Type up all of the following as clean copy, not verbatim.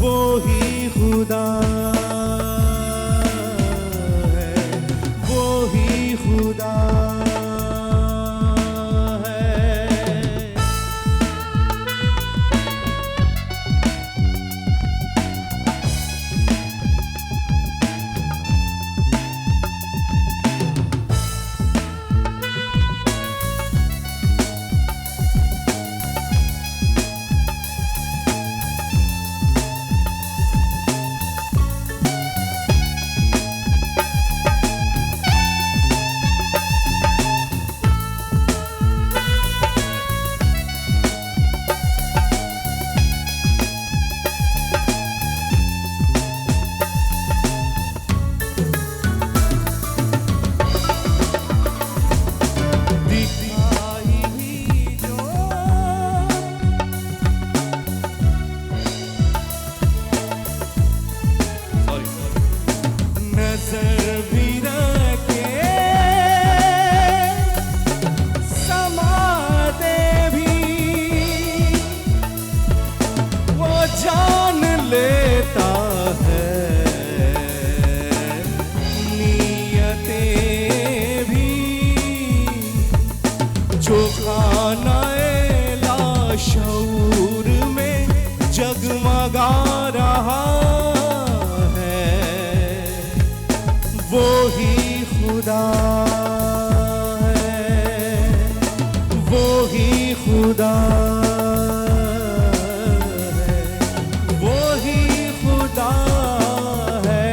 वो ही खुदा है, वो ही खुदा है। जो खानाए लाशऊर में जगमगा रहा है, वो ही खुदा है, वो ही खुदा है, वो ही खुदा है।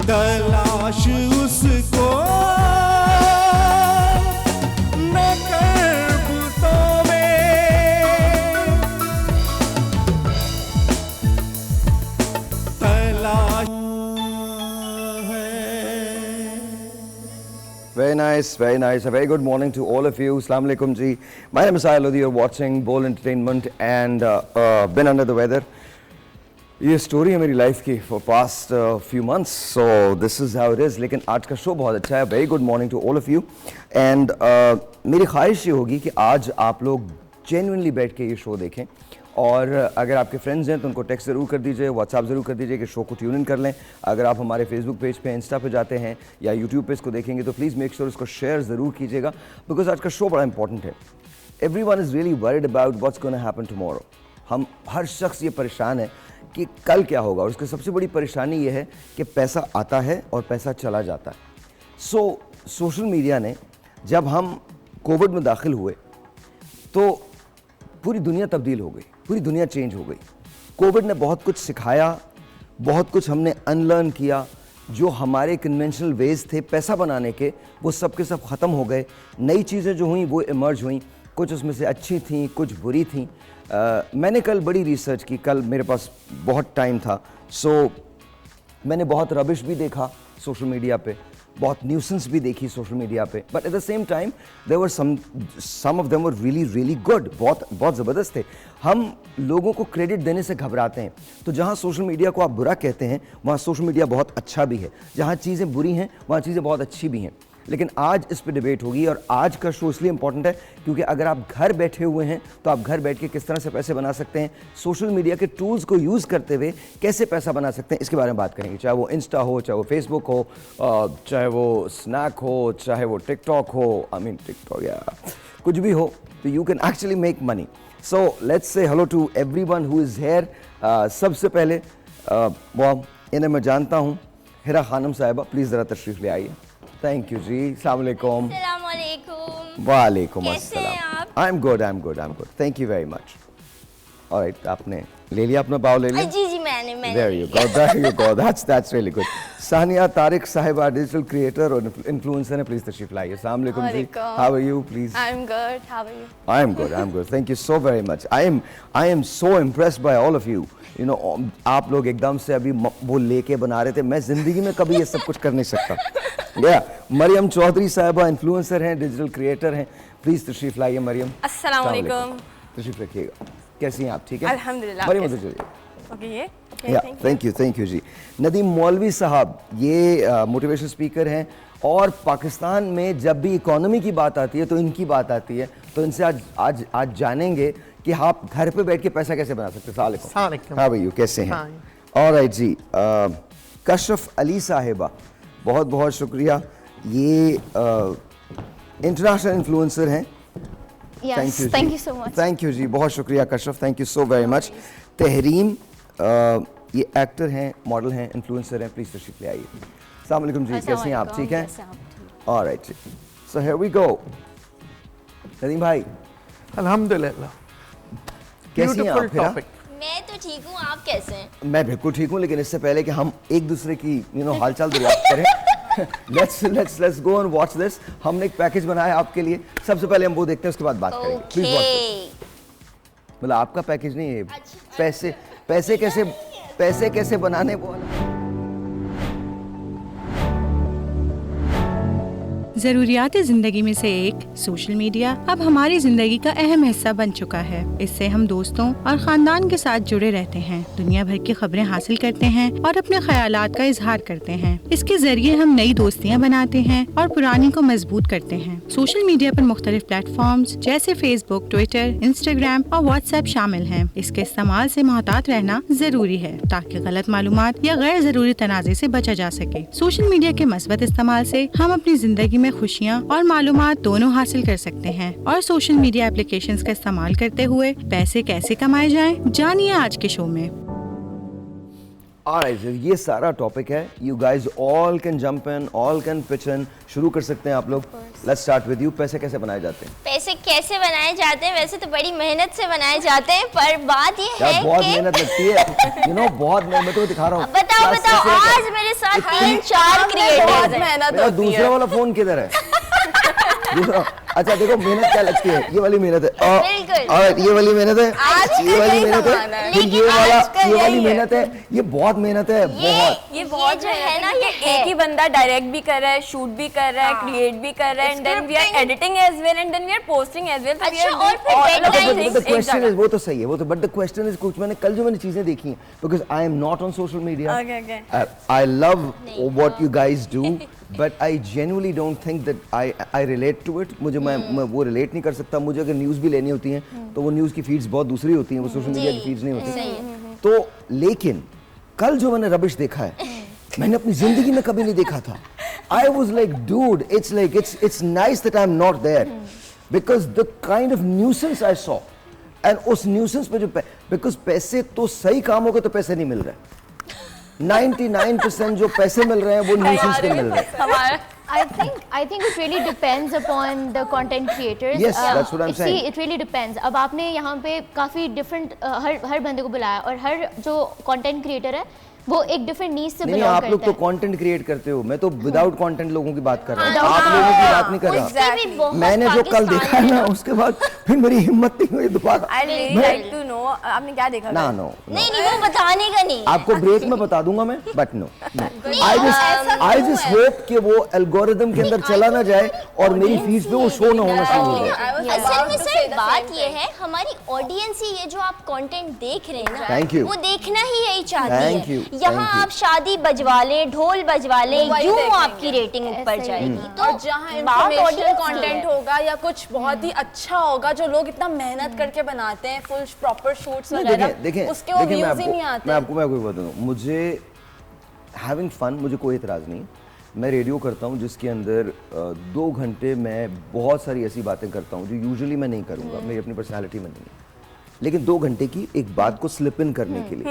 तलाश उसको Very nice, very nice. A very good morning to all of you. Assalamu alaikum ji. My name is Sahil Lodi. You're watching Bowl Entertainment and been under the weather. ये स्टोरी है मेरी लाइफ की for past few months. So this is how it is. लेकिन आज का show बहुत अच्छा है. Very good morning to all of you. And मेरी ख्वाहिश ये होगी कि आज आप लोग genuinely बैठ के ये शो देखें. और अगर आपके फ्रेंड्स हैं तो उनको टेक्स्ट ज़रूर कर दीजिए, व्हाट्सएप ज़रूर कर दीजिए कि शो को ट्यून इन कर लें. अगर आप हमारे फेसबुक पेज पे, इंस्टा पे जाते हैं या यूट्यूब पे इसको देखेंगे तो प्लीज़ मेक श्योर इसको शेयर ज़रूर कीजिएगा, बिकॉज आज का शो बड़ा इंपॉर्टेंट है. Everyone is really worried about what's gonna happen tomorrow. हम हर शख्स ये परेशान है कि कल क्या होगा, और उसकी सबसे बड़ी परेशानी ये है कि पैसा आता है और पैसा चला जाता है. सोशल मीडिया ने, जब हम कोविड में दाखिल हुए तो पूरी दुनिया तब्दील हो गई, पूरी दुनिया चेंज हो गई. कोविड ने बहुत कुछ सिखाया, बहुत कुछ हमने अनलर्न किया. जो हमारे कन्वेंशनल वेज थे पैसा बनाने के, वो सब के सब ख़त्म हो गए. नई चीज़ें जो हुई वो इमर्ज हुई, कुछ उसमें से अच्छी थी, कुछ बुरी थी. मैंने कल बड़ी रिसर्च की, कल मेरे पास बहुत टाइम था. मैंने बहुत रबिश भी देखा सोशल मीडिया पे, बहुत न्यूसेंस भी देखी सोशल मीडिया पे, but at the same time there were some of them were really good. बहुत ज़बरदस्त थे. हम लोगों को क्रेडिट देने से घबराते हैं. तो जहाँ सोशल मीडिया को आप बुरा कहते हैं वहाँ सोशल मीडिया बहुत अच्छा भी है. जहाँ चीज़ें बुरी हैं वहाँ चीज़ें बहुत अच्छी भी हैं. लेकिन आज इस पे डिबेट होगी. और आज का शो इसलिए इंपॉर्टेंट है क्योंकि अगर आप घर बैठे हुए हैं तो आप घर बैठ के किस तरह से पैसे बना सकते हैं, सोशल मीडिया के टूल्स को यूज़ करते हुए कैसे पैसा बना सकते हैं, इसके बारे में बात करेंगे. चाहे वो इंस्टा हो, चाहे वो फेसबुक हो, चाहे वो स्नैक हो, चाहे वो टिकटॉक हो, टिकटॉक या कुछ भी हो, तो you can actually make money. So let's say hello to everyone who is here. सबसे पहले इन्हें मैं जानता हूँ, हिरा खानम साहिबा, प्लीज़ ज़रा तशरीफ़ ले आइए. थैंक यू जी. अस्सलाम वालेकुम. वालेकुम अस्सलाम. I am good. Thank you very much. Alright, आपने ले लिया अपना पाव ले लिया? जी मैंने There you go. That's really good. Sania Tariq साहिबा, डिजिटल क्रिएटर और इन्फ्लुएंसर है. प्लीज तशरीफ लाइए. अस्सलाम वालेकुम जी. How are you? Please. I'm good. How are you? I'm good. Thank you so very much. I am so impressed by all of you. You know, आप लोग एकदम से अभी वो लेके बना रहे थे. मैं जिंदगी में कभी ये सब कुछ कर नहीं सकता. मरियम चौधरी साहिबा इन्फ्लुएंसर हैं, डिजिटल क्रिएटर हैं. प्लीज तशरीफ लाइए मरियम. अस्सलाम वालेकुम. तशरीफ रखिएगा. कैसी हैं आप? ठीक है अल्हम्दुलिल्लाह. मरियम उधर चलिए. ओके, थैंक यू जी. नदीम मौलवी साहब, ये मोटिवेशनल स्पीकर हैं और पाकिस्तान में जब भी इकोनॉमी की बात आती है तो इनकी बात आती है. तो इनसे आज जानेंगे कि आप घर पे बैठ के पैसा कैसे बना सकते हैं। अस्सलाम अस्सलाम वालेकुम। वालेकुम। हाँ भैया कैसे हैं? हाँ। ऑलराइट जी, कशरफ अली साहिबा बहुत बहुत शुक्रिया, ये इंटरनेशनल इन्फ्लुएंसर हैं। Yes, thank you so much. Thank you जी, बहुत शुक्रिया Kashraf, thank you so very much. Tehreem ये एक्टर हैं, मॉडल हैं, इन्फ्लुएंसर हैं, प्लीज तशरीफ ले आइए। अस्सलाम वालेकुम जी, कैसे हैं आप? ठीक हैं? ऑलराइट जी, so here we go. Nadeem भाई अल्हम्दुलिल्लाह। कैसी हैं ब्यूटीफुल आप? फिर टॉपिक। मैं तो ठीक हूँ, आप कैसे हैं? मैं बिल्कुल ठीक हूँ, लेकिन इससे पहले कि हम एक दूसरे की हालचाल दरियाफ्त करें, let's go and watch this। हमने एक पैकेज बनाया आपके लिए, सबसे पहले हम वो देखते हैं, उसके बाद बात करेंगे। Please watch this. मतलब आपका पैकेज नहीं है, पैसे कैसे बनाने वाला। ज़रूरियात ज़िंदगी में से एक सोशल मीडिया अब हमारी ज़िंदगी का अहम हिस्सा बन चुका है। इससे हम दोस्तों और ख़ानदान के साथ जुड़े रहते हैं, दुनिया भर की खबरें हासिल करते हैं और अपने ख्यालात का इजहार करते हैं। इसके ज़रिए हम नई दोस्तियाँ बनाते हैं और पुरानी को मजबूत करते हैं। सोशल मीडिया पर मुख्तलिफ प्लेटफॉर्म्स जैसे फेसबुक, ट्विटर, इंस्टाग्राम और व्हाट्सएप शामिल हैं। इसके इस्तेमाल से मोहतात रहना ज़रूरी है ताकि गलत मालूमात या गैर ज़रूरी तनाज़े से बचा जा सके। सोशल मीडिया के मस्बत इस्तेमाल से हम अपनी ज़िंदगी में खुशियाँ और मालूमात दोनों हासिल कर सकते हैं। और सोशल मीडिया एप्लीकेशंस का इस्तेमाल करते हुए पैसे कैसे कमाए जाएं, जानिए आज के शो में। Alright, ये सारा टॉपिक है। You guys all can jump in, all can pitch in। शुरू कर सकते हैं आप लोग। Let's start with you। पैसे कैसे बनाए जाते हैं? पैसे कैसे बनाए जाते हैं? वैसे तो बड़ी मेहनत से बनाए जाते हैं, पर बात ये यार है बहुत कि मेहनत लगती है, बहुत मैं तो दिखा रहा हूँ। बताओ आज मेरे साथ 3-4 क्रिएटर्स हैं। मेरा दूसरा वाला फोन किधर है? दूसरा, अच्छा देखो मेहनत क्या लगती है, ये वाली मेहनत है और ये वाली मेहनत है, ये वाली मेहनत है, फिर ये वाली मेहनत है, ये बहुत मेहनत है, बहुत। ये बहुत जो है ना, ये एक ही बंदा डायरेक्ट भी कर रहा है, शूट भी कर रहा है, क्रिएट भी कर रहा है, and then we are editing as well, and then we are posting as well. अच्छा, और फिर But the question is, वो तो सही है, वो तो, बट द क्वेश्चन इज, कुछ मैंने कल जो मैंने चीजें देखी हैं, because I am not on social media, I love what you guys do, but I genuinely don't think that I relate to it. मुझे मैं वो रिलेट नहीं कर सकता। मुझे अगर न्यूज़ भी लेनी होती हैं तो वो न्यूज़ की फीड्स बहुत दूसरी होती हैं, वो सोशल मीडिया की फीड्स नहीं होती। तो लेकिन कल जो मैंने रबिश देखा है, मैंने अपनी जिंदगी में कभी नहीं देखा था। I was like dude, it's nice that I am not there, because the kind of nuisance I saw, and उस न्यूसेंस पे जो बिकॉज पैसे तो सही कामों के तो पैसे नहीं मिल रहे, 99% जो पैसे मिल रहे हैं वो न्यूसेंस पे मिल रहे हैं। I think it really depends upon the content creators. Yes, that's what I'm saying. See, it really depends. अब आपने यहाँ पे काफी different हर बंदे को बुलाया और हर जो content creator है वो एक डिफरेंट नीड से नहीं, बिलोंग आप करता लोग तो है। कंटेंट क्रिएट करते हो, मैं तो विदाउट कंटेंट लोगों की बात कर रहा हूँ, आप लोगों की बात नहीं कर रहा। मैंने जो कल देखा है ना, उसके बाद फिर मेरी हिम्मत नहीं हुई दोबारा। I really like to know, आपने क्या देखा? ना नो, नहीं वो बताने का नहीं। आपको ब्रेक में बता दूंगा मैं, but no, I just hope कि वो एल्गोरिदम के अंदर चला ना जाए और मेरी फीस पे वो शो ना होना शुरू हो जाए। असल में सर बात ये है, हमारी ऑडियंस ही ये जो आप कंटेंट देख रहे हैं Thank ना, you. वो देखना ही यही चाहती Thank you. है। यहाँ Thank you. आप शादी बजवा लें, ढोल बजवा लें, यूं आपकी रेटिंग ऊपर जाएगी। तो जहाँ इंफॉर्मेशनल कंटेंट होगा या कुछ बहुत ही अच्छा होगा जो लोग इतना मेहनत करके बनाते हैं, फुल प्रॉपर शूट्स वगैरह, देखें उसके वो व्यूज ही नहीं आते। मैं आपको बता दूं, मुझे हैविंग फन, मुझे कोई एतराज़ नहीं। मैं रेडियो करता हूँ जिसके अंदर 2 घंटे मैं बहुत सारी ऐसी बातें करता हूँ जो यूजुअली मैं नहीं करूँगा, मेरी अपनी पर्सनैलिटी में नहीं है, लेकिन 2 घंटे की एक बात को स्लिप इन करने के लिए,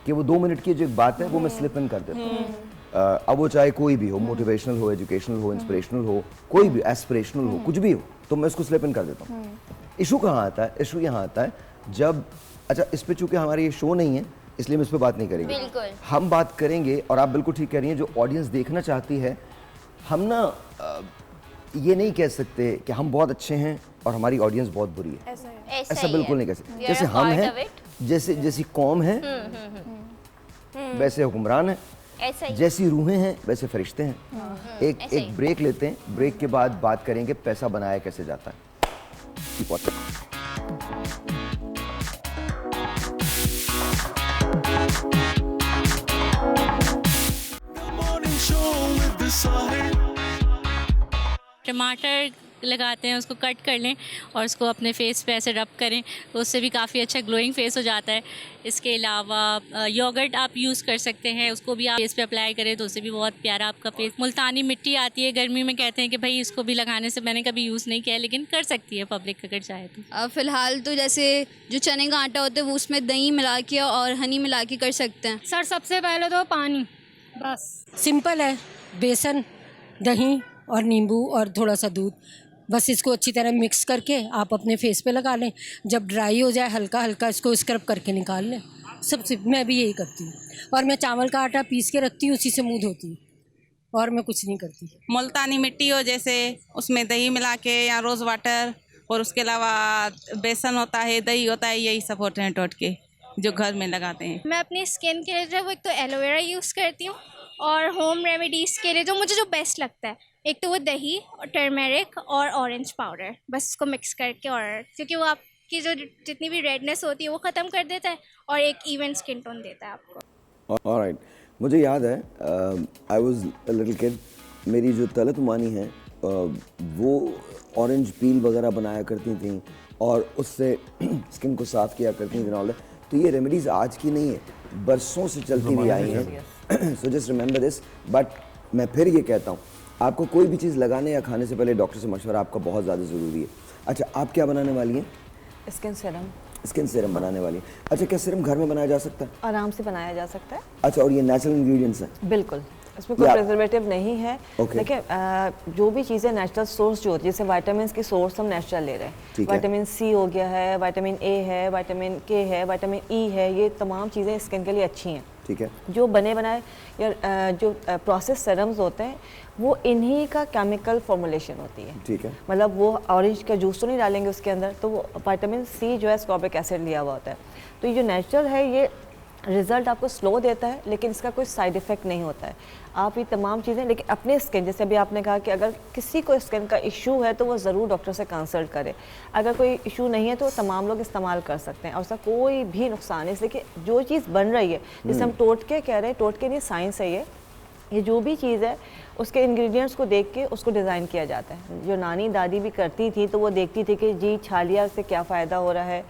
कि वो 2 मिनट की जो एक बात है वो मैं स्लिप इन कर देता हूँ। अब वो चाहे कोई भी हो, मोटिवेशनल हो, एजुकेशनल हो, इंस्पिरेशनल हो, कोई भी एस्पिरेशनल हो, कुछ भी हो, तो मैं उसको स्लिप इन कर देता हूँ। इशू कहाँ आता है? इशू यहाँ आता है जब, अच्छा इस पे चूंकि हमारी ये शो नहीं है इसलिए हम इस पे बात नहीं करेंगे, बिल्कुल। हम बात करेंगे, और आप बिल्कुल ठीक कह रही हैं, जो ऑडियंस देखना चाहती है, हम ना ये नहीं कह सकते कि हम बहुत अच्छे हैं और हमारी ऑडियंस बहुत बुरी है, ऐसा बिल्कुल नहीं कह सकते। जैसे हम हैं, जैसी कौम है वैसे हुक्मरान है, जैसी रूहें हैं वैसे फरिश्ते हैं। एक ब्रेक लेते हैं, ब्रेक के बाद बात करेंगे पैसा बनाया कैसे जाता है। टमाटर लगाते हैं उसको कट कर लें और उसको अपने फेस पे ऐसे रब करें तो उससे भी काफ़ी अच्छा ग्लोइंग फेस हो जाता है। इसके अलावा योगर्ट आप यूज़ कर सकते हैं, उसको भी आप फेस पे अप्लाई करें तो उससे भी बहुत प्यारा आपका फेस। मुल्तानी मिट्टी आती है गर्मी में, कहते हैं कि भाई इसको भी लगाने से, मैंने कभी यूज़ नहीं किया है लेकिन कर सकती है पब्लिक अगर चाहे तो। फ़िलहाल तो जैसे जो चने का आटा होता है वो उसमें दही मिला के और हनी मिला के कर सकते हैं। सर सबसे पहले तो पानी, बस सिंपल है, बेसन, दही और नींबू और थोड़ा सा दूध, बस इसको अच्छी तरह मिक्स करके आप अपने फेस पे लगा लें। जब ड्राई हो जाए हल्का हल्का इसको स्क्रब करके निकाल लें। सबसे मैं भी यही करती हूँ और मैं चावल का आटा पीस के रखती हूँ, उसी से मुँह धोती हूँ और मैं कुछ नहीं करती। मुल्तानी मिट्टी हो जैसे उसमें दही मिला के या रोज़ वाटर, और उसके अलावा बेसन होता है, दही होता है, यही सब होते हैं टोटके जो घर में लगाते हैं। मैं अपनी स्किन के लिए जो है वो एक तो एलोवेरा यूज़ करती हूँ और होम रेमेडीज़ के लिए जो मुझे जो बेस्ट लगता है एक तो वो दही और टर्मेरिक और ऑरेंज पाउडर, बस उसको मिक्स करके, और क्योंकि वो आपकी जो जितनी भी रेडनेस होती है वो ख़त्म कर देता है और एक इवन स्किन टोन देता है आपको। ऑलराइट, मुझे याद है I was a little kid, मेरी जो तलत मानी है वो ऑरेंज पील वगैरह बनाया करती थी और उससे स्किन को साफ़ किया करती थी। तो ये रेमेडीज़ आज की नहीं है, बरसों से चलती हुई आई हैं। So just remember this. But मैं फिर ये कहता हूँ, आपको कोई भी चीज़ लगाने या खाने से पहले डॉक्टर से मशवरा आपका बहुत ज़्यादा ज़रूरी है। अच्छा, आप क्या बनाने वाली हैं? Skin serum. स्किन सीरम बनाने वाली है। अच्छा, क्या सीरम घर में बनाया जा सकता है? आराम से बनाया जा सकता है। अच्छा, और ये नेचुरल इंग्रेडिएंट्स हैं? बिल्कुल, इसमें कोई प्रिजर्वेटिव नहीं है। देखिए जो भी चीज़ें नेचुरल सोर्स जो होती है, जैसे विटामिन की सोर्स हम नेचुरल ले रहे हैं, विटामिन सी हो गया है, विटामिन ए है, विटामिन के है, विटामिन ई है, ये तमाम चीज़ें स्किन के लिए अच्छी हैं। ठीक है। जो बने बनाए या जो प्रोसेस सीरम्स होते हैं वो इन्हीं का केमिकल फॉर्मुलेशन होती है। ठीक है। मतलब वो ऑरेंज का जूस तो नहीं डालेंगे उसके अंदर, तो वो विटामिन सी जो है स्कॉर्बिक एसिड लिया हुआ होता है। तो ये जो नेचुरल है ये रिज़ल्ट आपको स्लो देता है लेकिन इसका कोई साइड इफ़ेक्ट नहीं होता है। आप ये तमाम चीज़ें, लेकिन अपने स्किन, जैसे अभी आपने कहा कि अगर किसी को स्किन का इशू है तो वो ज़रूर डॉक्टर से कंसल्ट करे। अगर कोई इशू नहीं है तो तमाम लोग इस्तेमाल कर सकते हैं और उसका कोई भी नुकसान नहीं। इसलिए कि जो चीज़ बन रही है, जैसे हम टोटके कह रहे हैं, टोटके नहीं, साइंस है ये जो भी चीज़ है उसके इंग्रेडिएंट्स को देख के उसको डिज़ाइन किया जाता है। जो नानी दादी भी करती थी तो वो देखती थी कि जी छालिया से क्या फ़ायदा हो रहा है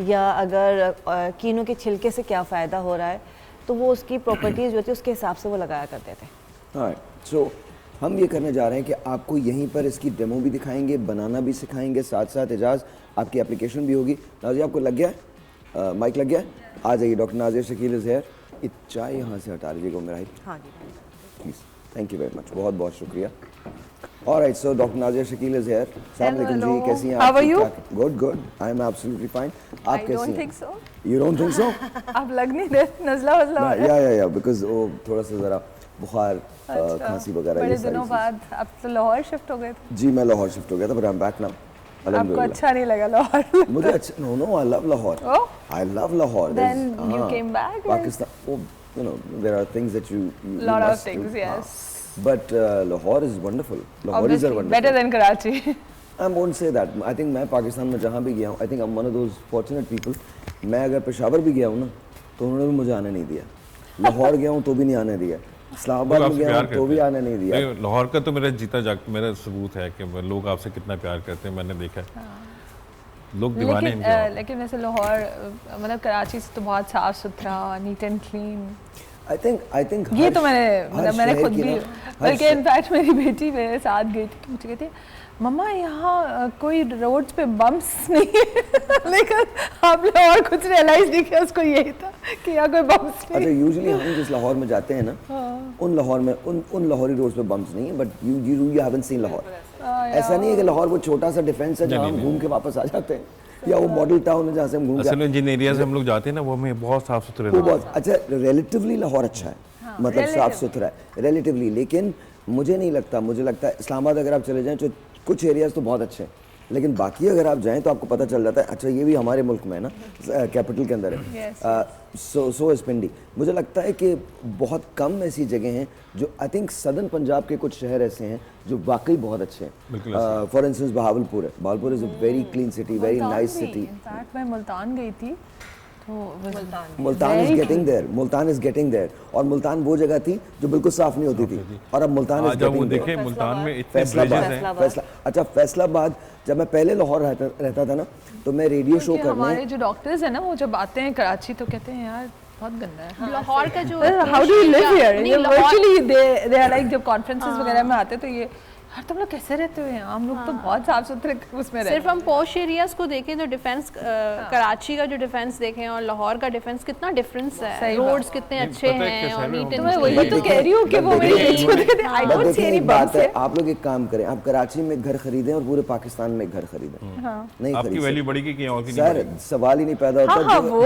या अगर कीनों के छिलके से क्या फ़ायदा हो रहा है, तो वो उसकी प्रॉपर्टीज़ जो थी उसके हिसाब से वो लगाया करते थे। सो हम ये करने जा रहे हैं कि आपको यहीं पर इसकी डेमो भी दिखाएंगे, बनाना भी सिखाएंगे, साथ साथ एजाज आपकी एप्लीकेशन भी होगी। नाज़िर, आपको लग गया माइक लग गया? आ जाइए, doctor Nazir Shakeel is here. ये चाय यहाँ से हटा लीजिएगा मेरा। हाँ जी please, thank you very much, बहुत बहुत शुक्रिया। Alright, so doctor Nazir Shakeel is here. अस्सलाम वालेकुम जी, कैसी हैं आप? How are you? Good good, I am absolutely fine. आप कैसी हैं? I don't think so. You don't think so? आप लग नहीं रहे, नज़ला वज़ला हो रहा है। या बिकॉज़ वो थोड़ा सा ज़रा बुखार, खांसी वगैरह। बड़े दिनों बाद आप तो लाहौर शिफ्ट हो गए थे। जी, मैं लाहौर शिफ्ट हो गया था, but I am back now. आपको अच्छा नहीं लगा लाहौर? मुझे अच्छा, no, I love Lahore. I love Lahore. Then you came back? Pakistan, you know, there are things that you lot of must things, do. yes. But Lahore is wonderful. Lahoris are wonderful. Better than Karachi. I won't say that. I think मैं पाकिस्तान में जहाँ भी गया हूँ, I think I'm one of those fortunate people. मैं अगर पेशावर भी गया हूँ ना, तो उन्होंने भी मुझे आने नहीं दिया। लाहौर गया हूँ तो भी नहीं आने दिया। इस्लामाबाद में गया हूँ तो भी आने नहीं दिया। लाहौर का तो मेरा जीता जागता मेरा सबूत है कि लोग आपसे कितना प्यार करते हैं, मैंने देखा है। लोग दीवाने हैं। लेकिन वैसे लाहौर मतलब कराची से तो बहुत साफ सुथरा, neat and clean. I think ये तो मैंने खुद भी, बल्कि इनफैक्ट मेरी बेटी मेरे साथ गई थी तो मुझे कहती है मम्मा यहाँ कोई रोड्स पे बम्प्स नहीं है। लेकिन आपने और कुछ रियलाइज नहीं किया, उसको यही था कि यहाँ कोई बम्प्स नहीं। अच्छा, यूजुअली हम जिस लाहौर में जाते हैं ना, उन लाहौर में उन लाहौरी रोड्स पे बम्प्स नहीं है, but you haven't seen Lahore. ऐसा नहीं है कि लाहौर वो छोटा सा डिफेंस है जहाँ हम घूम के वापस आ जाते हैं, या वो मॉडल टाउन है जहाँ से हम घूम असल में जिन एरिया से हम लोग जाते हैं ना वो हमें बहुत साफ सुथरे वो बहुत अच्छा, रिलेटिवली लाहौर अच्छा है। मतलब साफ सुथरा है रिलेटिवली, लेकिन मुझे नहीं लगता, मुझे लगता है इस्लामाबाद अगर आप चले जाएं तो कुछ एरियाज तो बहुत अच्छे हैं, लेकिन बाकी अगर आप जाएं तो आपको पता चल जाता है अच्छा ये भी हमारे मुल्क में है ना, कैपिटल के अंदर है। सो इस पिंडी मुझे लगता है कि बहुत कम ऐसी जगह हैं जो आई थिंक सदर्न पंजाब के कुछ शहर ऐसे हैं जो वाकई बहुत अच्छे हैं। फॉर इंस्टेंस बहावलपुर है, Bahawalpur is a very clean city, very nice city. In fact मैं मुल्तान गई थी Multan is getting there, Multan is getting there. और मुल्तान वो जगह थी जो बिल्कुल साफ नहीं होती थी, और अब मुल्तान इज गेटिंग देयर। देखिए मुल्तान में इतने ब्रिजेस हैं। अच्छा, फैसलाबाद, जब मैं पहले लाहौर रहता था ना, तो मैं रेडियो शो करने, हमारे जो डॉक्टर्स हैं ना, वो जब आते हैं कराची तो कहते हैं यार बहुत गंदा है लाहौर का जो how do you live here, virtually they are like, जब कॉन्फ्रेंसेस वगैरह में आते तो ये यार तुम लोग कैसे रहते हो यहाँ, हम लोग तो बहुत साफ सुथरे उसमें रहते हैं। सिर्फ हम पॉश एरियाज को देखें तो डिफेंस, कराची का जो डिफेंस देखें और लाहौर का डिफेंस, कितना डिफरेंस है, रोड्स कितने अच्छे हैं और नीट एंड वही तो कह रही हूँ कि वो मेरी I don't see any bums है। आप लोग एक काम करें, आप कराची में एक घर खरीदें और पूरे पाकिस्तान में एक घर खरीदें, नहीं आपकी वैल्यू बढ़ेगी कि और की नहीं सर, सवाल ही नहीं पैदा होता। वो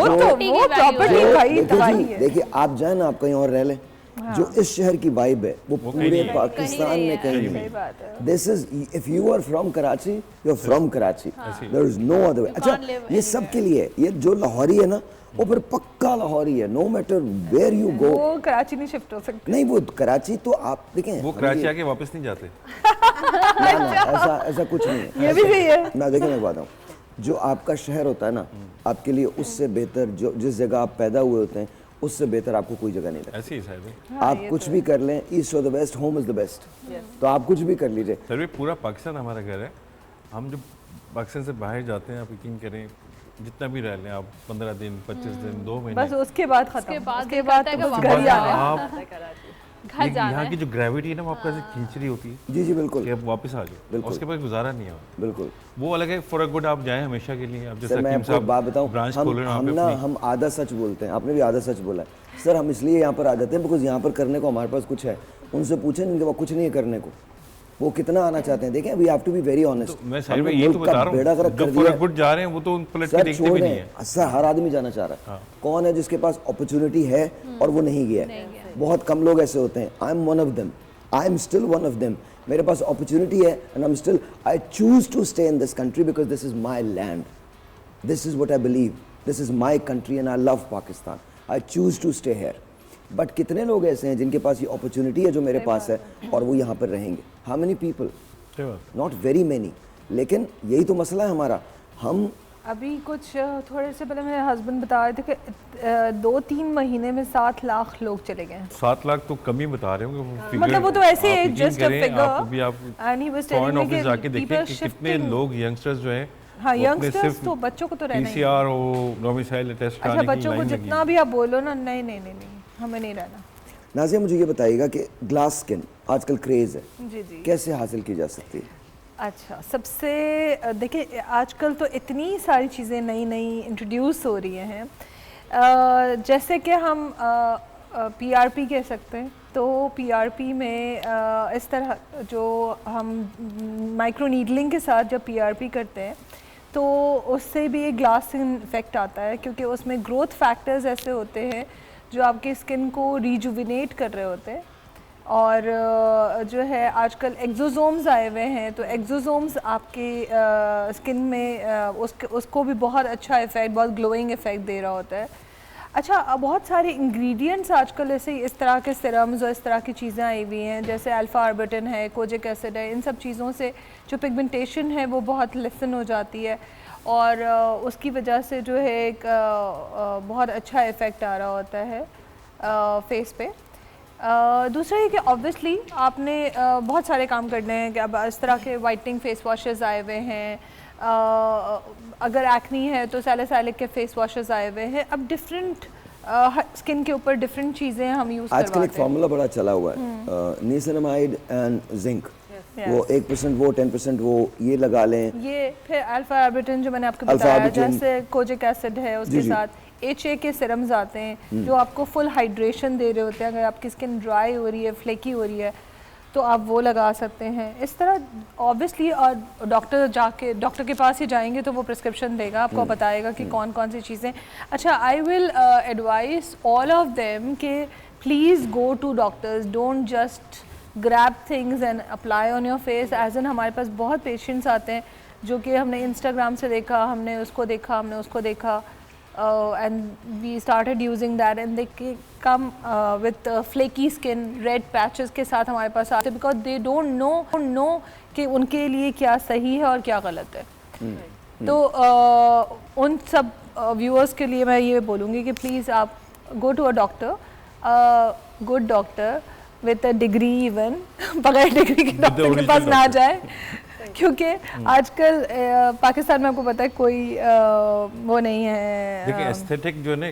प्रॉपर्टी भाई तबाही है। देखिए आप जाए ना, आप कहीं और रह लें, जो इस शहर की वाइब है वो पूरे पाकिस्तान में कहीं नहीं। This is, if you are from Karachi, you are from Karachi, there is no other way. अच्छा, ये सब के लिए, ये जो लाहौरी है ना, वो फिर पक्का लाहौरी है, no matter where you go. वो कराची नहीं शिफ्ट हो सकते। नहीं, वो कराची तो आप देखें, वो कराची आके वापस नहीं जाते। ना, ऐसा कुछ नहीं है। ये भी सही है ना, देखिए मैं बताऊं, जो आपका शहर होता है ना, आपके लिए उससे बेहतर, जो जिस जगह आप पैदा हुए होते हैं उससे बेहतर आपको कोई जगह नहीं लगती। ऐसी है आप कुछ भी कर लें, east of the best, home is the best. तो आप कुछ भी कर लीजिए। सर, पूरा पाकिस्तान हमारा घर है। हम जब पाकिस्तान से बाहर जाते हैं, आप यकीन करें, जितना भी रह लें आप, 15 दिन 25 दिन 2 महीने, बस उसके बाद खत्म, उसके बाद घर ही आना है, घर जाना है। यहाँ की जो ग्रेविटी है ना, वो आपको ऐसे खींच रही होती है। जी जी बिल्कुल, आप वापस आ जाओ, उसके बाद गुजारा नहीं है। बिल्कुल, वो अलग है, फॉर अ गुड आप जाएं हमेशा के लिए। आप जैसे मैं आपको बात बताऊं, हम आधा सच बोलते हैं, आपने भी आधा सच बोला है सर। हम इसलिए यहाँ पर आ जाते हैं बिकॉज यहाँ पर करने को हमारे पास कुछ है। उनसे पूछें, इनके पास कुछ नहीं है करने को, वो कितना आना चाहते हैं। देखें, we have to be very honest. मैं सही में ये तो बता रहा हूं, जो फॉर अ गुड जा रहे हैं वो तो पलट के देखते भी नहीं है। सर, हर आदमी जाना चाह रहा है। कौन है जिसके पास अपॉर्चुनिटी है और वो नहीं गया? बहुत कम लोग ऐसे होते हैं। I am one of them, I am still one of them. मेरे पास अपॉर्चुनिटी है and I am still, I choose to stay in this country because this is my land, this is what I believe, this is my country and I love Pakistan, I choose to stay here. But कितने लोग ऐसे हैं जिनके पास ये opportunity है जो मेरे पास है और वो यहाँ पर रहेंगे? How many people? Not very many. लेकिन यही तो मसला है हमारा। हम अभी कुछ थोड़े से पहले मेरे हस्बैंड बता रहे थे कि 2-3 महीने में 7 लाख लोग चले गए। 7 लाख तो कम ही बता रहे होंगे, मतलब वो तो ऐसे है, जस्ट अ फिगर। आप फॉरेन ऑफिस जाके देखिए कि कितने लोग यंगस्टर्स जो हैं, हाँ यंगस्टर्स तो बच्चों को तो रहना ही है। PCR हो, डोमिसाइल टेस्ट कराने की लाइन लगी। बच्चों को जितना भी आप बोलो ना, नहीं हमें नहीं रहना। नाज़िया, मुझे ये बताइएगा कि ग्लास स्किन आजकल क्रेज़ है, जी जी, कैसे हासिल की जा सकती है? अच्छा, सबसे देखिए आजकल तो इतनी सारी चीज़ें नई इंट्रोड्यूस हो रही हैं। जैसे कि हम PRP कह सकते हैं। तो PRP में इस तरह जो हम माइक्रो नीडलिंग के साथ जब PRP करते हैं तो उससे भी एक ग्लास स्किन इफेक्ट आता है, क्योंकि उसमें ग्रोथ फैक्टर्स ऐसे होते हैं जो आपकी स्किन को रिजुविनेट कर रहे होते हैं। और जो है आजकल एक्सोसोम्स आए हुए हैं, तो एक्सोसोम्स आपके स्किन में उसको भी बहुत अच्छा इफ़ेक्ट, बहुत ग्लोइंग इफ़ेक्ट दे रहा होता है। अच्छा, बहुत सारे इंग्रेडिएंट्स आजकल ऐसे इस तरह के सिरम्स और इस तरह की चीज़ें आई हुई हैं, जैसे अल्फ़ा आर्बिटन है, कोजिक एसिड है। इन सब चीज़ों से जो पिगमेंटेशन है वो बहुत लेसन हो जाती है और उसकी वजह से जो है एक बहुत अच्छा इफ़ेक्ट आ रहा होता है फेस पे। दूसरा ये कि ऑब्वियसली आपने बहुत सारे काम करने हैं कि अब इस तरह के वाइटनिंग फेस वॉशेस आए हुए हैं। अगर एक्नी है तो सैलिसाइलिक के फेस वॉशेस आए हुए हैं। अब डिफरेंट स्किन के ऊपर डिफरेंट चीज़ें हम यूज़ करवाते हैं। आजकल एक फार्मूला बड़ा चला हुआ है, नियासिनामाइड एंड जिंक। वो 1% वो 10% वो ये लगा लें। ये फिर अल्फा आर्बिटन जो मैंने आपको बताया, जैसे कोजिक एसिड है, उसके साथ HA के सिरम्स आते हैं जो आपको फुल हाइड्रेशन दे रहे होते हैं। अगर आपकी स्किन ड्राई हो रही है, फ्लेकी हो रही है, तो आप वो लगा सकते हैं। इस तरह ऑब्वियसली, और डॉक्टर के पास ही जाएंगे तो वो प्रिस्क्रिप्शन देगा, आपको बताएगा कि कौन कौन सी चीज़ें। अच्छा, I will advice all of them कि please go to doctors, don't just grab things and apply on your face. As an हमारे पास बहुत पेशेंट्स आते हैं जो कि हमने इंस्टाग्राम से देखा, हमने उसको देखा, हमने उसको देखा, and we started using that and they come with flaky skin, red patches के साथ हमारे पास आते हैं because they don't know कि उनके लिए क्या सही है और क्या गलत है। तो उन सब व्यूअर्स के लिए मैं ये बोलूँगी कि प्लीज़ आप go to a doctor, good doctor with a degree, even बगैर डिग्री के डॉक्टर के पास ना जाए, क्योंकि आजकल पाकिस्तान में आपको पता है कोई वो नहीं है। देखिए एस्थेटिक जो है ना,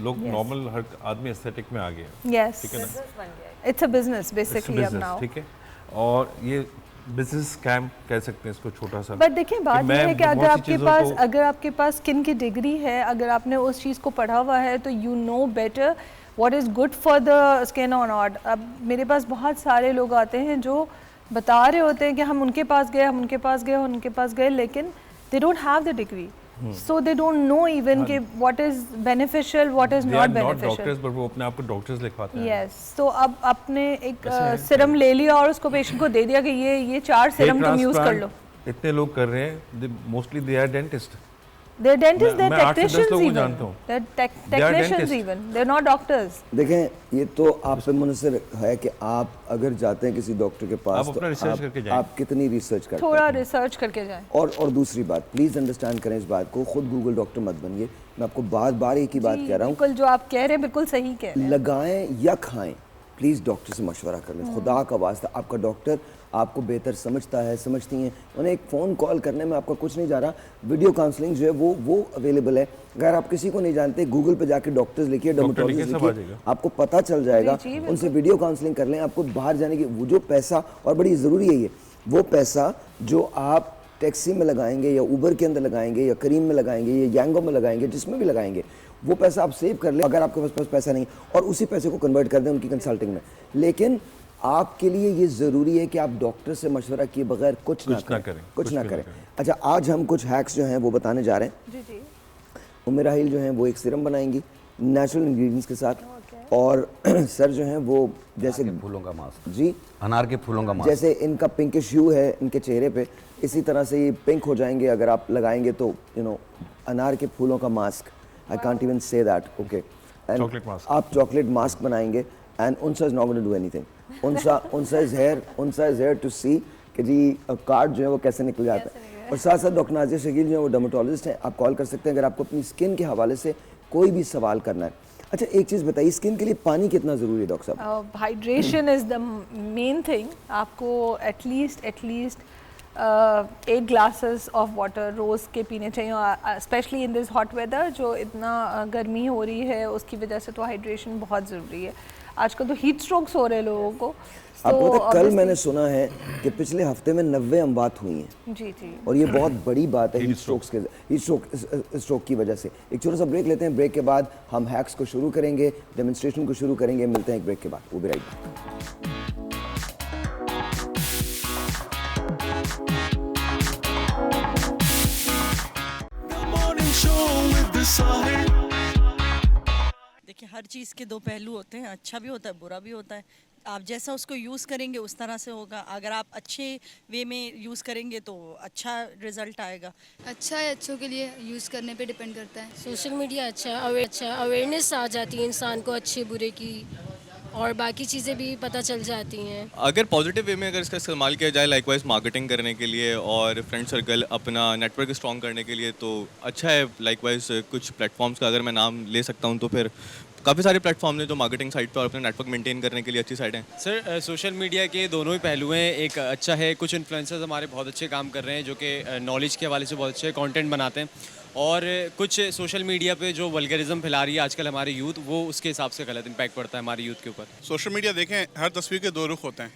लोग नॉर्मल हर आदमी एस्थेटिक में आ गया। यस, ठीक है ना, इट्स अ बिजनेस बेसिकली अब नाउ। ठीक है, और ये बिजनेस स्कैम कह सकते हैं इसको, छोटा सा। बट देखिए बात ये है कि अगर आपके पास स्किन की डिग्री है, अगर आपने उस चीज़ को पढ़ा हुआ है, तो you know better what is good for the skin और नॉट। अब मेरे पास बहुत सारे लोग आते हैं जो बता रहे होते हैं कि हम उनके पास गए, लेकिन they don't have the degree, so they don't know even कि what is beneficial, what is not beneficial. Doctors, पर वो अपने आप को डॉक्टर्स लिखवाते हैं। Yes, तो अब आपने एक सीरम ले लिया और उसको पेशेंट को दे दिया कि ये 4 सीरम तुम यूज कर लो। इतने लोग कर रहे हैं, mostly they are dentist. They're dentists, they're technicians even. जानता हूँ। They're technicians even. They're not doctors. देखें, ये तो आप पे मुनसर है कि आप अगर जाते हैं किसी डॉक्टर के पास, आप अपना रिसर्च करके जाएं। आप कितनी रिसर्च करते हैं? थोड़ा रिसर्च करके जाएं। और दूसरी बात, प्लीज अंडरस्टैंड करें इस बात को, खुद गूगल डॉक्टर मत बनिए। मैं आपको बार एक ही बात कह रहा हूँ, बिल्कुल जो आप कह रहे हैं बिल्कुल सही कह रहे हैं। लगाएं या खाएं, प्लीज डॉक्टर से मशवरा कर लें, खुदा का वास्ता। आपका डॉक्टर आपको बेहतर समझता है, समझती हैं, उन्हें एक फ़ोन कॉल करने में आपका कुछ नहीं जा रहा। वीडियो काउंसलिंग जो है वो अवेलेबल है। अगर आप किसी को नहीं जानते, गूगल पे जाके डॉक्टर्स लिखिए, डर्मेटोलॉजिस्ट लिखिए, आपको पता चल जाएगा। उनसे वीडियो काउंसलिंग कर लें। आपको बाहर जाने की वो जो पैसा, और बड़ी ज़रूरी है ये, वो पैसा जो आप टैक्सी में लगाएंगे या ऊबर के अंदर लगाएंगे या करीम में लगाएंगे या यांगो में लगाएंगे, जिसमें भी लगाएंगे, वो पैसा आप सेव कर लें अगर आपके पास पैसा नहीं, और उसी पैसे को कन्वर्ट कर दें उनकी कंसल्टिंग में। लेकिन आपके लिए ये ज़रूरी है कि आप डॉक्टर से मशवरा किए बगैर कुछ ना करें। अच्छा, आज हम कुछ हैक्स जो हैं वो बताने जा रहे हैं। जी। उमेरा हिल जो हैं वो एक सीरम बनाएंगी नेचुरल इंग्रेडिएंट्स के साथ, और सर जो हैं वो जैसे फूलों का मास्क, जी अनार के फूलों का मास्क, जैसे इनका पिंकिश ह्यू है इनके चेहरे पे, इसी तरह से ये पिंक हो जाएंगे अगर आप लगाएंगे तो, अनार के फूलों का mask. I can't even say that, okay. आप चॉकलेट मास्क बनाएंगे, and Unsa is not going to do anything. Unsa is here to see कि जी कार्ड जो है वो कैसे निकल जाता है। और साथ साथ डॉक्टर नाजिया शकील जो है वो डर्मेटोलॉजिस्ट हैं, आप कॉल कर सकते हैं अगर आपको अपनी स्किन के हवाले से कोई भी सवाल करना है। अच्छा, एक चीज़ बताइए, स्किन के लिए पानी कितना ज़रूरी है डॉक्टर साहब? Hydration is the main thing. आपको एटलीस्ट 8 ग्लासेस ऑफ वाटर रोज़ के पीने चाहिए, specially in this hot weather. जो इतना गर्मी हो रही है उसकी वजह से तो हाइड्रेशन बहुत ज़रूरी है। आजकल तो हीट स्ट्रोक्स हो रहे हैं लोगों को। आपको पता, कल मैंने सुना है कि पिछले हफ्ते में 90 अमवात हुई हैं। जी। और ये बहुत बड़ी बात है हीट स्ट्रोक की वजह से। एक छोटा सा ब्रेक लेते हैं, ब्रेक के बाद हम हैक्स को शुरू करेंगे, डेमोन्स्ट्रेशन को शुरू करेंगे। मिलते हैं एक ब्रेक के बाद, वो भी राइट। देखिए, हर चीज़ के 2 पहलू होते हैं, अच्छा भी होता है, बुरा भी होता है। आप जैसा उसको यूज़ करेंगे उस तरह से होगा। अगर आप अच्छे वे में यूज़ करेंगे तो अच्छा रिजल्ट आएगा। अच्छा है, अच्छों के लिए यूज़ करने पे डिपेंड करता है। सोशल मीडिया अच्छा अवेयरनेस आ जाती है इंसान को अच्छे बुरे की, और बाकी चीज़ें भी पता चल जाती हैं। अगर पॉजिटिव वे में अगर इसका इस्तेमाल किया जाए, लाइकवाइज मार्केटिंग करने के लिए और फ्रेंड सर्कल अपना नेटवर्क स्ट्रॉन्ग करने के लिए, तो अच्छा है। लाइकवाइज कुछ प्लेटफॉर्म्स का अगर मैं नाम ले सकता हूँ तो फिर काफ़ी सारे प्लेटफॉर्म हैं जो मार्केटिंग साइट पर और अपना नेटवर्क मेंटेन करने के लिए अच्छी साइट हैं। सर, सोशल मीडिया के दोनों ही पहलू हैं। एक अच्छा है, कुछ इन्फ्लुएंसर्स हमारे बहुत अच्छे काम कर रहे हैं जो कि नॉलेज के हवाले से बहुत अच्छे कंटेंट बनाते हैं, और कुछ सोशल मीडिया पे जो वल्गरिज्म फैला रही है आजकल हमारी यूथ, वो उसके हिसाब से गलत इम्पैक्ट पड़ता है हमारी यूथ के ऊपर। सोशल मीडिया देखें, हर तस्वीर के 2 रुख होते हैं।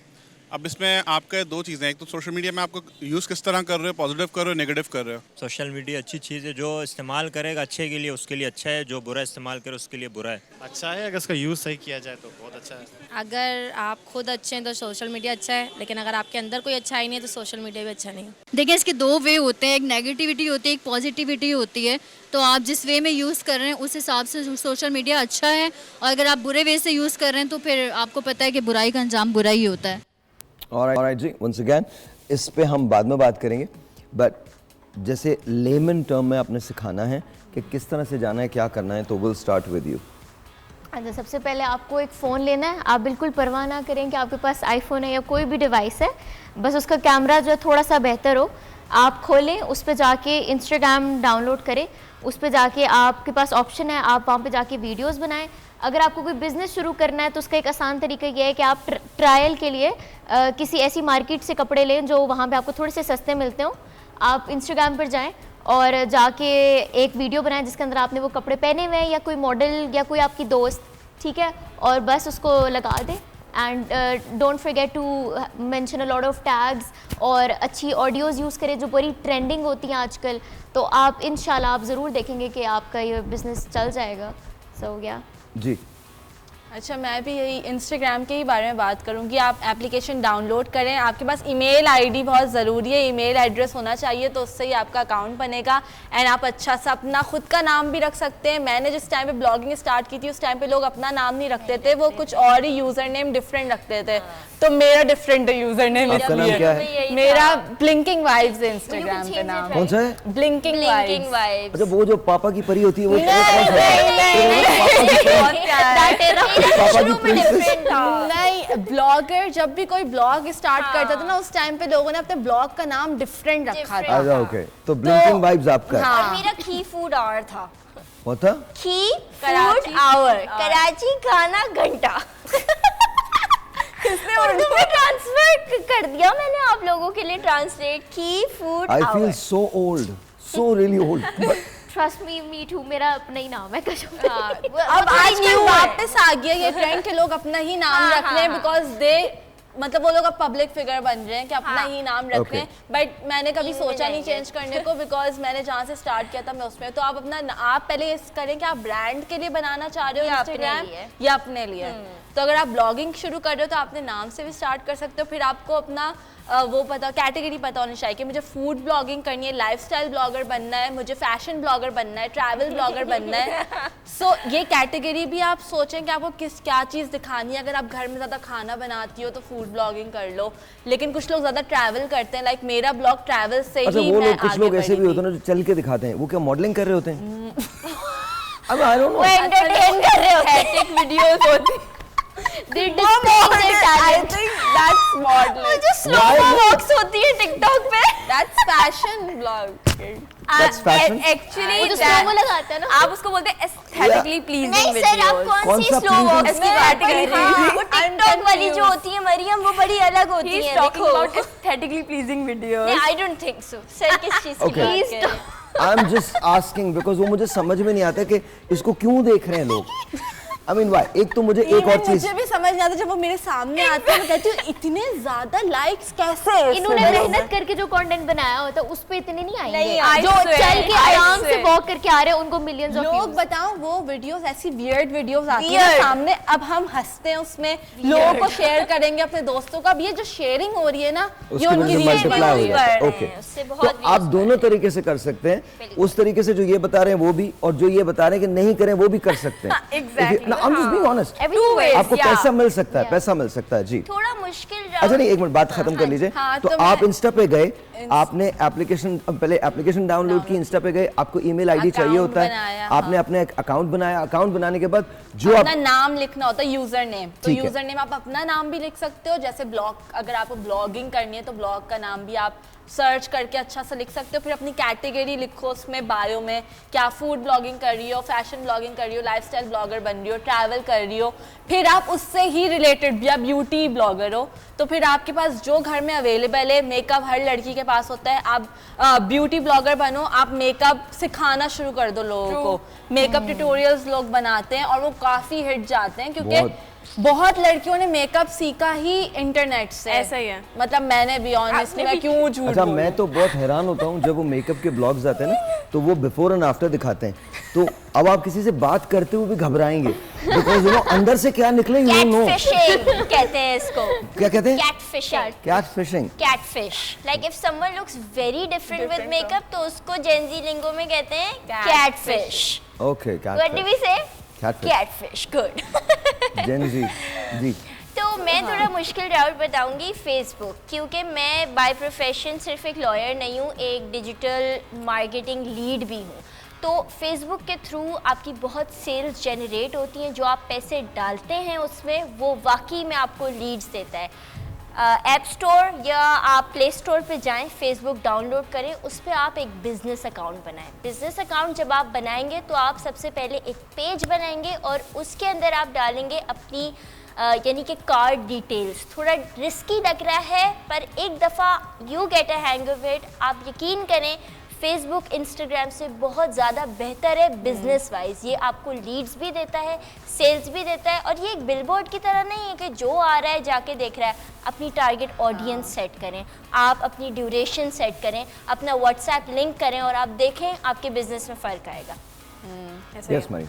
अब इसमें आपके 2 चीज़ें, एक तो सोशल मीडिया में आपको यूज़ किस तरह कर रहे हो, पॉजिटिव कर रहे हो, नेगेटिव कर रहे हो। सोशल मीडिया अच्छी चीज़ है, जो इस्तेमाल करेगा अच्छे के लिए उसके लिए अच्छा है, जो बुरा इस्तेमाल करे उसके लिए बुरा है। अच्छा है, अगर इसका यूज़ सही किया जाए तो बहुत अच्छा है। अगर आप खुद अच्छे हैं तो सोशल मीडिया अच्छा है, लेकिन अगर आपके अंदर कोई अच्छा ही नहीं है तो सोशल मीडिया भी अच्छा नहीं है। देखिए, इसके 2 वे होते हैं, एक नेगेटिविटी होती है, एक पॉजिटिविटी होती है। तो आप जिस वे में यूज़ कर रहे हैं उस हिसाब से सोशल मीडिया अच्छा है, और अगर आप बुरे वे से यूज़ कर रहे हैं तो फिर आपको पता है कि बुराई का अंजाम बुरा ही होता है। ऑलराइट जी, वंस अगेन इस पे हम बाद में बात करेंगे, बट जैसे लेमन टर्म में आपने सिखाना है कि किस तरह से जाना है, क्या करना है, तो विल स्टार्ट विद यू। अच्छा, सबसे पहले आपको एक फ़ोन लेना है। आप बिल्कुल परवाह ना करें कि आपके पास आईफोन है या कोई भी डिवाइस है, बस उसका कैमरा जो है थोड़ा सा बेहतर हो। आप खोलें, उस पर जाके इंस्टाग्राम डाउनलोड करें, उस पर जाके आपके पास ऑप्शन है, आप वहाँ पे जाके वीडियोस बनाएं। अगर आपको कोई बिज़नेस शुरू करना है तो उसका एक आसान तरीका ये है कि आप ट्रायल के लिए किसी ऐसी मार्केट से कपड़े लें जो वहाँ पे आपको थोड़े से सस्ते मिलते हो। आप इंस्टाग्राम पर जाएं और जाके एक वीडियो बनाएं जिसके अंदर आपने वो कपड़े पहने हुए हैं या कोई मॉडल या कोई आपकी दोस्त, ठीक है, और बस उसको लगा दें। And don't forget to mention a lot of tags और अच्छी ऑडियोज़ यूज़ करें जो बड़ी ट्रेंडिंग होती हैं आजकल। तो आप इंशाल्लाह आप ज़रूर देखेंगे कि आपका ये बिज़नेस चल जाएगा। सो या जी। अच्छा, मैं भी यही इंस्टाग्राम के ही बारे में बात करूँगी। आप एप्लीकेशन डाउनलोड करें, आपके पास ईमेल आईडी बहुत ज़रूरी है, ईमेल एड्रेस होना चाहिए, तो उससे ही आपका अकाउंट बनेगा। एंड आप अच्छा सा अपना खुद का नाम भी रख सकते हैं। मैंने जिस टाइम पे ब्लॉगिंग स्टार्ट की थी उस टाइम पे लोग अपना नाम नहीं रखते थे, वो कुछ और ही यूज़र नेम डिफरेंट रखते थे, तो मेरा डिफरेंट है यूज़र नेम। आपका नाम क्या है? मेरा ब्लिंकिंग वाइब्स है इंस्टाग्राम पे नाम। कौन सा है? Blinking vibes. अच्छा, वो जो पापा की परी होती है वो नहीं, ब्लॉगर जब भी कोई ब्लॉग स्टार्ट करता था ना उस टाइम पे लोगों ने अपने ब्लॉग का नाम डिफरेंट रखा था। अच्छा, ओके, तो ब्लिंकिंग वाइब्स आपका। हाँ। और मेरा की फूड आवर था। वो था की फूड आवर, कराची खाना घंटा। इसने उर्दू में ट्रांसलेट कर दिया मैंने आप लोगों के लिए, ट्रांसलेट की food I hour. Feel so old, so really old. Trust me too, मेरा अपना ही नाम है कसम। अब आजकल वापस आ गया ये ट्रेंड कि लोग अपना ही नाम रख रहे हैं, बिकॉज दे मतलब वो लोग अब पब्लिक फिगर बन रहे हैं कि अपना ही नाम रख रहे हैं। बट मैंने कभी सोचा नहीं चेंज करने को, बिकॉज मैंने जहाँ से स्टार्ट किया था मैं उसमें। तो आप अपना आप पहले इस करें कि आप ब्रांड के लिए बनाना चाह रहे हो इंस्टाग्राम या अपने लिए। तो अगर आप ब्लॉगिंग शुरू कर रहे हो तो आपने नाम से भी स्टार्ट कर सकते हो। फिर आपको अपना वो पता कैटेगरी पता होनी चाहिए कि मुझे फूड ब्लॉगिंग करनी है, लाइफस्टाइल ब्लॉगर बनना है, मुझे फैशन ब्लॉगर बनना है, ट्रैवल ब्लॉगर बनना है। सो ये कैटेगरी भी आप सोचें कि आपको क्या चीज़ दिखानी है। अगर आप घर में ज़्यादा खाना बनाती हो तो फूड ब्लॉगिंग कर लो, लेकिन कुछ लोग ज़्यादा ट्रैवल करते हैं, लाइक मेरा ब्लॉग ट्रैवल से अच्छा, ही वो मैं लोग कुछ लोग ऐसे भी होते हैं ना जो चल के दिखाते हैं, वो क्या मॉडलिंग कर रहे होते हैं? अब आई डोंट नो, एंटरटेन कर रहे होते हैं, एथिक वीडियोस होती हैं। They display their talent. I think that's modeling. वो जो slow walks होती है TikTok पे, that's fashion vlogging. That's fashion? Actually, वो जो slow-mo लगाते हैं ना, आप उसको बोलते हैं aesthetically pleasing नहीं videos. सर, आप कौन सी slow walks की बात कर रहे हैं? वो TikTok वाली जो होती है मरियम, वो बड़ी अलग होती है। He's talking about aesthetically pleasing videos. नहीं, I don't think so. Sir किस चीज़ की बात कर रहे हैं? I'm just asking because वो मुझे समझ में नहीं आता कि इसको क्यों देख रहे हैं लोग। I mean, why? एक तो मुझे एक और चीज मुझे भी समझ नहीं आता जब वो मेरे सामने आते हैं, मैं कहती हूँ इतने ज्यादा लाइक्स कैसे? इन्होंने मेहनत करके जो कंटेंट बनाया होता है उस पे इतने नहीं आएंगे। नहीं, जो चल के आराम से वॉक करके आ रहे हैं उनको मिलियंस ऑफ लोग बताओ वो वीडियोस ऐसी वियर्ड वीडियोस आती हैं सामने, अब हम हंसते हैं उसमें, लोगों को शेयर करेंगे अपने दोस्तों का। अब ये जो शेयरिंग हो रही है ना, ये उनकी मल्टीप्लाई हो जाता है। ओके, तो आप दोनों तरीके से कर सकते हैं, उस तरीके से जो ये बता रहे हैं वो भी, और जो ये बता रहे हैं कि नहीं करें वो भी कर सकते हैं। Exactly. I'm just being honest. आपको पैसा मिल सकता है, पैसा मिल सकता है जी। थोड़ा मुश्किल। अच्छा नहीं, एक मिनट बात खत्म कर लीजिए। तो आप इंस्टा पे गए, आपने एप्लीकेशन पहले एप्लीकेशन डाउनलोड की, इंस्टा पे गए, आपको ईमेल आईडी चाहिए होता है, आपने अपने अकाउंट बनाया, अकाउंट बनाने के बाद जो अपना नाम लिखना होता है, यूजर नेम। तो यूजर नेम आप अपना नाम भी लिख सकते हो, जैसे ब्लॉग अगर आपको ब्लॉगिंग करनी है तो ब्लॉग का नाम भी आप सर्च करके अच्छा सा लिख सकते हो। फिर अपनी कैटेगरी लिखो उसमें बायो में, क्या फूड ब्लॉगिंग कर रही हो, फैशन ब्लॉगिंग कर रही हो, लाइफस्टाइल ब्लॉगर बन रही हो, ट्रैवल कर रही हो। फिर आप उससे ही रिलेटेड या ब्यूटी ब्लॉगर हो तो फिर आपके पास जो घर में अवेलेबल है, मेकअप हर लड़की के पास होता है, आप ब्यूटी ब्लॉगर बनो, आप मेकअप सिखाना शुरू कर दो लोगों को। मेकअप ट्यूटोरियल्स लोग बनाते हैं और वो काफ़ी हिट जाते हैं, क्योंकि बहुत लड़कियों ने मेकअप सीखा ही इंटरनेट से। ऐसा ही है, मतलब मैंने भी ऑनेस्टली, मैं क्यों झूठ अच्छा, मैं तो बहुत हैरान होता हूँ जब वो मेकअप के ब्लॉग्स आते हैं ना, तो वो बिफोर एंड आफ्टर दिखाते हैं। तो अब आप किसी से बात करते हुए भी घबराएंगे, बिकॉज़ वो अंदर से क्या निकले यू नो। कैटफिशिंग कहते हैं इसको। क्या कहते हैं? Catfishing. Catfishing. Catfish. Like if someone looks very different with makeup तो उसको जेनजी लिंगो में कहते हैं catfish. Okay, catfish. What do we say? Catfish. Catfish, good. Gen Z जी। तो मैं थोड़ा मुश्किल राउट बताऊंगी फेसबुक, क्योंकि मैं बाय प्रोफेशन सिर्फ एक लॉयर नहीं हूँ, एक डिजिटल मार्केटिंग लीड भी हूँ। तो फेसबुक के थ्रू आपकी बहुत सेल्स जनरेट होती हैं, जो आप पैसे डालते हैं उसमें वो वाकई में आपको लीड्स देता है। ऐप स्टोर या आप प्ले स्टोर पे जाएं, फेसबुक डाउनलोड करें, उस पर आप एक बिज़नेस अकाउंट बनाएं। बिज़नेस अकाउंट जब आप बनाएंगे तो आप सबसे पहले एक पेज बनाएंगे और उसके अंदर आप डालेंगे अपनी यानी कि कार्ड डिटेल्स। थोड़ा रिस्की लग रहा है पर एक दफ़ा you get a hang of it. आप यकीन करें फेसबुक इंस्टाग्राम से बहुत ज़्यादा बेहतर है बिजनेस वाइज। ये आपको लीड्स भी देता है, सेल्स भी देता है, और ये एक बिलबोर्ड की तरह नहीं है कि जो आ रहा है जाके देख रहा है। अपनी टारगेट ऑडियंस सेट करें, आप अपनी ड्यूरेशन सेट करें, अपना व्हाट्सएप लिंक करें और आप देखें आपके बिजनेस में फ़र्क आएगा। ऐसा ही है।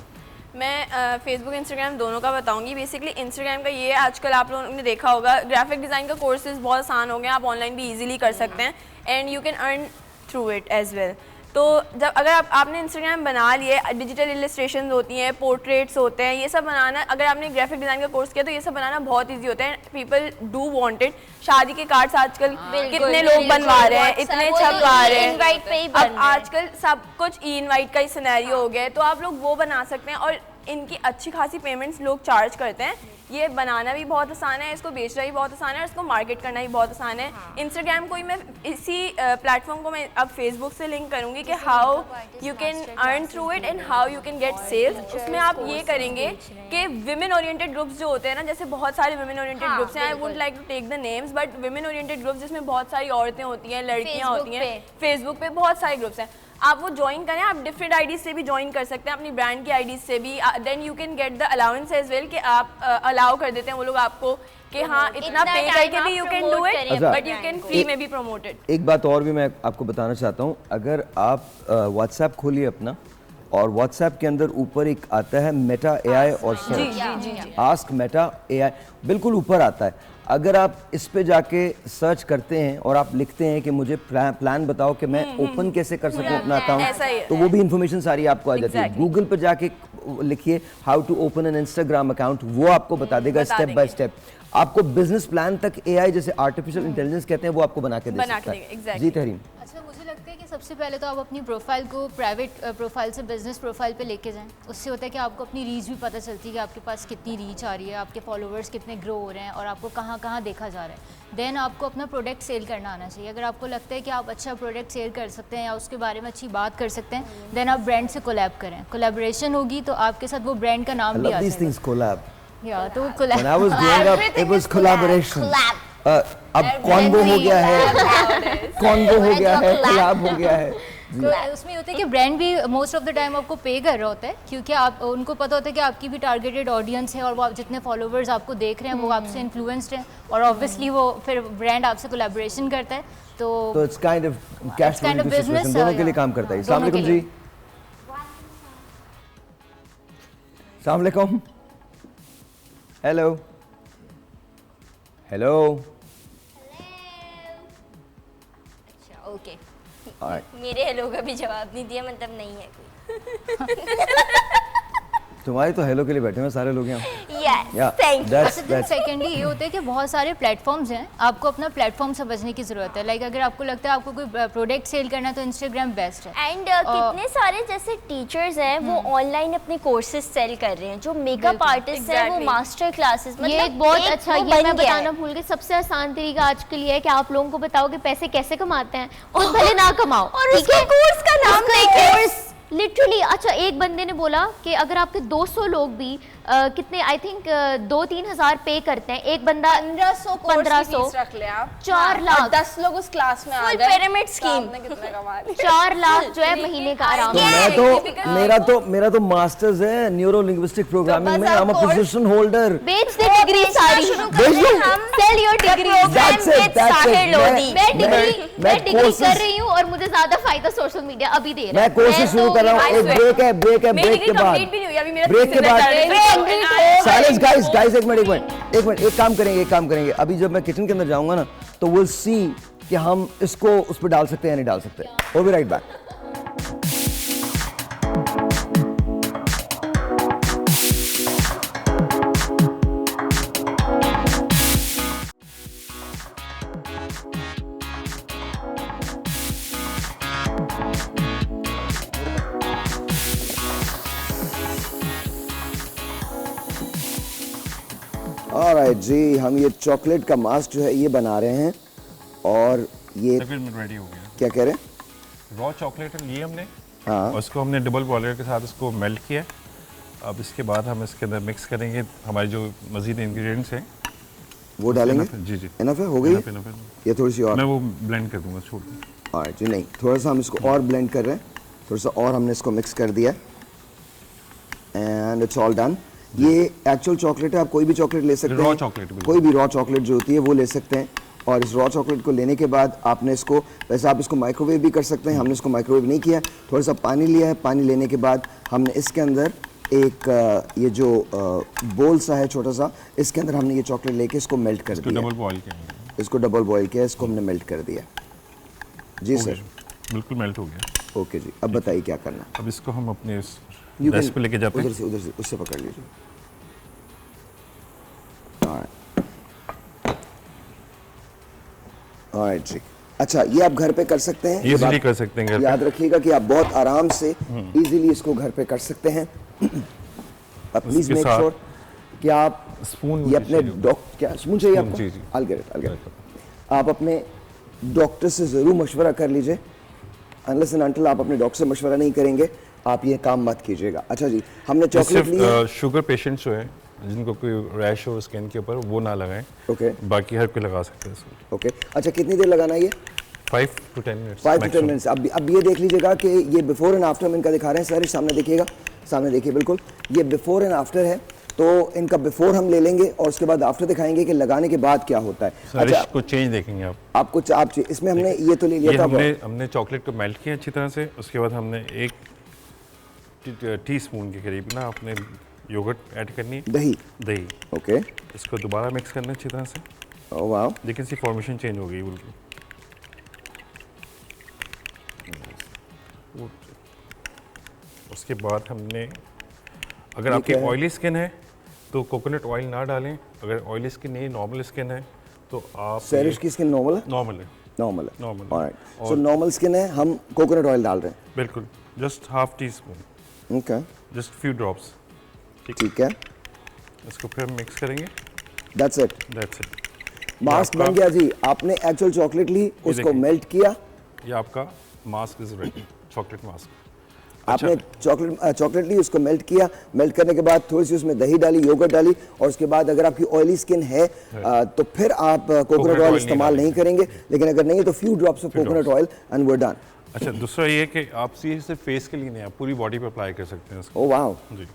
मैं फेसबुक इंस्टाग्राम दोनों का बताऊंगी। बेसिकली इंस्टाग्राम का ये आजकल आप लोगों ने देखा होगा, ग्राफिक डिज़ाइन का कोर्सेज बहुत आसान हो गए, आप ऑनलाइन भी इजीली कर सकते हैं and you can earn through it as well. तो जब अगर आपने इंस्टाग्राम बना लिए, डिजिटल इलस्ट्रेशन होती हैं, पोर्ट्रेट्स होते हैं, ये सब बनाना, अगर आपने ग्राफिक डिज़ाइन का कोर्स किया तो ये सब बनाना बहुत ईजी होता है। People do want it. शादी के कार्ड्स आजकल कितने लोग बनवा रहे हैं, इतने छपवा रहे हैं, इनवाइट पे ही अब आजकल सब कुछ ई इनवाइट का ही सिनेरियो हो गया है। तो आप लोग वो बना सकते हैं और इनकी अच्छी खासी पेमेंट्स लोग चार्ज करते हैं। ये बनाना भी बहुत आसान है, इसको बेचना भी बहुत आसान है और इसको मार्केट करना भी बहुत आसान है। इंस्टाग्राम को ही मैं इसी प्लेटफॉर्म को मैं अब फेसबुक से लिंक करूँगी कि how you can earn through it and how you can get sales. उसमें आप ये करेंगे कि विमेन ओरिएंटेड ग्रुप्स जो होते हैं ना, जैसे बहुत सारे विमेन ओरिएंटेड ग्रुप्स हैं, I would like to take the names, but women oriented groups जिसमें बहुत सारी औरतें होती हैं, लड़कियाँ होती हैं, फेसबुक पे बहुत सारे ग्रुप्स हैं, आप वो ज्वाइन करें। आप डिफरेंट आईडी से भी ज्वाइन कर सकते हैं, अपनी ब्रांड की आईडी से भी। Then you can get the allowance as well कि आप अलाउ कर देते हैं वो लोग आपको कि हाँ इतना पे करके भी you can do it, but you can free में भी प्रमोट इट। एक बात और भी मैं आपको बताना चाहता हूँ, अगर आप व्हाट्सएप खोलिए अपना और व्हाट्सएप के अंदर ऊपर एक आता है मेटा एआई और सर्च, आस्क मेटा एआई, बिल्कुल ऊपर आता है। अगर आप इस पे जाके सर्च करते हैं और आप लिखते हैं कि मुझे प्लान बताओ कि मैं ओपन कैसे कर सकूं अपना अकाउंट, तो वो भी इंफॉर्मेशन सारी आपको आ जाती है। गूगल पे जाके लिखिए how to open an Instagram account, वो आपको बता देगा स्टेप बाय स्टेप। आपको बिजनेस प्लान तक एआई जैसे आर्टिफिशियल इंटेलिजेंस कहते हैं वो आपको बना के दे सकता है। जी तहरीम। अच्छा, मुझे लगता है कि सबसे पहले तो आप अपनी प्रोफाइल को प्राइवेट प्रोफाइल से बिजनेस प्रोफाइल पे लेके जाएं। उससे होता है कि आपको अपनी रीच भी पता चलती है कि आपके पास कितनी रीच आ रही है, आपके फॉलोअर्स कितने ग्रो हो रहे हैं और आपको कहाँ कहाँ देखा जा रहा है। देन आपको अपना प्रोडक्ट सेल करना आना चाहिए। अगर आपको लगता है कि आप अच्छा प्रोडक्ट सेल कर सकते हैं या उसके बारे में अच्छी बात कर सकते हैं, देन आप ब्रांड से कोलैब करें। कोलैबोरेशन होगी तो आपके साथ वो ब्रांड का नाम भी आ जाएगा। या तो When I was growing up, it was collaboration. अब कॉन्बो हो गया है, कॉन्बो हो गया है, कोलैब हो गया है। तो उसमें होता है कि ब्रांड भी मोस्ट ऑफ द टाइम आपको पे कर रहा होता है, क्योंकि आप उनको पता होता है कि आपकी भी टारगेटेड ऑडियंस है और वो आप जितने फॉलोवर्स आपको देख रहे हैं वो आपसे इन्फ्लुएंस्ड हैं और ऑब्वियसली वो फिर ब्रांड आपसे कोलैबोरेशन करता है। तो it's kind of cash flow situation, दोनों के लिए काम करता है। अस्सलाम वालेकुम जी। अस्सलाम वालेकुम। Hello hello. अच्छा ओके, मेरे हेलो का भी जवाब नहीं दिया, मतलब नहीं है कोई। तुम्हारी तो हेलो के लिए बैठे हैं सारे लोग यहाँ। सेकेंडली ये होता है कि बहुत सारे प्लेटफॉर्म्स हैं, आपको अपना प्लेटफॉर्म समझने की जरूरत है। लाइक अगर आपको लगता है आपको कोई प्रोडक्ट सेल करना है तो इंस्टाग्राम बेस्ट है। एंड कितने सारे जैसे टीचर्स हैं वो ऑनलाइन अपने कोर्सेज सेल कर रहे हैं, जो मेकअप आर्टिस्ट हैं वो मास्टर क्लासेस, मतलब ये एक बहुत अच्छा, ये मैं बताना भूल गई, सबसे आसान तरीका आज के लिए है कि आप लोगों को बताओ कि पैसे कैसे कमाते हैं और भले ना कमाओ और उसका कोर्स का नाम देखिए लिटरली। अच्छा, एक बंदे ने बोला कि अगर आपके 200 लोग भी कितने आई थिंक 2-3 हज़ार पे करते हैं, एक बंदा 1500 रख ले आप, 4 लाख 10 लोग उस क्लास में आ गए, पिरामिड स्कीम 4 लाख जो है महीने का आराम। तो मेरा तो मास्टर्स है न्यूरो लिंग्विस्टिक प्रोग्रामिंग में, I am a position holder. बेच दे डिग्री सारी, सेल योर डिग्री। मैं डिग्री कर रही हूँ और मुझे ज्यादा फायदा सोशल मीडिया अभी दे रहा है। मैं कोशिश शुरू कर रहा हूँ। एक ब्रेक है, ब्रेक के बाद साइलेंस गाइस, एक मिनट, एक काम करेंगे। अभी जब मैं किचन के अंदर जाऊंगा ना तो विल सी कि हम इसको उस पर डाल सकते हैं या नहीं डाल सकते। Will be right back. Alright जी, हम ये चॉकलेट का मास्क जो है ये बना रहे हैं और ये रेडी हो गया। क्या कह रहे हैं? रॉ चॉकलेट लिए हमने, हाँ, और इसको हमने डबल बॉयलर के साथ इसको मेल्ट किया। अब इसके बाद हम इसके अंदर मिक्स करेंगे हमारे जो मजीद इंग्रेडिएंट्स हैं वो डालेंगे। जी जी, इनफ है, हो गई? ये थोड़ी सी और मैं वो ब्लेंड कर दूंगा, छोड़ दूँ। ऑलराइट जी, नहीं थोड़ा सा हम इसको और ब्लेंड कर रहे हैं, थोड़ा सा और हमने इसको मिक्स कर दिया एंड इट्स ऑल डन। ये एक्चुअल चॉकलेट है, आप कोई भी चॉकलेट ले सकते हैं, रॉ चॉकलेट, कोई भी रॉ चॉकलेट जो होती है वो ले सकते हैं। और इस रॉ चॉकलेट को लेने के बाद आपने इसको, वैसे आप इसको माइक्रोवेव भी कर सकते हैं, हमने इसको माइक्रोवेव नहीं किया, थोड़ा सा पानी लिया है। पानी लेने के बाद हमने इसके अंदर एक ये जो बोल सा है छोटा सा, इसके अंदर हमने ये चॉकलेट लेके इसको मेल्ट कर दिया, डबल बॉयल किया, इसको डबल बॉयल किया, इसको हमने मेल्ट कर दिया। जी सर, बिल्कुल मेल्ट हो गया। ओके जी, अब बताइए क्या करना। अब इसको हम अपने गैस पे लेके जाते हैं। उधर से उससे पकड़ लीजिए। ऑलराइट जी, अच्छा ये आप घर पे कर सकते हैं, इजीली कर सकते हैं घर पे। याद रखिएगा कि आप बहुत आराम से इजीली इसको घर पे कर सकते हैं। अब प्लीज मेक श्योर कि आप स्पून ये अपने क्या स्पून चाहिए आपको? जी जी, I'll get it। आप अपने डॉक्टर से ज़रूर मशवरा कर लीजिए। अनलेस एंड अनटिल आप अपने डॉक्टर से मशवरा नहीं करेंगे, आप ये काम मत कीजिएगा। अच्छा जी, हमने चॉकलेट ली है। शुगर पेशेंट्स जो है जिनको कोई रैश हो स्किन के ऊपर, वो ना लगाएं। ओके, बाकी हर कोई लगा सकते हैं इसको। ओके, अच्छा कितनी देर लगाना है ये? 5 to 10 मिनट्स। 5 to 10 minutes. अब ये देख लीजिएगा कि ये बिफोर एंड आफ्टर हम इनका दिखा रहे हैं। सर सामने देखिएगा, सामने देखिए, बिल्कुल ये बिफोर एंड आफ्टर है। तो इनका बिफोर हम ले लेंगे और उसके बाद आफ्टर दिखाएंगे कि लगाने के बाद क्या होता है। अच्छा, इसको चेंज देखेंगे आप। आपको आप इसमें हमने ये तो ले लिया था, हमने चॉकलेट को मेल्ट किया अच्छी तरह से। उसके बाद हमने 1 टीस्पून के करीब ना अपने योगर्ट ऐड करनी है, दही। ओके, इसको दोबारा मिक्स करना है अच्छी तरह से। ओह वाह, लेकिन इसकी फॉर्मेशन चेंज हो गई बिल्कुल। उसके बाद हमने, अगर आपकी ऑयली स्किन है तो कोकोनट ऑयल ना डालें। अगर ऑयली स्किन नहीं, नॉर्मल स्किन है तो आप। सर की स्किन नॉर्मल है? नॉर्मल है, नॉर्मल है। Normal. Alright, so normal skin है, हम कोकोनट ऑयल डाल रहे हैं। बिल्कुल, just half teaspoon. Okay, just few drops. ठीक है, इसको फिर हम मिक्स करेंगे। That's it. मास्क बन गया जी। आपने एक्चुअल चॉकलेट ली, उसको मेल्ट किया, ये आपका mask is ready, chocolate mask. आपने चॉकलेट ली, उसको मेल्ट किया, मेल्ट करने के बाद थोड़ी सी उसमें दही डाली, योगर्ट डाली, और उसके बाद अगर आपकी ऑयली स्किन है तो फिर आप कोकोनट ऑयल इस्तेमाल नहीं करेंगे, लेकिन अगर नहीं है तो few drops of coconut oil and we are done. अच्छा, दूसरा ये कि आप सिर्फ फेस के लिए नहीं, आप पूरी बॉडी पे अप्लाई कर सकते हैं इसको। ओह वाओ जी।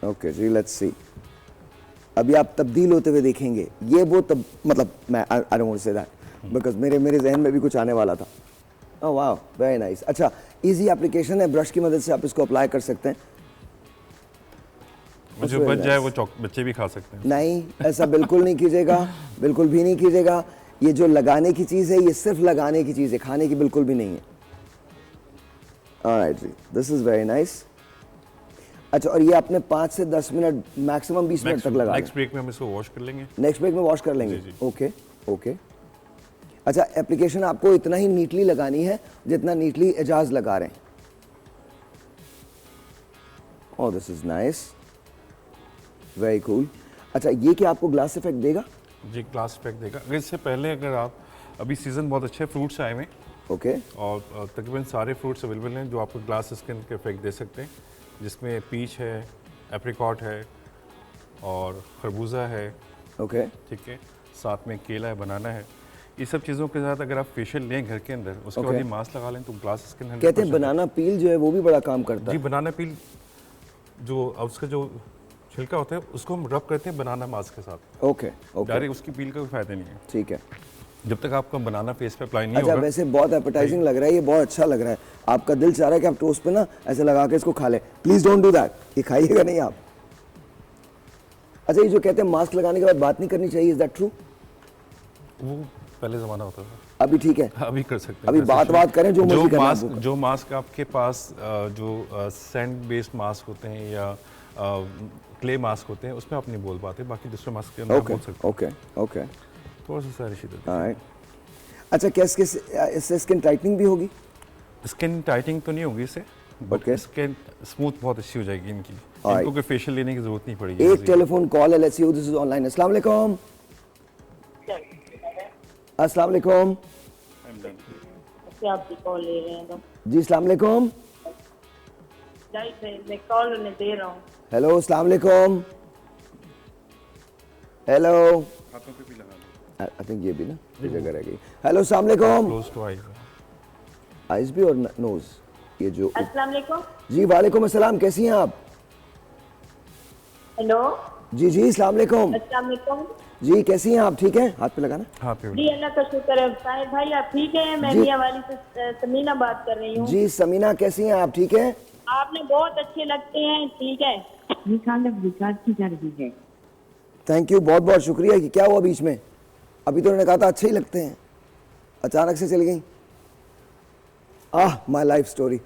ओके जी, लेट्स सी। अभी आप तब्दील होते हुए देखेंगे। ये वो तब मतलब मैं I don't want to say that because मेरे जहन में भी कुछ आने वाला था। ओह वाह, वेरी नाइस। अच्छा, इजी एप्लीकेशन है, ब्रश की मदद से आप इसको अप्लाई कर सकते हैं। जो बच जाए वो बच्चे भी खा सकते हैं। नहीं, ऐसा बिल्कुल नहीं कीजिएगा, बिल्कुल भी नहीं कीजिएगा। ये जो लगाने की चीज़ है, ये सिर्फ लगाने की चीज़ है, खाने की बिल्कुल भी नहीं है। ऑलराइट जी, दिस इज़ वेरी नाइस। अच्छा, और ये आपने 5 से 10 मिनट, मैक्सिमम 20 मिनट तक लगा। नेक्स्ट ब्रेक में हम इसको वॉश कर लेंगे। नेक्स्ट ब्रेक में वॉश कर लेंगे। Okay okay. अच्छा, एप्लीकेशन आपको इतना ही नीटली लगानी है जितना नीटली एजाज लगा रहे हैं। Oh, this is nice, very cool. अच्छा, ये क्या आपको ग्लास इफेक्ट देगा? जी, ग्लास इफेक्ट देगा। अगर इससे पहले, अगर आप, अभी सीज़न बहुत अच्छे फ्रूट्स आए हुए, ओके, और तकरीबन सारे फ्रूट्स अवेलेबल हैं जो आपको ग्लास स्किन के इफेक्ट दे सकते हैं, जिसमें पीच है, एप्रिकॉट है और खरबूजा है। ओके, ठीक है, साथ में केला है, बनाना है। ये सब चीज़ों के साथ अगर आप फेशियल लें घर के अंदर, उसके बाद ये मास्क लगा लें तो ग्लास स्किन 100%। कहते हैं बनाना पील जो है वो भी बड़ा काम करता है। जी, बनाना पील जो उसका जो छिलका होता है उसको हम रब करते हैं बनाना मास्क के साथ। ओके ओके, डायरेक्ट उसकी पील का कोई फायदा नहीं है। ठीक है, जब तक आपका बनाना फेस पे अप्लाई नहीं होगा। अच्छा, वैसे बहुत एपेटाइजिंग लग रहा है, ये बहुत अच्छा लग रहा है। आपका दिल चाह रहा है कि आप टोस्ट पे ना ऐसे लगा के इसको खा लें। प्लीज डोंट डू दैट, ये खाइएगा नहीं आप। अच्छा, ये जो कहते हैं मास्क लगाने के बाद बात नहीं करनी चाहिए, इज दैट ट्रू? वो पहले ज़माना होता था, अभी ठीक है, अभी कर सकते हैं। अभी बात करें जो मास्क आपके पास जो सैंड बेस्ड मास्क होते हैं या क्ले मास्क होते हैं, उसमें आप नहीं बोल पाते, बाकी दूसरे मास्क के अंदर बोल सकते हैं। ओके ओके, थोड़ा सा सारी चीज़ें। ऑलराइट। अच्छा, क्या इससे स्किन टाइटनिंग भी होगी? स्किन टाइटनिंग तो नहीं होगी इससे, बट स्किन स्मूथ बहुत अच्छी हो जाएगी इनकी। इनको कोई फेशियल लेने की जरूरत नहीं पड़ेगी। एक टेलीफोन कॉल है, let's see who this is online. अस्सलाम वालेकुम। अस्सलाम वालेकुम। आप कॉल ले रहे हैं जी अस्सलाम वालेकुम। मैं कॉल उन्हें दे रहा हूँ। हेलो अस्सलाम वालेकुम। हेलो, हाथों पे भी लगा दो। आई थिंक ये भी ना ये जगह रह गई। हेलो अस्सलाम वालेकुम। क्लोज टू आईज, आईज भी और नोज, ये जो। अस्सलाम वालेकुम। जी वालेकुम अस्सलाम, कैसी हैं आप? हेलो जी जी अस्सलाम वालेकुम। अस्सलाम वालेकुम जी कैसी हैं आप? ठीक हैं? हाथ पे लगाना। हाथ पे। जी अल्लाह का शुक्र है। साहिब भाई आप ठीक हैं? मैं जी। मियां वाली से समीना बात कर रही हूँ। जी समीना कैसी हैं आप? ठीक है? आपने बहुत अच्छे लगते हैं। ठीक है, ये खाना रिचार्ज की जा रही है। थैंक यू, बहुत बहुत शुक्रिया। कि क्या हुआ बीच में? अभी तो उन्होंने कहा था अच्छे ही लगते हैं, अचानक से चली गई। My life story.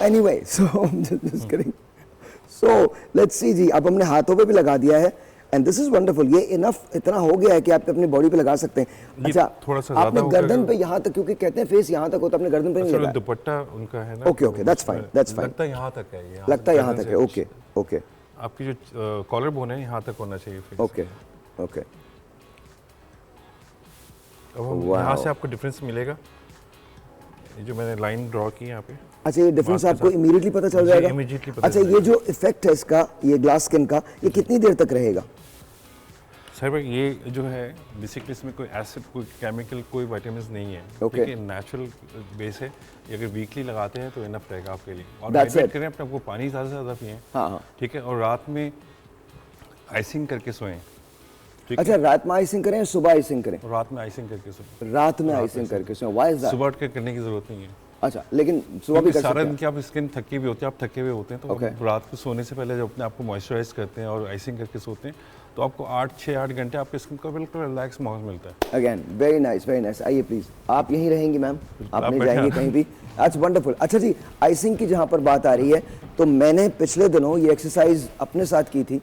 Anyway, so just kidding. So let's see जी, अब हमने हाथों पे भी लगा दिया है एंड दिस इज वंडरफुल। ये इनफ इतना हो गया है कि आप अपनी बॉडी पे लगा सकते हैं। अच्छा, थोड़ा सा ज्यादा आपने हो गर्दन गया। पे यहाँ तक, क्योंकि कहते हैं फेस यहाँ तक होता है, अपने गर्दन पे नहीं असल लगा। में दुपट्टा उनका है ना। Okay okay, that's fine, that's fine. लगता है यहाँ तक है, ये लगता है यहाँ तक है। ओके ओके, आपकी जो कॉलर बोन है यहाँ तक होना चाहिए फेस। Okay okay. अब हम यहाँ से आपको डिफरेंस मिलेगा, ये जो मैंने लाइन ड्रॉ की है यहाँ पे। अच्छा, ये डिफरेंस आपको इमीडिएटली पता चल जाएगा? इमीडिएटली पता अच्छा, ये जो इफेक्ट है इसका, ये ग्लास स्किन का, ये कितनी देर तक रहेगा? सर भाई ये जो है बेसिकली इसमें कोई एसिड, कोई केमिकल, कोई विटामिन्स नहीं है। Okay. ठीक है, नेचुरल बेस है। ये अगर वीकली लगाते हैं तो इनफ रहेगा आपके लिए। और That's हाइड्रेट it. करें अपने, आपको पानी ज़्यादा से ज़्यादा पिएं। हाँ हाँ। ठीक है, और रात में आइसिंग करके सोएं। ठीक अच्छा, रात में आइसिंग करें, सुबह आइसिंग करें? रात में आइसिंग करके सोएं। रात में आइसिंग करके सोएं, व्हाई इज दैट? सुबह उठ के करने की जरूरत नहीं है। अच्छा, लेकिन सुबह भी कर सकते सारा हैं? दिन की आप स्किन थकी हुई होती है, आप थके हुए होते हैं, तो Okay. रात को सोने से पहले जब अपने आप को मॉइस्चराइज करते हैं और आइसिंग करके सोते हैं तो आपको 6-8 घंटे आपके स्किन को बिल्कुल रिलैक्स माहौल मिलता है। Again very nice, very nice. आइए प्लीज, आप यहीं रहेंगी मैम, आप नहीं बैठे जाएंगी हैं। कहीं भी। अच्छा वंडरफुल। अच्छा जी, आइसिंग की जहाँ पर बात आ रही है, तो मैंने पिछले दिनों ये एक्सरसाइज अपने साथ की थी।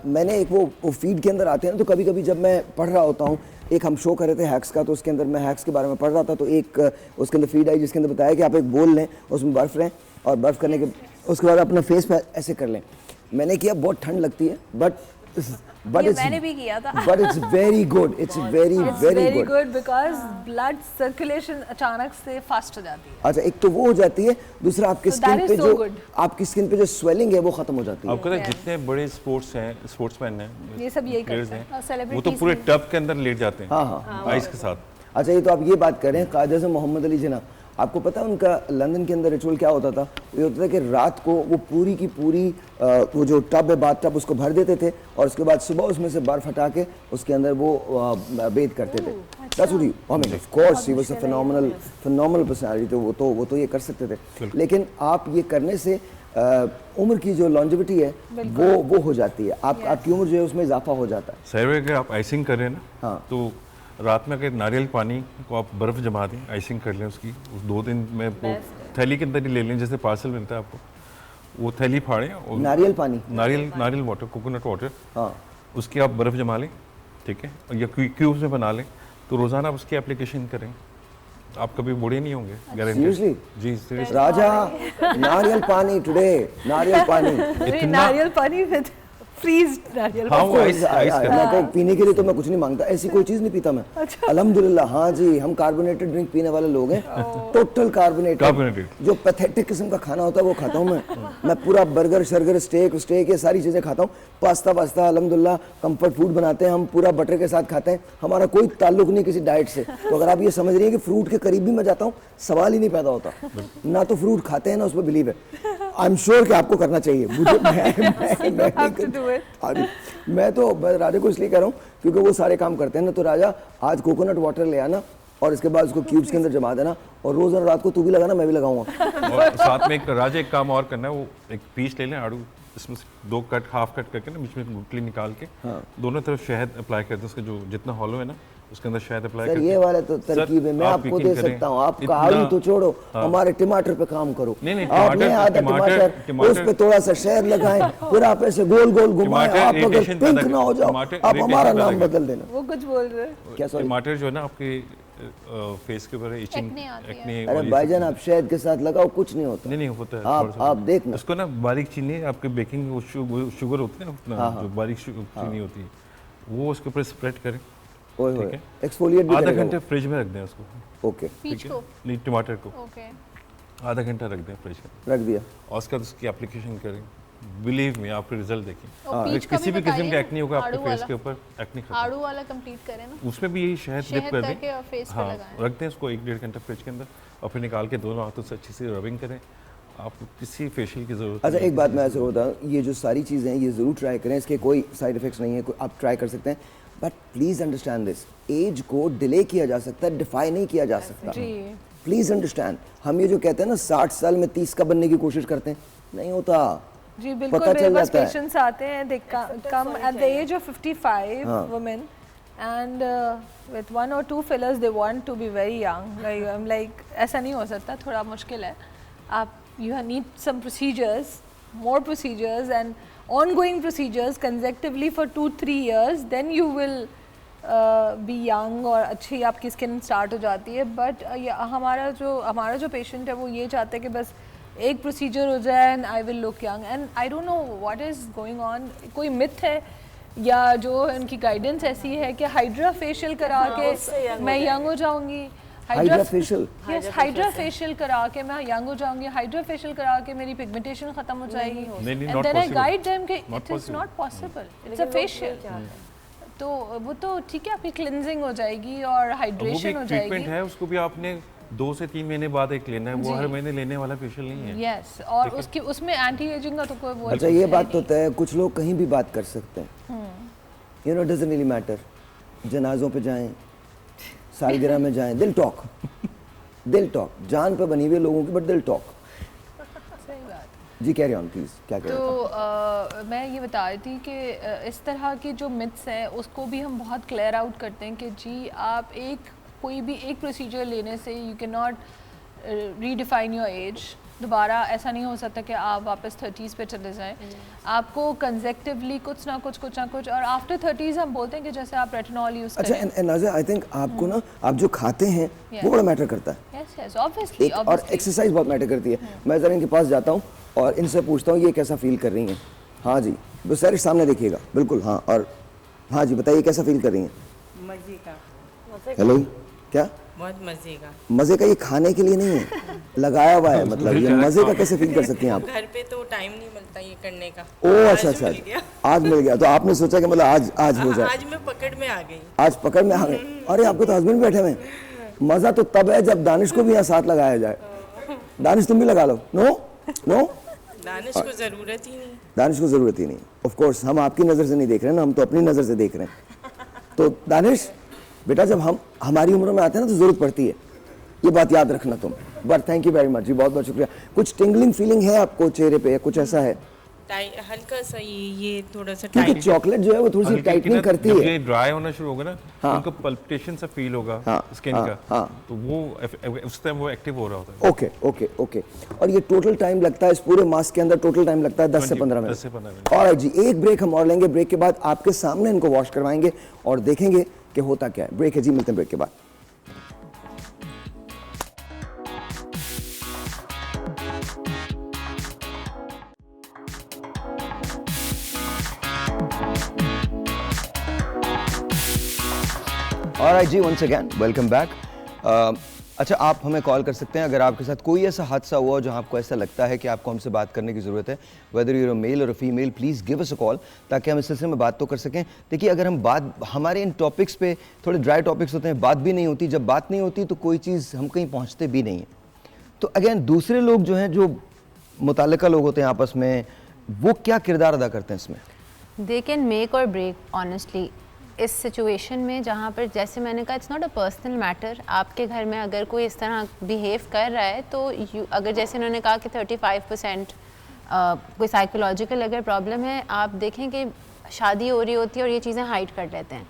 मैंने एक वो फीड के अंदर आते हैं ना, तो कभी कभी जब मैं पढ़ रहा होता हूँ, एक हम शो कर रहे थे हैक्स का, तो उसके अंदर मैं हैक्स के बारे में पढ़ रहा था, तो एक उसके अंदर फीड आई जिसके अंदर बताया कि आप एक बोल लें, उसमें बर्फ़ लें और बर्फ़ करने के उसके बाद अपना फेस पे ऐसे कर लें। मैंने किया, बहुत ठंड लगती है, बट मैंने भी किया था। But it's very good, it's very very good. Because blood circulation अचानक से फास्ट हो जाती है। अच्छा, एक तो वो हो जाती है, दूसरा आपकी So स्किन that पे is so जो good. आपकी स्किन पे जो स्वेलिंग है वो खत्म हो जाती है। आपको पता है जितने बड़े स्पोर्ट्समैन हैं, ये सब यही players करते हैं। हैं, और celebrities वो तो पूरे भी। टब के अंदर लेट जाते हैं। हाँ। आइस के साथ। अच्छा, ये तो आप ये बात कर रहे हैं कायद आज़म मोहम्मद अली जिन्ना। आपको पता है उनका लंदन के अंदर रिचुअल क्या होता था? ये होता था कि रात को वो पूरी की पूरी वो जो टब है, बाथ टब, उसको भर देते थे और उसके बाद सुबह उसमें से बर्फ हटा के उसके अंदर वो बेद करते थे। That's what he, I mean, of course, he was a phenomenal personality, तो वो तो ये कर सकते थे। लेकिन आप ये करने से उम्र की जो लॉन्जेविटी है वो हो जाती है, आपकी उम्र जो है उसमें इजाफा हो जाता है। सर अगर आप आइसिंग कर रहे हैं ना, हाँ, तो रात में अगर नारियल पानी को आप बर्फ़ जमा दें, आइसिंग कर लें उसकी, उस 2 दिन में वो थैली के अंदर ही ले लें, जैसे पार्सल मिलता है आपको, वो थैली फाड़ें और नारियल पानी, नारियल वाटर, कोकोनट वाटर, हाँ, उसकी आप बर्फ़ जमा लें, ठीक है, और या क्यूब्स में बना लें, तो रोज़ाना आप उसकी एप्लीकेशन करें, आप कभी बूढ़े नहीं होंगे, गारंटी। जी सीरियसली। राजा, नारियल पानी टुडे, नारियल पानी, नारियल पानी विद फ्रीज नारियल पानी। पीने के लिए तो मैं कुछ नहीं मांगता, ऐसी कोई चीज़ नहीं पीता मैं। अल्हम्दुलिल्लाह। हाँ जी, हम कार्बोनेटेड ड्रिंक पीने वाले लोग हैं, टोटल कार्बोनेटेड। जो पैथेटिक किस्म का खाना होता है वो खाता हूँ मैं पूरा बर्गर शर्गर स्टेक ये सारी चीज़ें खाता हूँ। पास्ता अल्हम्दुलिल्लाह कंफर्ट फूड बनाते हैं हम, पूरा बटर के साथ खाते हैं, हमारा कोई ताल्लुक नहीं किसी डाइट से। तो अगर आप ये समझ रही हैं कि फ्रूट के करीब भी मैं जाता हूँ, सवाल ही नहीं पैदा होता। ना तो फ्रूट खाते हैं ना उस पर बिलीव है। आई एम श्योर कि आपको करना चाहिए। मैं तो राजा को इसलिए कह रहा हूँ क्योंकि वो सारे काम करते हैं ना। तो राजा आज कोकोनट वाटर ले आना और इसके बाद उसको क्यूब्स के अंदर जमा देना, और रोज रात को तू भी लगाना, मैं भी लगाऊंगा। और साथ में एक काम और करना है, वो एक पीस ले लें आड़ू, इसमें 2 कट हाफ कट करके ना बीच में गुठली निकाल के दोनों तरफ शहद अप्लाई करते हैं, उसका जो जितना हॉलो है ना उसके अंदर शहद अप्लाई करते हैं। ये वाले तो तरकीब है, मैं आपको दे सकता हूँ। आप आलू तो छोड़ो, हमारे टमाटर पे काम करो। आपने आधा टमाटर उस पे थोड़ा सा शहद लगाएं, फिर आप ऐसे गोल गोल घुमाएं, आप अगर पिंक ना हो जाओ आप हमारा नाम बदल देना। वो कुछ बोल रहे हैं क्या? टमाटर जो है ना आपके फेस के ऊपर इचिंग Acne आती है। एक्ने। अरे भाईजान आप शहद के साथ लगाओ, कुछ नहीं होता। नहीं होता है। आप देखना उसको ना बारीक चीनी, आपके बेकिंग शुगर होती है ना अपना, जो बारीक चीनी होती है वो उसके ऊपर स्प्रेड करें। ठीक है, एक्सफोलिएट भी आधा करेगा घंटे फ्रिज में रख दें उसको। ओके, पीच को नहीं टमाटर को ओके आधा घंटा रख दें फ्रिज में, रख दिया और उसके बाद उसकी एप्लीकेशन करें। बिलीव मी, आपके रिजल्ट देखिए। पीच का किसी भी किस्म का एक्ने होगा आपके आड़ू फेस वाला। के ऊपर, एक्ने खत्म। आड़ू वाला कंप्लीट करें ना, उसमें भी यही शहद डिप कर करके और दें। फेस पे हाँ, लगाएं। रख दें उसको 1-1.5 घंटा फ्रिज के अंदर, और फिर निकाल के दोनों हाथों से अच्छी सी रबिंग करें। आपको किसी फेशियल की जरूरत अच्छा नहीं। एक बात मैं ऐसे बताऊँ, ये जो सारी चीज़ें हैं ये ज़रूर ट्राई करें, इसके कोई साइड इफ़ेक्ट्स नहीं है, आप ट्राई कर सकते हैं, but please understand this, age को डिले किया जा सकता है, डिफाई नहीं किया जा सकता। प्लीज़ अंडरस्टैंड, हम ये जो कहते हैं ना 60 साल में 30 का बनने की कोशिश करते हैं, नहीं होता। जी बिल्कुल, मेरे पास पेशेंट्स आते हैं, they come at the age of 55 women and with 1 or 2 fillers they want to be very young. Like I'm like ऐसा नहीं हो सकता, थोड़ा मुश्किल है। आप you need some procedures, more procedures and ongoing procedures consecutively for 2-3 years, then you will be young और अच्छी आपकी स्किन स्टार्ट हो जाती है। बट हमारा जो पेशेंट है वो ये चाहते हैं कि बस एक प्रोसीजर हो जाए and I will look young, and I don't know what is going on. कोई मिथ है या जो इनकी गाइडेंस ऐसी है कि हाइड्रा फेशियल करा के मैं यंग हो जाऊंगी, हाइड्रा फेशियल करा के मैं यंग हो जाऊंगी, हाइड्रा फेशियल करा के मेरी पिगमेंटेशन खत्म हो जाएगी, and then I guide them कि it is not possible, it's a facial. तो वो तो ठीक है, आपकी क्लिनजिंग हो जाएगी और हाइड्रेशन हो जाएगी। ट्रीटमेंट है, उसको भी आपने 2 से 3 महीने बाद एक लेना है, वो हर महीने लेने वाला फेशियल नहीं है। यस, और उसकी उसमें एंटी एजिंग का तो कोई वो अच्छा ये बात तो तय है, कुछ लोग कहीं भी बात कर सकते हैं, you know, doesn't really matter. जनाजों पे जाएं, सालगिरह में जाएं, दिल टॉक जान पे बनी हुई लोगों की, बट दिल टॉक। जी कैरी ऑन प्लीज, क्या कह रहे तो मैं ये बता रही थी कि इस तरह की जो मिथ्स हैं उसको भी हम बहुत क्लियर आउट करते हैं कि जी आप कोई भी एक प्रोसीजर लेने से you can not redefine your age. दोबारा ऐसा नहीं हो सकता कि आप वापस 30s पे चले जाएं, आपको कंसेक्टिवली कुछ ना कुछ और आफ्टर 30s हम बोलते हैं कि जैसे आप रेटिनॉल यूज़ करें। अच्छा, एंड आई थिंक आपको ना आप जो खाते हैं वो बड़ा मैटर करता है। यस ऑब्वियसली, और एक्सरसाइज बहुत मैटर करती है। मैं ज़रा इनके पास जाता हूँ और इनसे पूछता हूँ ये कैसा फील कर रही हैं। हाँ जी, बस सर सामने देखिएगा, बिल्कुल। हाँ, और हाँ जी बताइए कैसा फील कर रही हैं? मज़े का। हेलो, क्या बहुत मज़े का? मज़े का ये खाने के लिए नहीं है, लगाया हुआ है, मतलब ये मज़े का कैसे फील कर सकती हैं आप? घर पे तो टाइम नहीं मिलता ये करने का। ओह अच्छा, आज मिल गया तो आपने सोचा कि मतलब आज हो जाए। आज मैं पकड़ में आ गई। आज पकड़ में आ गए। अरे आपके तो हस्बैंड बैठे हुए हैं। मज़ा तो तब है जब दानिश को भी यहाँ साथ लगाया जाए। दानिश तुम भी लगा लो। नो दानिश को ज़रूरत ही नहीं। दानिश को ज़रूरत ही नहीं। ऑफ कोर्स हम आपकी नज़र से नहीं देख रहे हैं ना, हम तो अपनी नज़र से देख रहे हैं। तो दानिश बेटा जब हम हमारी उम्र में आते हैं ना तो ज़रूरत पड़ती है, ये बात याद रखना तुम। But thank you very much जी, बहुत बहुत शुक्रिया। कुछ टिंगलिंग फीलिंग है आपको चेहरे पे या कुछ ऐसा है? हल्का सा ये थोड़ा सा क्योंकि चॉकलेट जो है वो थोड़ी सी टाइटनिंग करती है। ये ड्राई होना शुरू होगा ना, हाँ, उनको पल्पिटेशन सा फील होगा स्किन का, तो वो उस टाइम वो एक्टिव हो रहा होता है। ओके। और ये टोटल टाइम लगता है इस पूरे मास्क के अंदर, टोटल टाइम लगता है 10 से 15 मिनट। और जी एक ब्रेक हम और लेंगे, ब्रेक के बाद आपके सामने इनको वॉश करवाएंगे और देखेंगे कि होता क्या है। ब्रेक है जी, मिलते हैं ब्रेक के बाद। ऑलराइट जी, वंस अगेन वेलकम बैक। अच्छा, आप हमें कॉल कर सकते हैं अगर आपके साथ कोई ऐसा हादसा हुआ जहां आपको ऐसा लगता है कि आपको हमसे बात करने की ज़रूरत है, वेदर यूर अ मेल और a female, please give us a call ताकि हम इस सिलसिले में बात तो कर सकें। देखिए अगर हम हमारे इन टॉपिक्स पे थोड़े ड्राई टॉपिक्स होते हैं, बात भी नहीं होती, जब बात नहीं होती तो कोई चीज़ हम कहीं पहुँचते भी नहीं हैं। तो अगेन दूसरे लोग जो हैं, जो मुताल्लिका लोग होते हैं आपस में, वो क्या किरदार अदा करते हैं इसमें? दे कैन मेक और ब्रेक ऑनेस्टली इस सिचुएशन में, जहाँ पर जैसे मैंने कहा it's not a personal matter. आपके घर में अगर कोई इस तरह बिहेव कर रहा है तो अगर जैसे उन्होंने कहा कि 35% कोई साइकोलॉजिकल अगर प्रॉब्लम है, आप देखें कि शादी हो रही होती है और ये चीज़ें हाइड कर लेते हैं,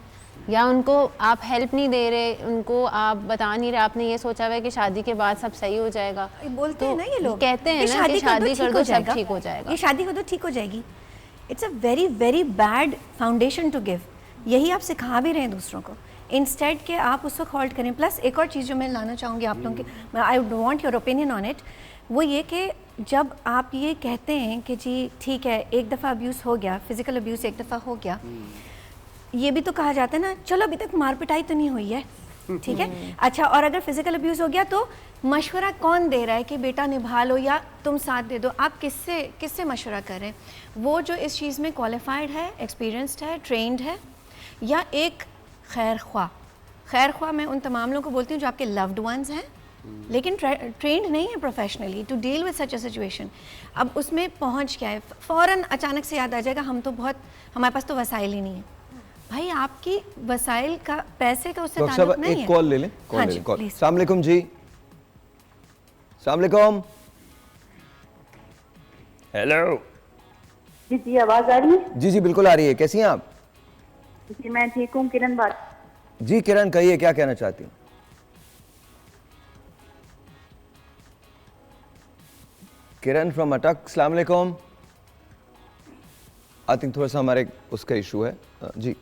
या उनको आप हेल्प नहीं दे रहे, उनको आप बता नहीं रहे, आपने ये सोचा हुआ है कि शादी के बाद सब सही हो जाएगा। बोलते हैं ना ये लोग, कहते हैं ना कि शादी कर दो सब ठीक हो जाएगा, ये शादी कर दो ठीक हो जाएगी। It's a very very bad foundation to give. यही आप सिखा भी रहे हैं दूसरों को। इंस्टेड के आप उस वक्त हॉल्ट करें। प्लस एक और चीज़ जो मैं लाना चाहूँगी आप लोगों के, I want your opinion on it, वो ये कि जब आप ये कहते हैं कि जी ठीक है एक दफ़ा अब्यूज़ हो गया, फिज़िकल अब्यूज़ एक दफ़ा हो गया, ये भी तो कहा जाता है ना, चलो अभी तक मार पिटाई तो नहीं हुई है, ठीक है, अच्छा, और अगर फिज़िकल अब्यूज़ हो गया तो मशवरा कौन दे रहा है कि बेटा निभा लो या तुम साथ दे दो? आप किससे मशवरा कर रहे हैं? वो जो इस चीज़ में क्वालिफाइड है, एक्सपीरियंस्ड है, ट्रेंड है, या एक खैर ख्वाह मैं उन तमाम लोगों को बोलती हूँ जो आपके लव्ड वंस हैं लेकिन ट्रेंड नहीं है professionally to deal with such a situation. अब उसमें पहुँच क्या है, फ़ौरन अचानक से याद आ जाएगा हम तो बहुत, हमारे पास तो वसाइल ही नहीं है। भाई आपकी वसाइल का, पैसे का उससे ताल्लुक नहीं है। एक कॉल ले लें, हाँ जी, कॉल। अस्सलाम वालेकुम जी। अस्सलाम वालेकुम। हेलो जी जी, आवाज आ रही है? जी जी बिल्कुल आ रही है। कैसी हैं आप? जी मैं ठीक हूँ, किरण बात। जी किरण कहिए, क्या कहना चाहती हैं? किरण फ्रॉम अटक। अस्सलाम वालेकुम। आई थिंक थोड़ा सा हमारे उसका इशू है जी।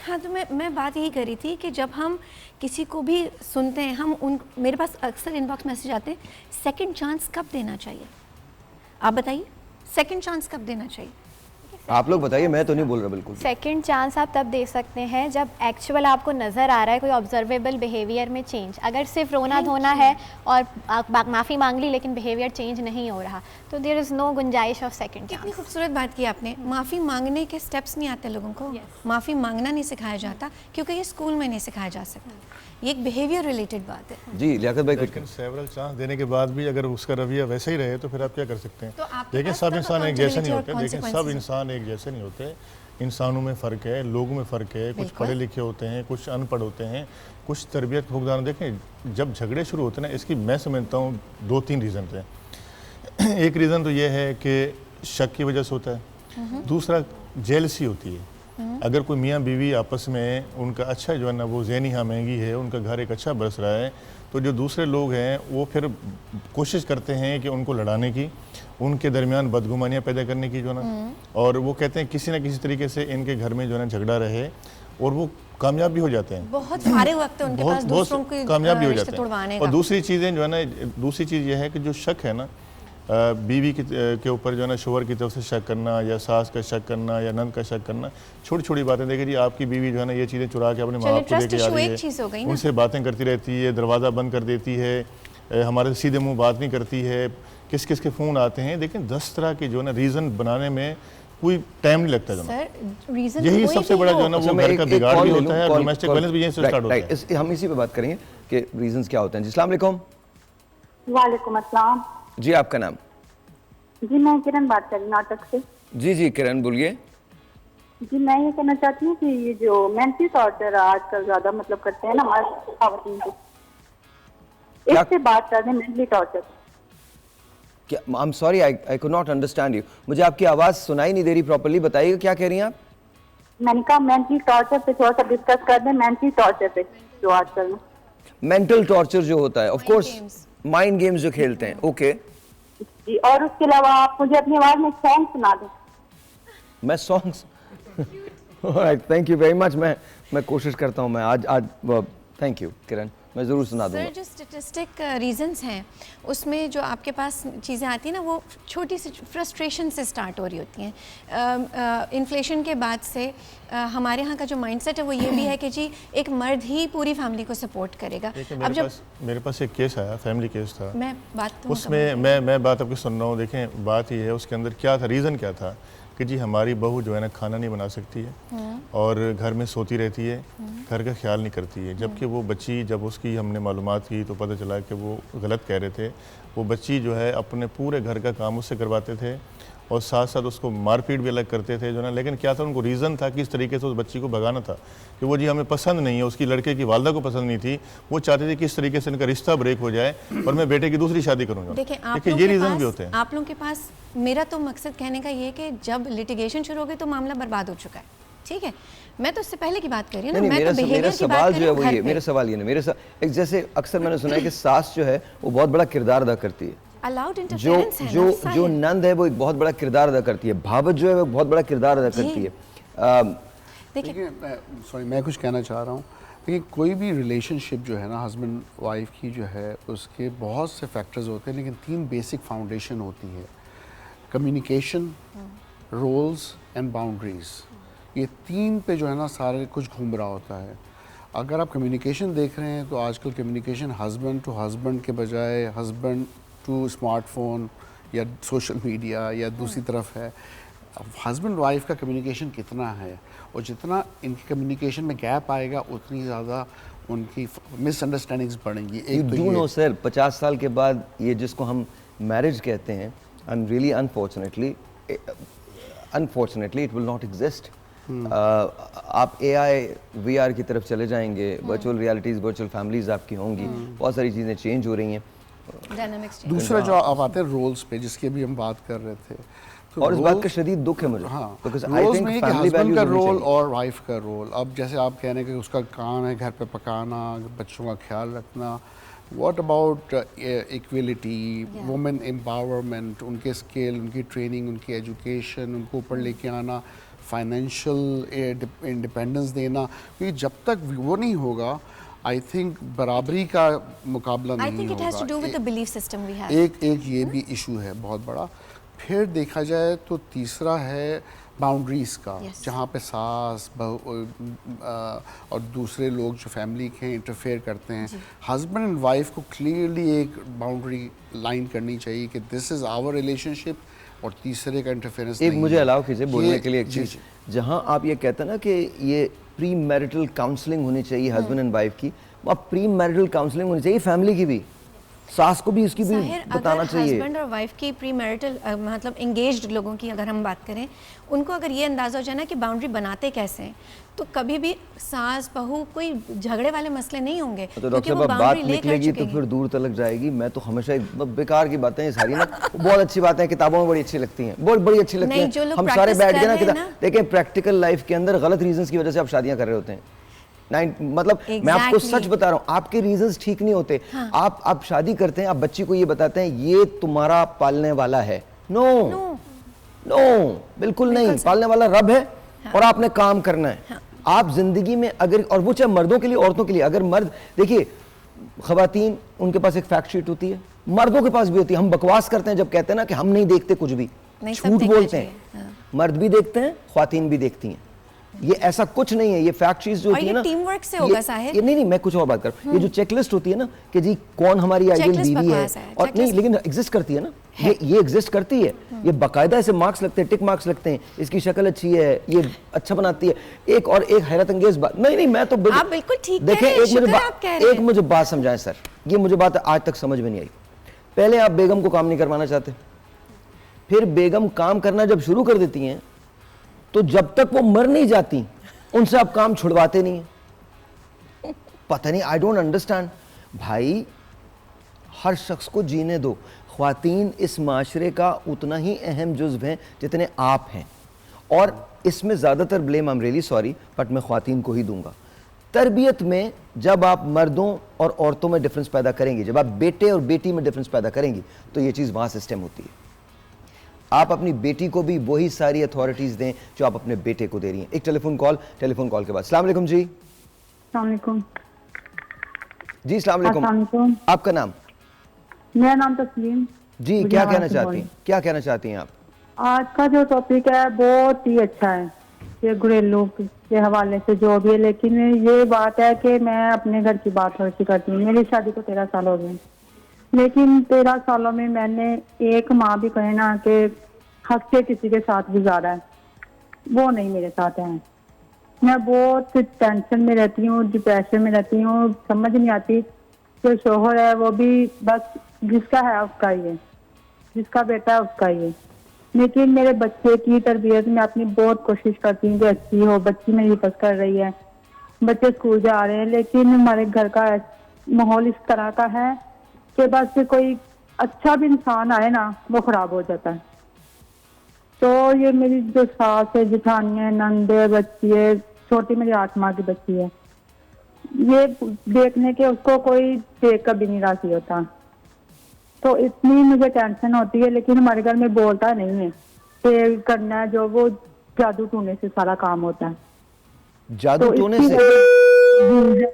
हाँ, तो मैं बात यही कर रही थी कि जब हम किसी को भी सुनते हैं, मेरे पास अक्सर इनबॉक्स मैसेज आते हैं, सेकंड चांस कब देना चाहिए? आप बताइए, सेकंड चांस कब देना चाहिए? आप लोग बताइए, मैं तो नहीं बोल रहा बिल्कुल। सेकंड चांस आप तब दे सकते हैं जब एक्चुअल आपको नज़र आ रहा है कोई ऑब्जर्वेबल बिहेवियर में चेंज। अगर सिर्फ रोना धोना है और माफ़ी मांग ली लेकिन बिहेवियर चेंज नहीं हो रहा तो देयर इज़ नो गुंजाइश ऑफ सेकंड चांस। कितनी खूबसूरत बात की आपने। माफ़ी मांगने के स्टेप्स नहीं आते लोगों को, माफ़ी मांगना नहीं सिखाया जाता क्योंकि ये स्कूल में नहीं सिखाया जा सकता, ये एक बिहेवियर रिलेटेड बात है। जी लियाकत भाई, लेकिन सेवरल चांस देने के बाद भी अगर उसका रवैया वैसे ही रहे तो फिर आप क्या कर सकते हैं? तो देखिए सब इंसान एक जैसे नहीं होते, देखिए सब इंसान एक जैसे नहीं होते, इंसानों में फ़र्क है, लोगों में फ़र्क है, कुछ पढ़े लिखे होते हैं, कुछ अनपढ़ होते हैं, कुछ तरबियत फुकदान। देखें जब झगड़े शुरू होते हैं ना, इसकी मैं समझता हूँ 2-3 रीज़न हैं। एक रीज़न तो ये है कि शक की वजह से होता है, दूसरा जेलसी होती है। अगर कोई मियाँ बीवी आपस में उनका अच्छा जो है ना वो ज़हनी हाँ महंगी है, उनका घर एक अच्छा बरस रहा है, तो जो दूसरे लोग हैं वो फिर कोशिश करते हैं कि उनको लड़ाने की, उनके दरमियान बदगुमानियाँ पैदा करने की जो ना, और वो कहते हैं किसी ना किसी तरीके से इनके घर में जो है ना झगड़ा रहे, और वो कामयाब भी हो जाते हैं। बहुत सारे वक्त उनके पास दूसरों की कामयाब भी हो जाते हैं। और दूसरी चीज़ें जो है ना, दूसरी चीज़ ये है कि जो शक है ना बीवी के ऊपर जो है ना शोहर की तरफ से शक करना या सास का शक करना या नंद का शक करना, छोटी छोटी बातें। देखिए जी आपकी बीवी जो है ना ये चीज़ें चुरा के अपने माँ बाप को लेके आ रही है, उनसे बातें करती रहती है, दरवाज़ा बंद कर देती है, हमारे सीधे मुंह बात नहीं करती है, किस किस के फ़ोन आते हैं। लेकिन 10 तरह के जो है ना रीज़न बनाने में कोई टाइम नहीं लगता। यही सबसे बड़ा जो है ना वो घर का बिगाड़ भी होता है, डोमेस्टिक वायलेंस भी यहीं से स्टार्ट होता है। हम इसी पे बात करेंगे कि रीजंस क्या होते हैं। जी अस्सलाम वालेकुम। वालेकुम अस्सलाम। जी आपका नाम? जी मैं किरण बात कर रही हूँ नाटक से। जी जी किरण बोलिए। जी मैं ये कहना चाहती हूँ कि ये जो मेंटल टॉर्चर आजकल ज्यादा मतलब करते हैं ना हमारे खातून को, इससे बात कर रहे हैं मेंटली टॉर्चर। क्या? I am sorry, I could not understand you. मुझे आपकी आवाज़ सुनाई नहीं दे रही प्रॉपर्ली, बताइएगा क्या कह रही हैं आप? मैंने कहा मेंटली टॉर्चर पे थोड़ा सा डिस्कस कर दें, मेंटली टॉर्चर पे जो आजकल में मेंटल टॉर्चर जो होता है, ऑफ कोर्स माइंड गेम्स जो खेलते हैं। ओके जी, और उसके अलावा आप मुझे अपनी आवाज में सॉन्ग सुना दें। मैं songs thank you very much. मैं कोशिश करता हूँ। मैं आज थैंक यू किरण, मैं ज़रूर सुना दूँगा। सर जो स्टेटिस्टिक रीजंस हैं उसमें जो आपके पास चीज़ें आती हैं ना वो छोटी सी फ्रस्ट्रेशन से स्टार्ट हो रही होती हैं। इन्फ्लेशन के बाद से हमारे यहाँ का जो माइंडसेट है वो ये भी है कि जी एक मर्द ही पूरी फैमिली को सपोर्ट करेगा। अब जब मेरे पास एक केस आया, फैमिली केस था, मैं बात उसमें मैं बात आपकी सुन रहा हूँ। देखें बात ये है, उसके अंदर क्या था, रीज़न क्या था कि जी हमारी बहू जो है ना खाना नहीं बना सकती है और घर में सोती रहती है, घर का ख्याल नहीं करती है। जबकि वो बच्ची, जब उसकी हमने मालूमात की तो पता चला कि वो गलत कह रहे थे। वो बच्ची जो है अपने पूरे घर का काम उससे करवाते थे और साथ साथ उसको मारपीट भी अलग करते थे जो ना। लेकिन क्या था, उनको रीज़न था कि इस तरीके से उस बच्ची को भगाना था कि वो जी हमें पसंद नहीं है, उसकी लड़के की वालदा को पसंद नहीं थी, वो चाहते थे कि इस तरीके से इनका रिश्ता ब्रेक हो जाए और मैं बेटे की दूसरी शादी करूँगा। देखिए ये रीज़न भी होते हैं। आप लोगों के पास, मेरा तो मकसद कहने का ये कि जब लिटिगेशन शुरू हो गई तो मामला बर्बाद हो चुका है, ठीक है। मैं तो उससे पहले की बात कर रही हूँ ना, मैं तो मेरा सवाल जो है वो ये, मेरा सवाल ये नहीं, मेरे एक जैसे अक्सर मैंने सुना है कि सास जो है वो बहुत बड़ा किरदार अदा करती है, जो नंद है वो एक बहुत बड़ा किरदार अदा करती है, भावत जो है वो बहुत बड़ा किरदार अदा करती है। देखिए सॉरी मैं कुछ कहना चाह रहा हूँ। देखिए कोई भी रिलेशनशिप जो है ना हस्बैंड वाइफ की जो है उसके बहुत से फैक्टर्स होते हैं, लेकिन 3 बेसिक फाउंडेशन होती है, कम्युनिकेशन, रोल्स एंड बाउंड्रीज। ये 3 पे जो है ना सारे कुछ घूम रहा होता है। अगर आप कम्युनिकेशन देख रहे हैं तो आजकल कम्युनिकेशन हस्बैंड टू हस्बैंड के बजाय हस्बैंड टू स्मार्टफोन या सोशल मीडिया या दूसरी तरफ है। हस्बैंड वाइफ का कम्युनिकेशन कितना है, और जितना इनकी कम्युनिकेशन में गैप आएगा उतनी ज़्यादा उनकी मिसअंडरस्टैंडिंग्स बढ़ेंगी। एक तो नो सर 50 साल के बाद ये जिसको हम मैरिज कहते हैं, and really unfortunately it will not exist. आप AI VR की तरफ चले जाएंगे, वर्चुअल रियलिटीज़, वर्चुअल फैमिलीज आपकी होंगी, बहुत सारी चीज़ें चेंज हो रही हैं। दूसरा जो आप आते हैं रोल्स पे, जिसकी अभी हम बात कर रहे थे, तो और इस बात का शदीद दुख है मुझे, बिकॉज़ रोल्स में हस्बैंड का रोल और वाइफ का रोल। अब जैसे आप कह रहे हैं कि उसका काम है घर पे पकाना, बच्चों का ख्याल रखना, what about equality, women empowerment, उनके स्किल, उनकी ट्रेनिंग, उनकी एजुकेशन, उनको ऊपर लेके आना, फाइनेंशियल इंडिपेंडेंस देना। क्योंकि जब तक वो नहीं होगा आई थिंक बराबरी का मुकाबला नहीं होगा। एक ये भी इशू है बहुत बड़ा। फिर देखा जाए तो तीसरा है बाउंड्रीज़ का, जहाँ पे सास और दूसरे लोग जो फैमिली के इंटरफेयर करते हैं। हस्बैंड एंड वाइफ को क्लियरली एक बाउंड्री लाइन करनी चाहिए कि दिस इज़ आवर रिलेशनशिप, और तीसरे का इंटरफेरेंस एक मुझे अलाउ कीजिए बोलने के लिए एक चीज़। जहाँ आप ये कहते हैं ना कि ये प्री मैरिटल काउंसलिंग होनी चाहिए हस्बैंड एंड वाइफ की, अब प्री मैरिटल काउंसलिंग होनी चाहिए फैमिली की भी, सास को भी इसकी भी बताना चाहिए। हस्बैंड और वाइफ की प्री मैरिटल मतलब एंगेज्ड लोगों की अगर हम बात करें, उनको अगर ये अंदाज़ा हो जाए ना कि बाउंड्री बनाते कैसे हैं, तो कभी भी सास बहू कोई झगड़े वाले मसले नहीं होंगे। तो डॉक्टर साहब बात निकलेगी तो फिर दूर तक जाएगी। मैं तो हमेशा बेकार की बातें हैं सारी ना, बहुत अच्छी बातें हैं, किताबों में बड़ी अच्छी लगती हैं, बहुत बड़ी अच्छी लगती हैं। हम सारे बैठ गए ना किताब देखें, प्रैक्टिकल लाइफ के अंदर गलत रीजंस की वजह से आप शादियां कर रहे होते हैं। मतलब मैं आपको सच बता रहा हूँ, आपके रीजंस ठीक नहीं होते। आप शादी करते हैं, आप बच्ची को ये बताते हैं ये तुम्हारा पालने वाला है। नो बिल्कुल नहीं, पालने वाला रब है और आपने काम करना है। आप जिंदगी में अगर, और वो चाहे मर्दों के लिए औरतों के लिए, अगर मर्द देखिए खवातीन उनके पास एक फैक्ट शीट होती है, मर्दों के पास भी होती है। हम बकवास करते हैं जब कहते हैं ना कि हम नहीं देखते कुछ भी, झूठ बोलते हैं। मर्द भी देखते हैं, खवातीन भी देखती हैं। ये ऐसा कुछ नहीं है, ये फैक्ट शीट जो होती है ना, टीम वर्क से होगा साहिब। नहीं मैं कुछ और बात कर रहा हूं। ये जो चेकलिस्ट होती है ना कि जी कौन हमारी आइडियल बीवी है, और नहीं लेकिन एग्जिस्ट करती है ना, ये एग्जिस्ट करती है। ये बाकायदा ऐसे मार्क्स लगते हैं, टिक मार्क्स लगते हैं, इसकी शक्ल अच्छी है, ये अच्छा बनाती है। एक हैरत अंगेज बात, नहीं मैं तो आप बिल्कुल ठीक देखें, एक मुझे बात समझाएं सर, ये मुझे बात आज तक समझ में नहीं आई। पहले आप बेगम को काम नहीं करवाना चाहते, फिर बेगम काम करना जब शुरू कर देती हैं तो जब तक वो मर नहीं जाती उनसे आप काम छुड़वाते नहीं। पता नहीं, आई डोंट अंडरस्टैंड भाई। हर शख्स को जीने दो। ख्वातीन इस माशरे का उतना ही अहम जुज़्व हैं जितने आप हैं, और इसमें ज़्यादातर blame, I am really sorry but मैं ख्वातीन को ही दूंगा। तरबियत में जब आप मर्दों और औरतों में डिफरेंस पैदा करेंगी, जब आप बेटे और बेटी में डिफरेंस पैदा करेंगी, तो ये चीज़ वहाँ सिस्टम होती है। आप अपनी बेटी को भी वही सारी अथॉरिटीज दें जो आप अपने बेटे को दे रही हैं। एक टेलीफोन कॉल के बाद। अस्सलाम वालेकुम जी। अस्सलाम वालेकुम जी। अस्सलाम वालेकुम। आपका नाम? मेरा नाम तस्लीम जी। क्या कहना चाहती हैं आप? आज का जो टॉपिक है बहुत ही अच्छा है, ये घरेलू के हवाले से जो भी है, लेकिन ये बात है कि मैं अपने घर की बात थोड़ी सी करती हूँ। मेरी शादी को 13 साल हो गए, लेकिन 13 सालों में मैंने एक माँ भी कहे ना कि हक से किसी के साथ गुजारा है, वो नहीं मेरे साथ है। मैं बहुत टेंशन में रहती हूँ, डिप्रेशन में रहती हूँ, समझ नहीं आती। जो शोहर है वो भी बस जिसका है उसका ही है, जिसका बेटा है उसका ही है। लेकिन मेरे बच्चे की तरबियत में अपनी बहुत कोशिश करती हूँ कि अच्छी हो। बच्ची मेरी हिफाजत कर रही है, बच्चे स्कूल जा रहे हैं, लेकिन हमारे घर का माहौल इस तरह का है कि बस कोई अच्छा भी इंसान आए ना वो खराब हो जाता है। तो ये मेरी जो सास है, जिठानी है, नंद है, बच्ची है, छोटी मेरी 8 माह की बच्ची है, ये देखने के उसको कोई देख कभी नहीं राजी होता। तो इतनी मुझे टेंशन होती है, लेकिन हमारे घर में बोलता नहीं है कि करना है जो, वो जादू टूने से सारा काम होता है। जादू तो टोने इसकी से? वजह-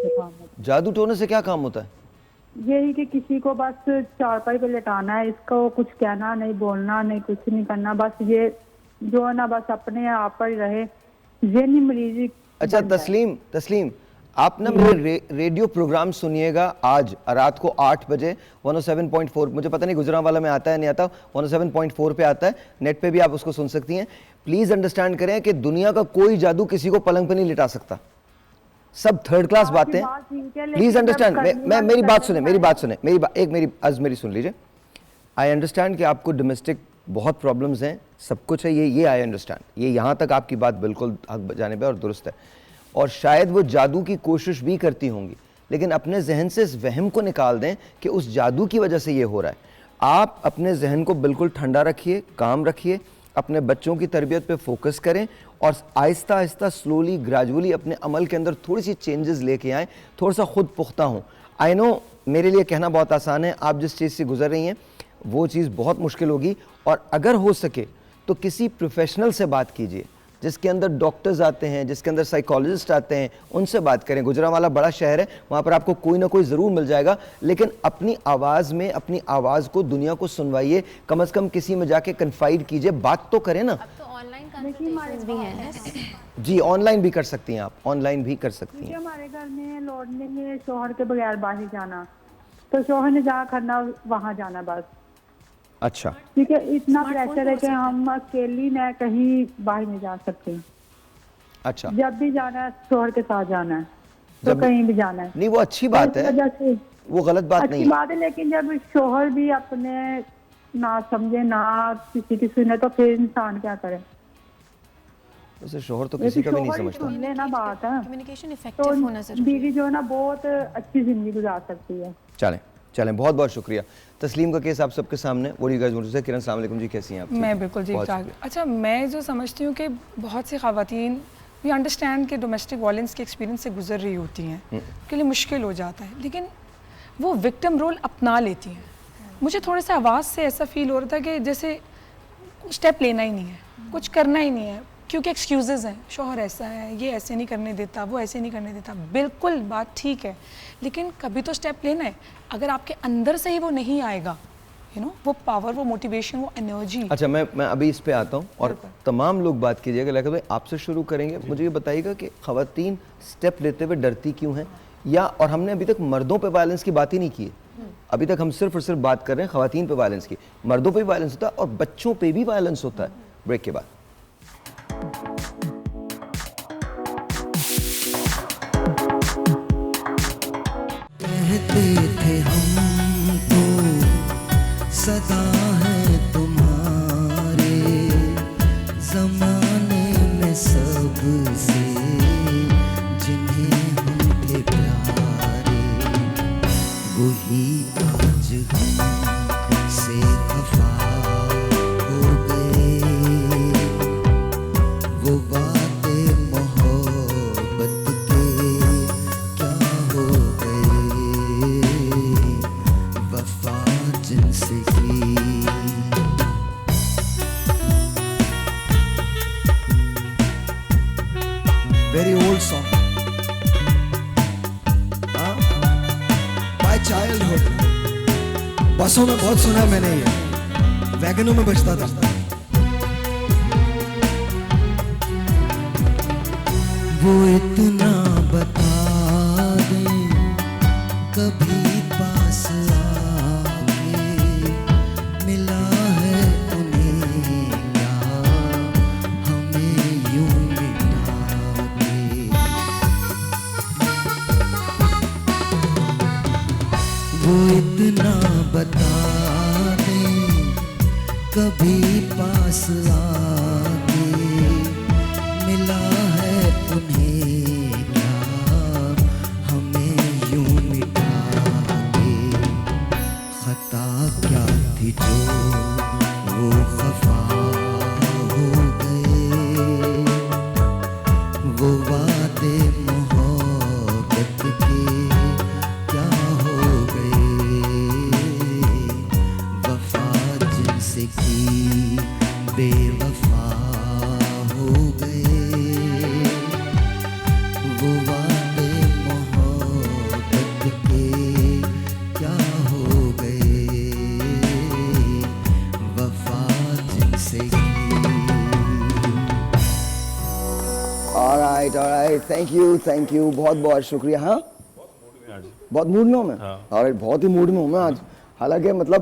काम होता जादू टोने से क्या काम होता है? है। यही कि किसी को बस चारपाई पे लेटाना है, इसको कुछ कहना नहीं, बोलना नहीं, कुछ नहीं करना, बस ये जो है ना बस अपने आप पर रहे, ज़हनी मरीजी। अच्छा तस्लीम, आप ना मेरे रेडियो प्रोग्राम सुनिएगा आज रात को 8 बजे 107.4, मुझे पता नहीं गुजरांवाला में आता है नहीं आता, 107.4 पे आता है, नेट पे भी आप उसको सुन सकती हैं। प्लीज अंडरस्टैंड करें कि दुनिया का कोई जादू किसी को पलंग पे नहीं लिटा सकता, सब थर्ड क्लास बातें। प्लीज अंडरस्टैंड, मैं मेरी बात सुने, मेरी सुन लीजिए। आई अंडरस्टैंड कि आपको डोमेस्टिक बहुत प्रॉब्लम्स हैं, सब कुछ है, ये आई अंडरस्टैंड, ये यहाँ तक आपकी बात बिल्कुल हक जानिब है और दुरुस्त है, और शायद वो जादू की कोशिश भी करती होंगी, लेकिन अपने जहन से इस वहम को निकाल दें कि उस जादू की वजह से ये हो रहा है। आप अपने जहन को बिल्कुल ठंडा रखिए, काम रखिए, अपने बच्चों की तरबियत पे फोकस करें और आहिस्ता आहिस्ता स्लोली ग्रेजुअली अपने अमल के अंदर थोड़ी सी चेंजेस लेके आएँ, थोड़ा सा खुद पुख्ता हों। आई नो मेरे लिए कहना बहुत आसान है, आप जिस चीज़ से गुजर रही हैं वो चीज़ बहुत मुश्किल होगी, और अगर हो सके तो किसी प्रोफेशनल से बात कीजिए, जिसके अंदर डॉक्टर्स आते हैं, जिसके अंदर साइकोलॉजिस्ट आते हैं, उनसे बात करें। गुजरांवाला बड़ा शहर है, वहाँ पर आपको कोई ना कोई ज़रूर मिल जाएगा, लेकिन अपनी आवाज़ में अपनी आवाज़ को दुनिया को सुनवाइए, कम से कम किसी में जाके कन्फाइड कीजिए, बात तो करें ना। भी है जी ऑनलाइन भी कर सकती हैं, आप ऑनलाइन भी कर सकती हैं। हमारे घर में लौटने में शोहर के बगैर बाहर जाना, तो शोहर ने जहाँ करना वहाँ जाना बस। अच्छा ठीक है, इतना प्रेशर है कि हम अकेली न कहीं बाहर नहीं जा सकते। अच्छा, जब भी जाना है शोहर के साथ जाना है, तो कहीं भी जाना है। नहीं वो अच्छी बात है, वो गलत बात नहीं अच्छी बात है, लेकिन जब शोहर भी अपने ना समझे, ना किसी की सुने, तो फिर इंसान क्या करे? उसे शोहर तो किसी का भी नहीं समझता। सुन लेना बात है, कम्युनिकेशन इफेक्टिव होना तो बीवी जो है ना बहुत अच्छी जिंदगी गुजार सकती है। चलें बहुत बहुत शुक्रिया। तस्लीम का केस आप सबके सामने, what do you guys want to say? Kiran अस्सलाम वालेकुम जी, कैसी हैं आप? मैं बिल्कुल ठीक ठाक। अच्छा, मैं जो समझती हूँ कि बहुत सी ख़वातीन वी अंडरस्टैंड कि डोमेस्टिक वायलेंस के एक्सपीरियंस से गुजर रही होती हैं, के लिए मुश्किल हो जाता है, लेकिन वो विक्टिम रोल अपना लेती हैं। मुझे थोड़ा सा आवाज़ से ऐसा फील हो रहा था कि जैसे स्टेप लेना ही नहीं है, कुछ करना ही नहीं है, क्योंकि एक्सक्यूज़ेज़ हैं, शोहर ऐसा है, ये ऐसे नहीं करने देता, वो ऐसे नहीं करने देता। बिल्कुल बात ठीक है, लेकिन कभी तो स्टेप लेना है। अगर आपके अंदर से ही वो नहीं आएगा, यू नो, वो पावर, वो मोटिवेशन, वो एनर्जी। अच्छा, मैं अभी इस पे आता हूँ और तमाम लोग बात कीजिएगा, लेकिन भाई आपसे शुरू करेंगे। मुझे ये बताइएगा कि ख़वातीन स्टेप लेते हुए डरती क्यों हैं, या और हमने अभी तक मर्दों पे वायलेंस की बात ही नहीं की है, अभी तक हम सिर्फ और सिर्फ बात कर रहे हैं ख़वातीन पे वायलेंस की। मर्दों पे भी वायलेंस होता है और बच्चों पे भी वायलेंस होता है। ब्रेक के बाद कहते थे हम तो सदा है तुम्हारे, जमाने में सबसे जिन्हें हम थे प्यारे, वही आज हमसे खफा हो गए। वो बातें मोहब्बत के क्या हो गए, वफा जिनसे की। Very old song, my childhood. बसों में बहुत सुना मैंने, ये वैगनों में बजता था। वो इतना बता दें कभी पास आके, मिला है उन्हें क्या हमें यूं मिटा के। वो इतना बता दें कभी पास आके, मिला है उन्हें क्या हमें यूं मिटा के। खता क्या थी जो वो खफा हो गए, वो वादे मोहब्बत के क्या हो गए, वफा जिनसे की बे ऑलराइट, थैंक यू, बहुत बहुत शुक्रिया। हाँ, बहुत मूड में हूँ मैं। ऑलराइट, बहुत ही मूड में हूँ मैं आज। हालांकि मतलब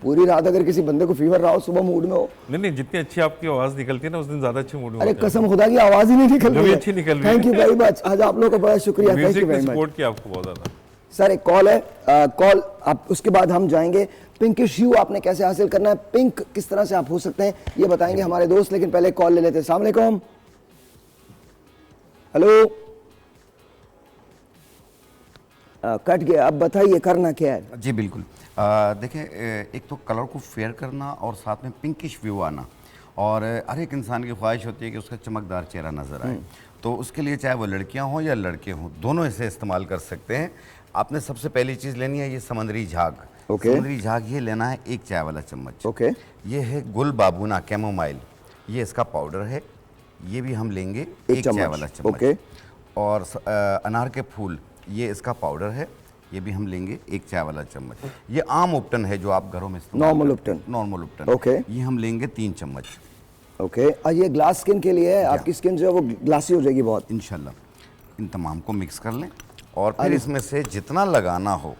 पूरी रात अगर किसी बंदे को फीवर रहा हो, सुबह मूड में हो। नहीं, जितनी अच्छी आपकी आवाज निकलती है ना, उस दिन ज्यादा अच्छे मूड में। अरे कसम खुदा की आवाज ही नहीं निकल रही है। अच्छी निकल रही है। थैंक यू वेरी मच, आज आप लोगों का बड़ा शुक्रिया। Thank you very much. Support किया आपको बहुत ज्यादा। सर एक कॉल है, कॉल आप, उसके बाद हम जाएंगे पिंकिश ह्यू आपने कैसे हासिल करना है, पिंक किस तरह से आप हो सकते हैं ये बताएंगे हमारे दोस्त, लेकिन पहले कॉल ले लेते हैं। अस्सलाम वालेकुम। हेलो, कट गया, अब बताइए करना क्या है। जी बिल्कुल, देखिए एक तो कलर को फेयर करना और साथ में पिंकिश व्यू आना, और हर एक इंसान की ख्वाहिश होती है कि उसका चमकदार चेहरा नज़र आए, तो उसके लिए चाहे वो लड़कियां हों या लड़के हों, दोनों इसे इस्तेमाल कर सकते हैं। आपने सबसे पहली चीज़ लेनी है ये समंदरी झाग। समंदरी झाग ये लेना है 1 चाय वाला चम्मच। ये है गुल बाबूना कैमोमाइल, ये इसका पाउडर है, ये भी हम लेंगे 1 चाय वाला चम्मच। और अनार के फूल, ये इसका पाउडर है, ये भी हम लेंगे 1 चाय वाला चम्मच। ये आम उपटन है जो आप घरों में नॉर्मल उपटन। नॉर्मल उपटन, ये हम लेंगे 3 चम्मच। और ये ग्लास स्किन के लिए है, आपकी स्किन जो है वो ग्लासी हो जाएगी बहुत इंशाल्लाह। इन तमाम को मिक्स कर लें और फिर इसमें से जितना लगाना हो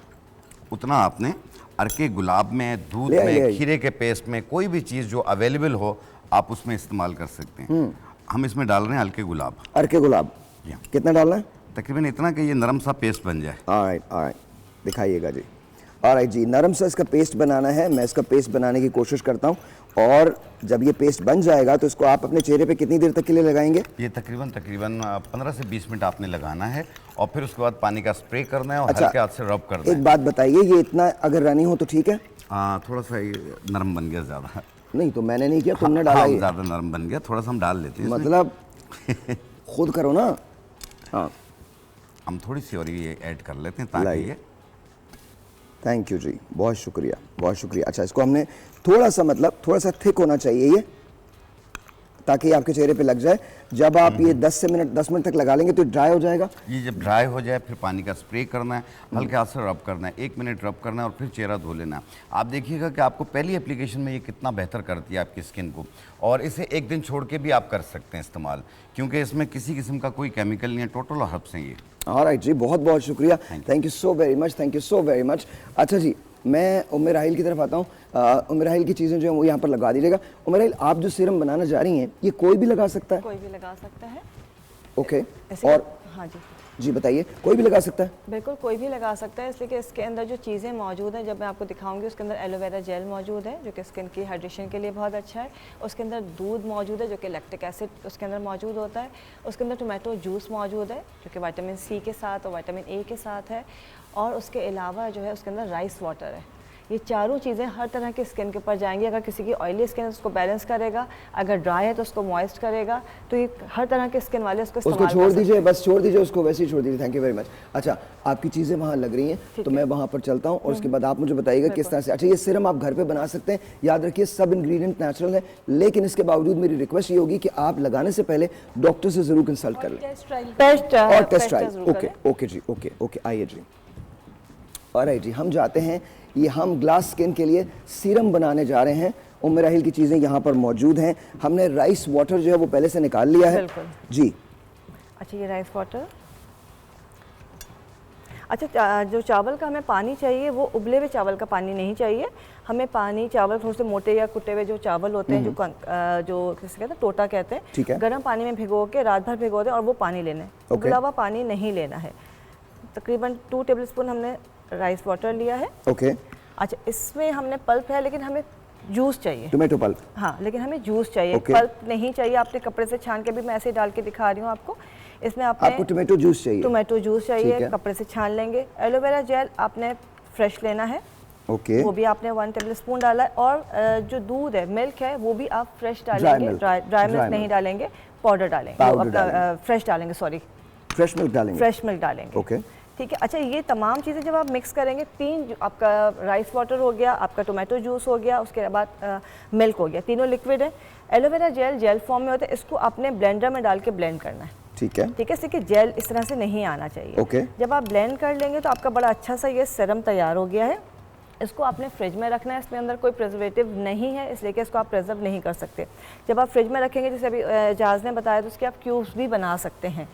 उतना आपने अरके गुलाब में, दूध में, खीरे के पेस्ट में, कोई भी चीज़ जो अवेलेबल हो आप उसमें इस्तेमाल कर सकते हैं। हम इसमें डाल रहे हैं हल्के गुलाब। अरके गुलाब कितना डालना है? तकरीबन इतना कि ये नरम सा पेस्ट बन जाए। ऑलराइट, दिखाइएगा जी। ऑलराइट जी, नरम सा इसका पेस्ट बनाना है। मैं इसका पेस्ट बनाने की कोशिश करता हूँ, और जब ये पेस्ट बन जाएगा तो इसको आप अपने चेहरे पे कितनी देर तक के लिए लगाएंगे? ये तकरीबन 15 से 20 मिनट आपने लगाना है, और फिर उसके बाद पानी का स्प्रे करना है और हल्के हाथ से रब करना है। एक बात बताइए, ये इतना अगर रनी हो तो ठीक है? थोड़ा सा नरम बन गया ज़्यादा। नहीं तो मैंने नहीं किया, तुमने डाला। ज़्यादा नरम बन गया, थोड़ा सा हम डाल लेते हैं। मतलब खुद करो ना। हाँ, हम थोड़ी सी और ये ऐड कर लेते हैं ताकि ये। थैंक यू जी, बहुत शुक्रिया, बहुत शुक्रिया। अच्छा, इसको हमने थोड़ा सा, मतलब थोड़ा सा थिक होना चाहिए ये, ताकि आपके चेहरे पे लग जाए। जब आप ये 10 मिनट तक लगा लेंगे तो ड्राई हो जाएगा। ये जब ड्राई हो जाए फिर पानी का स्प्रे करना है, हल्के हाथ से रब करना है, 1 मिनट रब करना है और फिर चेहरा धो लेना है। आप देखिएगा कि आपको पहली एप्लीकेशन में ये कितना बेहतर करती है आपकी स्किन को, और इसे 1 दिन छोड़ के भी आप कर सकते हैं इस्तेमाल, क्योंकि इसमें किसी किस्म का कोई केमिकल नहीं है, टोटल हर्ब्स हैं ये। ऑलराइट जी, बहुत बहुत शुक्रिया, thank you so very much, thank you so very much. अच्छा जी, मैं उम्मे राहिल की तरफ आता हूँ। उम्मे राहिल की चीज़ें जो हैं वो यहाँ पर लगा दीजिएगा। उम्मे राहिल, आप जो सीरम बनाना जा रही हैं, ये कोई भी लगा सकता है? कोई भी लगा सकता है। ओके, और हाँ जी बताइए, कोई भी लगा सकता है? बिल्कुल कोई भी लगा सकता है, इसलिए कि इसके अंदर जो चीज़ें मौजूद हैं, जब मैं आपको दिखाऊंगी, उसके अंदर एलोवेरा जेल मौजूद है जो कि स्किन की हाइड्रेशन के लिए बहुत अच्छा है। उसके अंदर दूध मौजूद है जो कि लैक्टिक एसिड उसके अंदर मौजूद होता है। उसके अंदर टोमेटो जूस मौजूद है जो कि विटामिन सी के साथ और विटामिन ए के साथ है। और उसके अलावा जो है उसके अंदर राइस वाटर है। ये चारों चीज़ें हर तरह की स्किन के ऊपर जाएंगी। अगर किसी की ऑयली स्किन है तो उसको बैलेंस करेगा, अगर ड्राई है तो उसको मॉइस्ट करेगा। तो ये हर तरह के स्किन वाले उसको छोड़ दीजिए, बस छोड़ दीजिए उसको, वैसे ही छोड़ दीजिए। Thank you very much. अच्छा, आपकी चीज़ें वहाँ लग रही हैं तो मैं वहाँ पर चलता हूँ, और उसके बाद आप मुझे बताइएगा किस तरह से। अच्छा, ये सिरम आप घर पर बना सकते हैं, याद रखिए सब इंग्रीडियंट नेचुरल है, लेकिन इसके बावजूद मेरी रिक्वेस्ट ये होगी कि आप लगाने से पहले डॉक्टर से ज़रूर कंसल्ट कर लें और टेस्ट ट्रायल। ओके जी, ओके, आइए जी। ऑलराइट जी, हम जाते हैं। ये हम ग्लास स्किन के लिए सीरम बनाने जा रहे हैं। उम्मे राहिल की चीज़ें यहाँ पर मौजूद हैं। हमने राइस वाटर जो है वो पहले से निकाल लिया है जी। अच्छा, ये राइस वाटर। अच्छा, जो चावल का हमें पानी चाहिए वो उबले हुए चावल का पानी नहीं चाहिए हमें। पानी चावल थोड़े से मोटे या कुटे हुए जो चावल होते हैं, जो किसे कहते हैं, टोटा कहते हैं, गर्म पानी में भिगो के रात भर भिगो दें और वो पानी लेना है। उबला हुआ पानी नहीं लेना है। तकरीबन 2 टेबलस्पून हमने राइस वाटर लिया है। अच्छा, इसमें हमने पल्प है लेकिन हमें जूस चाहिए, टोमेटो पल्प। हाँ, लेकिन हमें जूस चाहिए, पल्प नहीं चाहिए। आपने कपड़े से छान के भी मैं ऐसे डाल के दिखा रही हूँ आपको। इसमें आपको टोमेटो जूस चाहिए? टोमेटो जूस चाहिए, कपड़े से छान लेंगे। एलोवेरा जेल आपने फ्रेश लेना है, वो भी आपने 1 टेबलस्पून डाला है। और जो दूध है, मिल्क है, वो भी आप फ्रेश डालेंगे, ड्राई मिल्क नहीं डालेंगे, पाउडर डालेंगे, फ्रेश डालेंगे, सॉरी फ्रेश मिल्क डालेंगे, फ्रेश मिल्क डालेंगे। ठीक है। अच्छा, ये तमाम चीज़ें जब आप मिक्स करेंगे, 3 आपका राइस वाटर हो गया, आपका टोमेटो जूस हो गया, उसके बाद मिल्क हो गया, तीनों लिक्विड है। एलोवेरा जेल फॉर्म में होता है, इसको आपने ब्लेंडर में डाल के ब्लेंड करना है। ठीक है, इससे कि जेल इस तरह से नहीं आना चाहिए। जब आप ब्लेंड कर लेंगे तो आपका बड़ा अच्छा सा ये सीरम तैयार हो गया है। इसको आपने फ्रिज में रखना है, इसमें अंदर कोई प्रिजर्वेटिव नहीं है, इसलिए कि इसको आप प्रिजर्व नहीं कर सकते। जब आप फ्रिज में रखेंगे, जैसे अभी एजाज ने बताया, तो उसके आप क्यूब्स भी बना सकते हैं।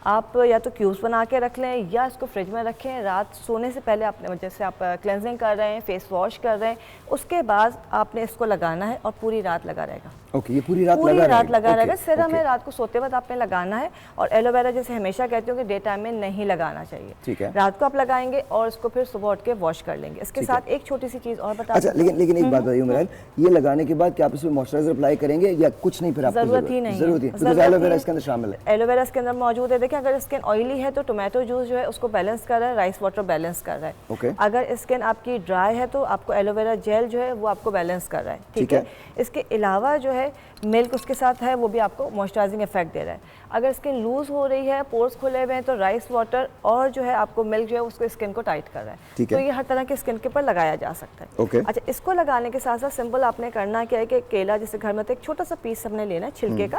आप या तो क्यूब्स बना के रख लें या इसको फ्रिज में रखें। रात सोने से पहले आपने, जैसे आप क्लेंजिंग कर रहे हैं, फेस वॉश कर रहे हैं, उसके बाद आपने इसको लगाना है और पूरी रात लगा रहेगा। ओके, ये पूरी रात लगा रहेगा। सिर्फ हमें रात को सोते वक्त आपने लगाना है। और एलोवेरा जैसे हमेशा कहती हूँ कि डे टाइम में नहीं लगाना चाहिए। ठीक है। रात को आप लगाएंगे और इसको फिर सुबह उठ के वॉश कर लेंगे। इसके साथ एक छोटी सी चीज़ और बता। अच्छा, लेकिन एक बात बताइए उमरान, ये लगाने के बाद क्या आप इसमें मॉइस्चराइजर अप्लाई करेंगे या कुछ नहीं? फिर आपको जरूरत ही नहीं, जरूरत ही एलोवेरा इसके अंदर शामिल है। एलोवेरा इसके अंदर मौजूद है। देखिए, अगर स्किन ऑयली है तो टोमेटो जूस जो है उसको बैलेंस कर रहा है, राइस वाटर बैलेंस कर रहा है। ओके। अगर स्किन आपकी ड्राई है तो आपको एलोवेरा जेल जो है वो आपको बैलेंस कर रहा है। ठीक है। इसके अलावा जो है मिल्क उसके साथ है, वो भी आपको मॉइस्चराइजिंग इफेक्ट दे रहा है। अगर स्किन लूज हो रही है, पोर्स खुले हुए हैं, तो राइस वाटर और जो है आपको मिल्क जो है उसको स्किन को टाइट कर रहा है। तो ये हर तरह के स्किन के ऊपर लगाया जा सकता है। ओके। अच्छा, इसको लगाने के साथ साथ सिंपल आपने करना क्या है कि केला जैसे घर में तो एक छोटा सा पीस हमने लेना है छिलके का,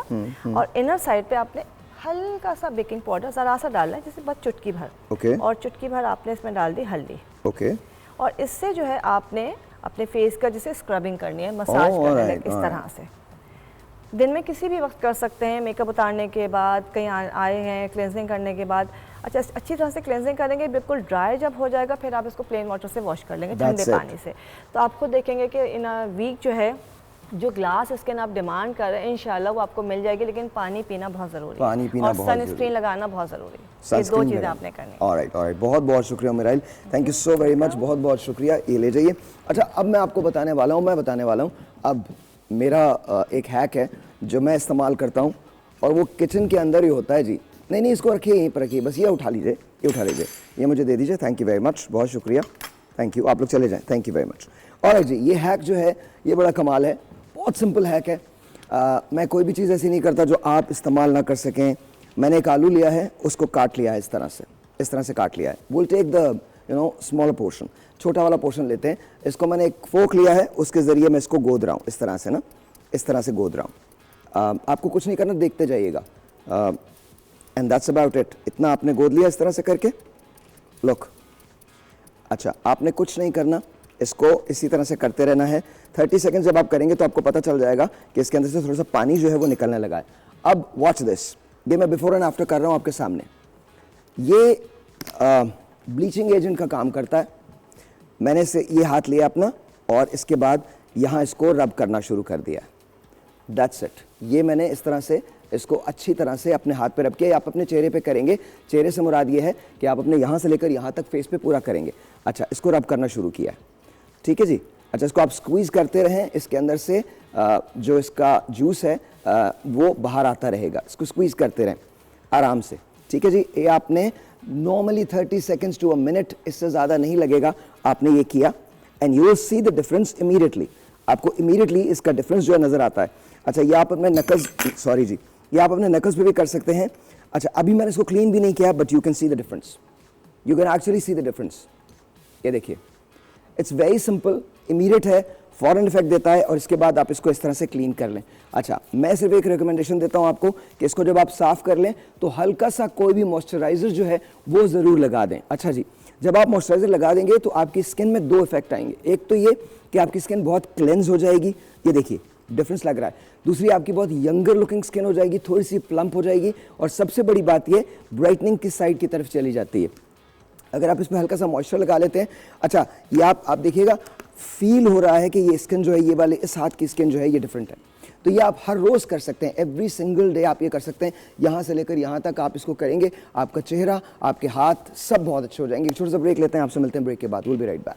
और इनर साइड पे आपने हल्का सा बेकिंग पाउडर जरा सा डालना है, जैसे बस चुटकी भर। ओके। और चुटकी भर आपने इसमें डाल दी हल्दी। ओके। और इससे जो है आपने अपने फेस का जैसे स्क्रबिंग करनी है, मसाज करना है इस तरह से। दिन में किसी भी वक्त कर सकते हैं, मेकअप उतारने के बाद, कहीं आए हैं, क्लेंजिंग करने के बाद। अच्छा, अच्छी तरह से क्लेंजिंग करेंगे, बिल्कुल ड्राई जब हो जाएगा फिर आप इसको प्लेन वाटर से वॉश कर लेंगे, ठंडे पानी से। तो आपको देखेंगे कि इन अ वीक जो है जो ग्लास स्किन आप डिमांड कर रहे हैं इंशाल्लाह वो आपको मिल जाएगी, लेकिन पानी पीना बहुत ज़रूरी है। पानी पीना बहुत ज़रूरी है। सनस्क्रीन लगाना बहुत ज़रूरी है। ये दो चीज़ें आपने करनी है। ऑलराइट, बहुत बहुत शुक्रिया Mirail, thank you so very much, बहुत बहुत शुक्रिया। ये ले जाइए। अच्छा, अब मैं आपको बताने वाला हूँ, अब मेरा एक हैक है जो मैं इस्तेमाल करता हूँ, और वो किचन के अंदर ही होता है जी। नहीं, इसको रखिए, यहीं पर रखिए, बस ये उठा लीजिए, ये मुझे दे दीजिए। थैंक यू वेरी मच, बहुत शुक्रिया, थैंक यू। आप लोग चले जाएँ, थैंक यू वेरी मच। और जी, ये हैक जो है ये बड़ा कमाल है, बहुत सिंपल हैक है। मैं कोई भी चीज़ ऐसी नहीं करता जो आप इस्तेमाल ना कर सकें। मैंने एक आलू लिया है, उसको काट लिया है इस तरह से काट लिया है। Will take the smaller portion, छोटा वाला पोर्शन लेते हैं। इसको मैंने एक फोक लिया है, उसके ज़रिए मैं इसको गोद रहा हूँ इस तरह से ना, इस तरह से गोद रहा हूँ। आपको कुछ नहीं करना, देखते जाइएगा। And that's about it. इतना आपने गोद लिया इस तरह से करके, लुक। अच्छा, आपने कुछ नहीं करना, इसको इसी तरह से करते रहना है। 30 सेकंड जब आप करेंगे तो आपको पता चल जाएगा कि इसके अंदर से थोड़ा सा पानी जो है वो निकलने लगा है। अब वॉच दिस, ये मैं बिफोर एंड आफ्टर कर रहा हूँ आपके सामने। ये ब्लीचिंग एजेंट का काम करता है। मैंने से ये हाथ लिया अपना और इसके बाद यहाँ इसको रब करना शुरू कर दिया। That's it. ये मैंने इस तरह से इसको अच्छी तरह से अपने हाथ पे रब किया। आप अपने चेहरे पे करेंगे, चेहरे से मुराद ये है कि आप अपने यहाँ से लेकर यहाँ तक फेस पे पूरा करेंगे। अच्छा, इसको रब करना शुरू किया, ठीक है जी। अच्छा, इसको आप स्क्वीज़ करते रहें, इसके अंदर से जो इसका जूस है वो बाहर आता रहेगा। इसको स्क्वीज़ करते रहें आराम से, ठीक है जी। ये आपने normally 30 seconds to a minute, इससे ज़्यादा नहीं लगेगा। आपने ये किया and you will see the difference immediately. आपको इमीडिएटली इसका डिफरेंस जो है नज़र आता है। अच्छा, ये आप अपने नकज़, सॉरी जी, ये आप अपने नकज़ पे भी कर सकते हैं। अच्छा, अभी मैंने इसको क्लीन भी नहीं किया, but you can see the difference, you can actually see the difference. ये देखिए, इट्स वेरी सिंपल, इमीडिएट है, फ़ौरन इफेक्ट देता है, और इसके बाद आप इसको इस तरह से क्लीन कर लें। अच्छा, मैं सिर्फ एक रिकमेंडेशन देता हूँ आपको कि इसको जब आप साफ़ कर लें तो हल्का सा कोई भी मॉइस्चराइज़र जो है वो ज़रूर लगा दें। अच्छा जी, जब आप मॉइस्चराइज़र लगा देंगे तो आपकी स्किन में दो इफेक्ट आएंगे। एक तो ये कि आपकी स्किन बहुत क्लेंज हो जाएगी, ये देखिए डिफरेंस लग रहा है। दूसरी, आपकी बहुत यंगर लुकिंग स्किन हो जाएगी, थोड़ी सी प्लम्प हो जाएगी, और सबसे बड़ी बात ये ब्राइटनिंग की साइड की तरफ चली जाती है अगर आप इसमें हल्का सा मॉइस्चर लगा लेते हैं। अच्छा, ये आप देखिएगा, फील हो रहा है कि ये स्किन जो है, ये वाले इस हाथ की स्किन जो है ये डिफरेंट है। तो ये आप हर रोज़ कर सकते हैं, एवरी सिंगल डे आप ये कर सकते हैं। यहाँ से लेकर यहाँ तक आप इसको करेंगे, आपका चेहरा, आपके हाथ सब बहुत अच्छे हो जाएंगे। छोटा सा ब्रेक लेते हैं, आपसे मिलते हैं ब्रेक के बाद। Will be right back.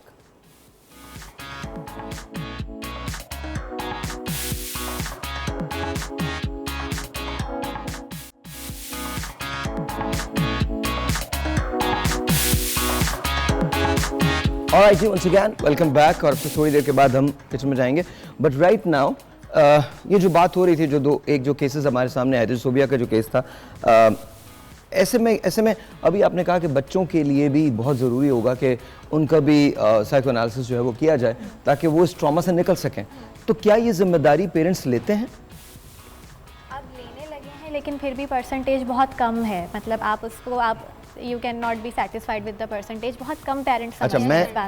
Alright जी, वंस अगेन वेलकम बैक। और फिर थोड़ी देर के बाद हम किचन में जाएंगे, बट राइट नाउ ये जो बात हो रही थी, जो केसेस हमारे सामने आए थे, सोबिया का जो केस था, ऐसे में अभी आपने कहा कि बच्चों के लिए भी बहुत ज़रूरी होगा कि उनका भी साइको एनालिसिस जो है वो किया जाए ताकि वो इस ट्रॉमा से निकल सकें। तो क्या ये जिम्मेदारी पेरेंट्स लेते हैं? अब लेने लगे है, लेकिन फिर भी परसेंटेज बहुत कम है, मतलब आप उसको आप you can not be satisfied with the percentage, बहुत कम पेरेंट्स। अच्छा,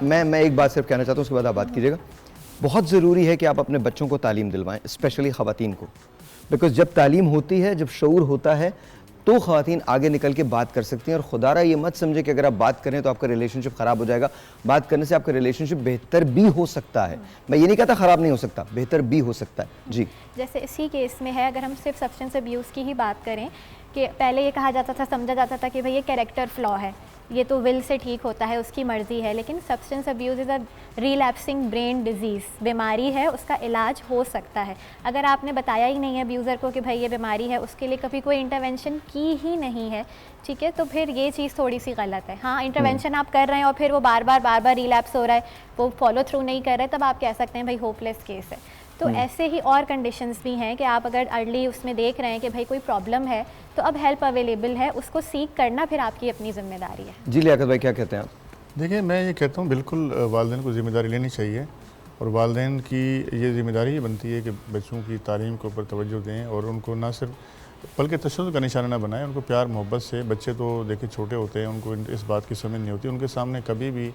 मैं एक बात सिर्फ कहना चाहता हूँ, उसके बाद आप बात कीजिएगा। बहुत ज़रूरी है कि आप अपने बच्चों को तालीम दिलवाएं, स्पेशली ख़वातीन को, बिकॉज जब तालीम होती है, जब शऊर होता है, तो ख़वातीन आगे निकल के बात कर सकती हैं। और खुदारा ये मत समझे कि अगर आप बात करें तो आपका रिलेशनशिप ख़राब हो जाएगा। बात करने से आपका रिलेशनशिप बेहतर भी हो सकता है। मैं ये नहीं कहता ख़राब नहीं हो सकता, बेहतर भी हो सकता है। जी, जैसे इसी केस में है, अगर हम सिर्फ सब्सटेंस अब्यूज़ की ही बात करें कि पहले ये कहा जाता था, समझा जाता था कि भाई ये कैरेक्टर फ्लॉ है, ये तो विल से ठीक होता है, उसकी मर्ज़ी है, लेकिन substance abuse is a relapsing brain disease, बीमारी है, उसका इलाज हो सकता है। अगर आपने बताया ही नहीं है अब्यूज़र को कि भाई ये बीमारी है, उसके लिए कभी कोई इंटरवेंशन की ही नहीं है, ठीक है, तो फिर ये चीज़ थोड़ी सी गलत है। हाँ, इंटरवेंशन आप कर रहे हैं और फिर वो बार बार रिलैप्स हो रहा है, वो फॉलो थ्रू नहीं कर रहे, तब आप कह सकते हैं भाई होपलेस केस है। तो ऐसे ही और कंडीशंस भी हैं कि आप अगर अर्ली उसमें देख रहे हैं कि भाई कोई प्रॉब्लम है, तो अब हेल्प अवेलेबल है, उसको सीख करना फिर आपकी अपनी जिम्मेदारी है। जी लियाकत भाई, क्या कहते हैं आप? देखिए, मैं ये कहता हूँ बिल्कुल वालिदैन को ज़िम्मेदारी लेनी चाहिए, और वालिदैन की ये ज़िम्मेदारी बनती है कि बच्चों की तालीम के ऊपर तवज्जो दें और उनको ना सिर्फ बल्कि तशद्दुद का निशाना ना बनाएं, उनको प्यार मोहब्बत से। बच्चे तो देखिए छोटे होते हैं, उनको इस बात की समझ नहीं होती, उनके सामने कभी भी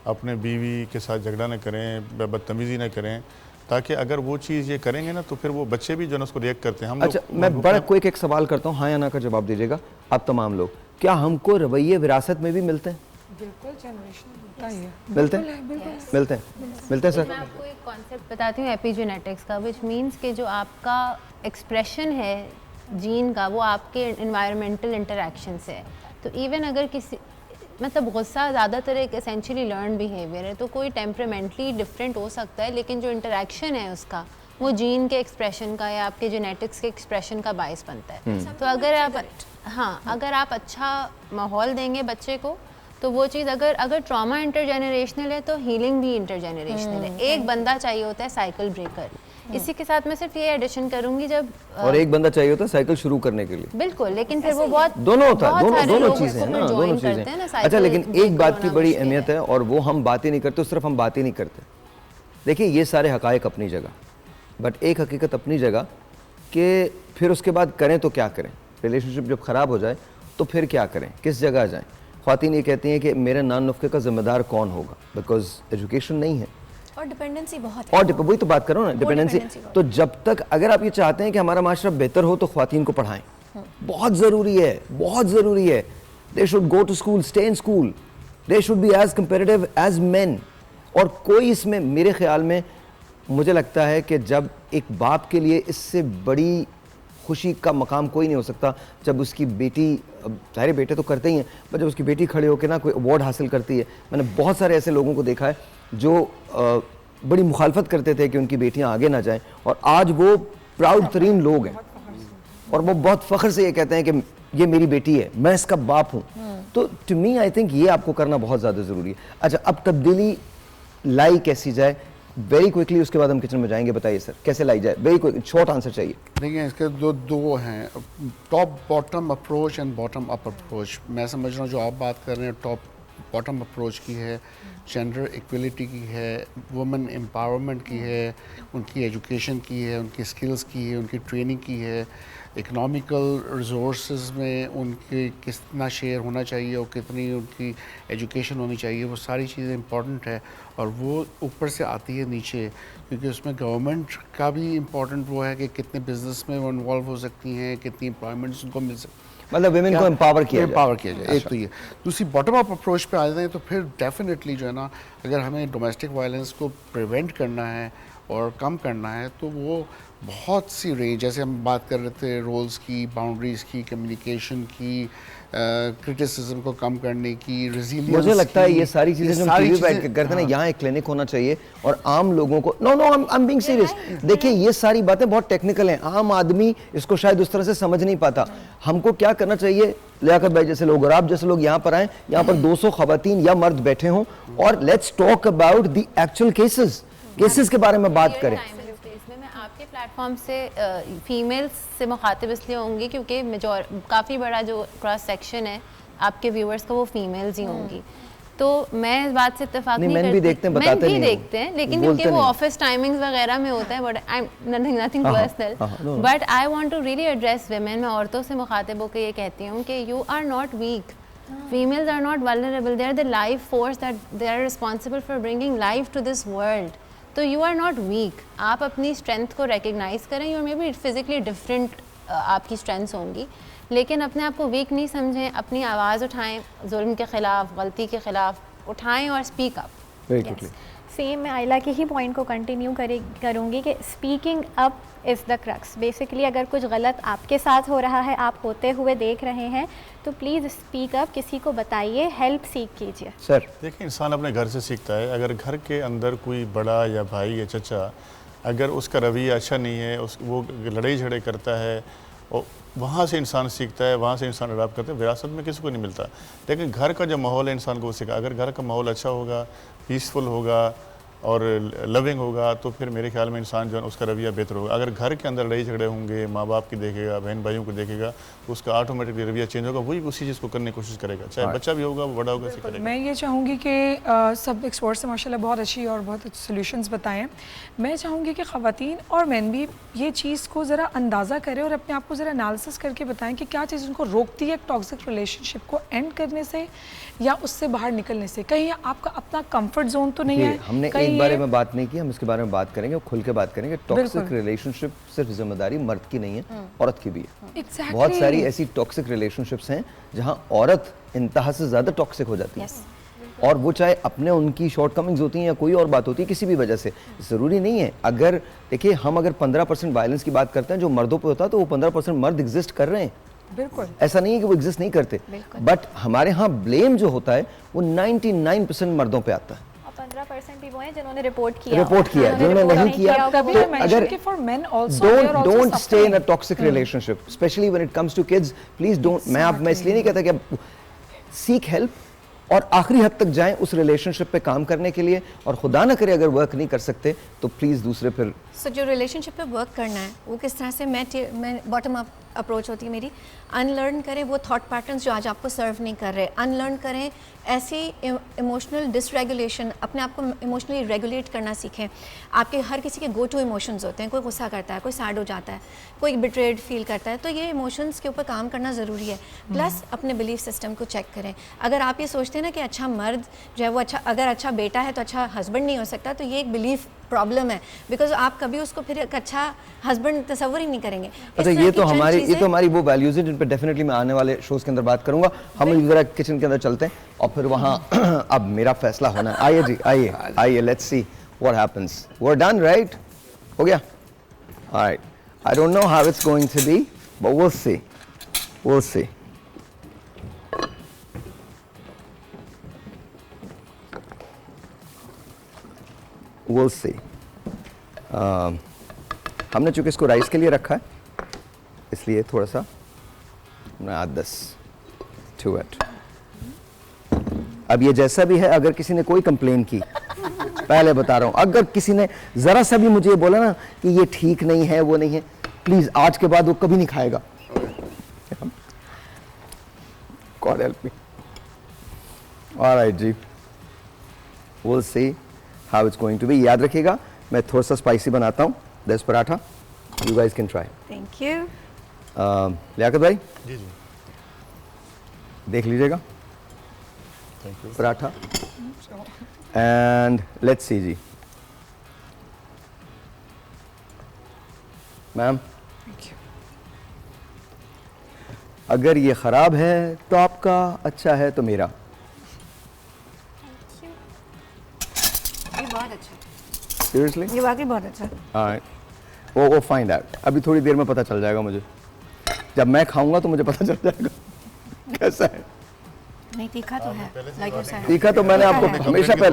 अपने बीवी के साथ झगड़ा ना करें, बदतमीज़ी ना करें, ताकि अगर वो चीज़ ये करेंगे ना तो फिर वो बच्चे भी जो है उसको रिएक्ट करते हैं। हम अच्छा, मैं बड़ा कोई एक सवाल करता हूँ, हाँ या ना का जवाब दीजिएगा आप तमाम लोग। क्या हमको रवैये विरासत में भी मिलते हैं? बिल्कुल, जनरेशन होता ही है। मिलते हैं सर। मैं आपको एक कॉन्सेप्ट बताती हूँ एपिजेनेटिक्स का, विच मीन्स कि जो आपका एक्सप्रेशन है जीन का, वो आपके इन्वायरमेंटल इंटरेक्शन से है। तो इवन अगर किसी मतलब गुस्सा ज़्यादातर एक एसेंशियली लर्न बिहेवियर है, तो कोई टेम्परामेंटली डिफरेंट हो सकता है, लेकिन जो इंटरेक्शन है उसका वो जीन के एक्सप्रेशन का या आपके जेनेटिक्स के एक्सप्रेशन का बायस बनता है। तो अगर आप अच्छा माहौल देंगे बच्चे को, तो वो चीज़ अगर ट्रॉमा इंटरजेनरेशनल है तो हीलिंग भी इंटरजेनरेशनल है। एक बंदा चाहिए होता है साइकिल ब्रेकर। इसी के साथ मैं सिर्फ ये एडिशन करूंगी, जब और एक बंदा चाहिए होता है साइकिल शुरू करने के लिए। बिल्कुल, लेकिन फिर वो बहुत दोनों होता है, दोनों चीज़ें हैं ना, दोनों चीज़ें। अच्छा, लेकिन एक बात की बड़ी अहमियत है और वो हम बात ही नहीं करते, सिर्फ हम बात ही नहीं करते। देखिए, ये सारे हकायक अपनी जगह, बट एक हकीकत अपनी जगह कि फिर उसके बाद करें तो क्या करें। रिलेशनशिप जब ख़राब हो जाए तो फिर क्या करें, किस जगह जाएँ। ख़वातीन ये कहती हैं कि मेरे नान नुस्खे का जिम्मेदार कौन होगा, बिकॉज एजुकेशन नहीं है और डिपेंडेंसी बहुत है। और वही तो बात करो ना, डिपेंडेंसी। तो जब तक अगर आप ये चाहते हैं कि हमारा माशरा बेहतर हो तो ख़वातीन को पढ़ाएं, बहुत ज़रूरी है, बहुत ज़रूरी है। They should go to school, stay in school, they should be as comparative as men. और कोई इसमें मेरे ख्याल में मुझे लगता है कि जब एक बाप के लिए इससे बड़ी खुशी का मकाम कोई नहीं हो सकता जब उसकी बेटी, सारे बेटे तो करते ही हैं, पर जब उसकी बेटी खड़े होकर ना कोई अवार्ड हासिल करती है। मैंने बहुत सारे ऐसे लोगों को देखा है जो बड़ी मुखालफत करते थे कि उनकी बेटियां आगे ना जाएं, और आज वो प्राउड तरीन लोग हैं और वो बहुत फ़ख्र से ये कहते हैं कि ये मेरी बेटी है, मैं इसका बाप हूँ। तो टू मी आई थिंक ये आपको करना बहुत ज़्यादा ज़रूरी है। अच्छा, अब तब्दीली लाई कैसी जाए, वेरी क्विकली, उसके बाद हम किचन में जाएंगे। बताइए सर, कैसे लाई जाए? वेरी क्विक, शॉर्ट आंसर चाहिए। देखिए, इसके दो हैं, top bottom approach and bottom up approach. मैं समझ रहा हूँ जो आप बात कर रहे हैं टॉप बॉटम अप्रोच की है, जेंडर इक्वलिटी की है, वुमेन एम्पावरमेंट की है, उनकी एजुकेशन की है, उनकी स्किल्स की है, उनकी ट्रेनिंग की है, इकोनॉमिकल रिसोर्सेज में उनके कितना शेयर होना चाहिए और कितनी उनकी एजुकेशन होनी चाहिए, वो सारी चीज़ें इंपॉर्टेंट है। और वो ऊपर से आती है नीचे, क्योंकि उसमें गवर्नमेंट का भी इम्पॉर्टेंट वो है कि कितने बिजनेस में वो इन्वॉल्व हो सकती हैं, कितनी एम्प्लॉयमेंट्स उनको मिल सकती है, मतलब विमेन को एम्पावर किया जाए। एक तो ये, दूसरी बॉटम अप अप्रोच पे आ जाए तो फिर डेफिनेटली जो है ना, अगर हमें डोमेस्टिक वायलेंस को प्रिवेंट करना है और कम करना है तो वो बहुत सी रेंज, जैसे हम बात कर रहे थे रोल्स की, बाउंड्रीज़ की, कम्युनिकेशन की, क्रिटिसिज्म को कम करने की, रेजिलियंस। मुझे लगता है ये सारी चीज़ें जो हम टीवी बैठ के करते हैं ना, यहाँ एक क्लिनिक होना चाहिए और आम लोगों को, no I am being serious. देखिए, ये सारी बातें बहुत टेक्निकल हैं, आम आदमी इसको शायद उस तरह से समझ नहीं पाता। हमको क्या करना चाहिए, लियाकत भाई जैसे लोग और आप जैसे लोग यहाँ पर आएँ, यहाँ पर 200 ख़वातीन या मर्द बैठे हों और let's talk about the actual cases के बारे में बात करें। आपके प्लेटफॉर्म से फीमेल्स से मुखातिब इसलिए होंगी क्योंकि काफ़ी बड़ा जो क्रॉस सेक्शन है आपके व्यूअर्स का वो फीमेल्स ही होंगी। तो मैं इस बात से इत्तेफाक नहीं करती। भी देखते हैं, बताते नहीं, देखते हैं, लेकिन क्योंकि वो ऑफिस टाइमिंग्स वगैरह में होता है, but I nothing personal, but I want to really address women. मैं औरतों से मुखातिब होकर ये कहती हूँ कि you are not weak, females are not vulnerable, they are the life force that they are responsible for bringing life to this world. तो you are not weak, आप अपनी strength को recognize करें। you are maybe physically different, आपकी strengths होंगी, लेकिन अपने आप को वीक नहीं समझें, अपनी आवाज़ उठाएं, जुल्म के ख़िलाफ़, गलती के ख़िलाफ़ उठाएं और स्पीक अप। सेम मैं आयला के ही पॉइंट को कंटिन्यू करूँगी कि speaking up is the crux. Basically अगर कुछ गलत आपके साथ हो रहा है, आप होते हुए देख रहे हैं, तो प्लीज़ स्पीक अप, किसी को बताइए, हेल्प सीख कीजिए। सर देखिए, इंसान अपने घर से सीखता है। अगर घर के अंदर कोई बड़ा या भाई या चचा अगर उसका रवैया अच्छा नहीं है, वो लड़ाई झगड़े करता है, और वहाँ से इंसान सीखता है, वहाँ से इंसान अडॉप्ट करता है। विरासत में किसी को नहीं मिलता, लेकिन घर का जो माहौल है इंसान को वो सीखा। अगर घर का माहौल अच्छा होगा, पीसफुल होगा और लविंग होगा, तो फिर मेरे ख्याल में इंसान जो है उसका रवैया बेहतर होगा। अगर घर के अंदर लड़ाई झगड़े होंगे, माँ बाप की देखेगा, बहन भाइयों को देखेगा, तो उसका ऑटोमेटिकली रवैया चेंज होगा, वही उसी चीज़ को करने की कोशिश करेगा, चाहे बच्चा भी होगा, वो बड़ा होगा, सीखेगा। मैं ये चाहूँगी कि सब एक्सपर्ट्स से माशाल्लाह बहुत अच्छी और बहुत अच्छे सोल्यूशंस बताएं। मैं चाहूँगी कि ख़वातीन और मैन भी ये चीज़ को ज़रा अंदाज़ा करें और अपने आप को ज़रा एनालिसिस करके बताएं कि क्या चीज़ उनको रोकती है टॉक्सिक रिलेशनशिप को एंड करने से या उससे बाहर निकलने से। कहीं आपका अपना कंफर्ट जोन तो नहीं है। हमने एक बारे में बात नहीं की, हम इसके बारे में बात करेंगे, खुल के बात करेंगे। टॉक्सिक रिलेशनशिप सिर्फ जिम्मेदारी मर्द की नहीं है, औरत की भी है। बहुत सारी ऐसी टॉक्सिक रिलेशनशिप्स हैं जहां औरत इंतहा से ज़्यादा टॉक्सिक हो जाती है, और वो चाहे अपने उनकी शॉर्टकमिंग्स होती हैं या कोई और बात होती है, किसी भी वजह से ज़रूरी नहीं है। अगर देखिए, हम अगर 15% वायलेंस की बात करते हैं जो मर्दों पे होता है, तो वो 15% मर्द एग्जिस्ट कर रहे हैं। बिल्कुल ऐसा नहीं है कि वो एग्जिस्ट नहीं करते, बट हमारे यहाँ ब्लेम जो होता है वो 99% मर्दों पे आता है। 15% भी वो हैं जिन्होंने रिपोर्ट किया, जिन्होंने नहीं किया। तो अगर don't stay in a toxic relationship, especially when it comes to kids, please don't. मैं इसलिए नहीं कहता कि आप सीक हेल्प और आखिरी हद तक जाएं उस रिलेशनशिप पे काम करने के लिए, और खुदा ना करे अगर वर्क नहीं कर सकते तो प्लीज दूसरे फिर जो रिलेशनशिप पे वर्क करना है वो किस तरह से, मैं बॉटम अप अप्रोच होती है मेरी। अनलर्न करें वो थॉट पैटर्न्स जो आज आपको सर्व नहीं कर रहे, अनलर्न करें ऐसी इमोशनल डिसरेगुलेशन, अपने आप को इमोशनली रेगुलेट करना सीखें। आपके हर किसी के गो टू इमोशंस होते हैं, कोई गुस्सा करता है, कोई सैड हो जाता है, कोई बिट्रेड फील करता है, तो ये इमोशंस के ऊपर काम करना ज़रूरी है। प्लस अपने बिलीफ सिस्टम को चेक करें। अगर आप ये सोचते हैं ना कि अच्छा मर्द जो है वो अच्छा, अगर अच्छा बेटा है तो अच्छा हस्बैंड नहीं हो सकता, तो ये एक बिलीफ प्रॉब्लम है, बिकॉज आप कभी उसको फिर एक अच्छा हस्बैंड तस्वर ही नहीं करेंगे। अच्छा, ये तो हमारी वो वैल्यूज हैं जिन पे डेफिनेटली मैं आने वाले शोज के अंदर बात करूंगा। हम जरा किचन के अंदर चलते हैं और फिर वहाँ अब मेरा फैसला होना है। आइए जी, आइए, let's see what happens. We are done, right? हो गया? Alright, I don't know how it's going to be, but we'll see. हमने चूंकि इसको राइस के लिए रखा है, इसलिए थोड़ा सा add this to it. अब ये जैसा भी है, अगर किसी ने कोई कंप्लेन की, पहले बता रहा हूं, अगर किसी ने जरा सा भी मुझे ये बोला ना कि ये ठीक नहीं है, वो नहीं है, प्लीज आज के बाद वो कभी नहीं खाएगा। God help me. All right ji, we'll see how it's going to be. याद रखिएगा, मैं थोड़ा सा स्पाइसी बनाता हूँ 10 paratha. You guys can try. Thank you. जी लियाकत भाई, जी, देख लीजिएगा thank you. Paratha, and let's see जी। मैम, अगर ये खराब है तो आपका, अच्छा है तो मेरा। ये बहुत अच्छा, सीरियसली ये वाकई बहुत अच्छा। ऑलराइट, वो फाइंड आउट, अभी थोड़ी देर में पता चल जाएगा मुझे। जब मैं खाऊंगा तो मुझे पता चल जाएगा कैसा है। नहीं, तीखा तो है, लाइक यू सेड। तीखा तो मैंने आपको हमेशा पहले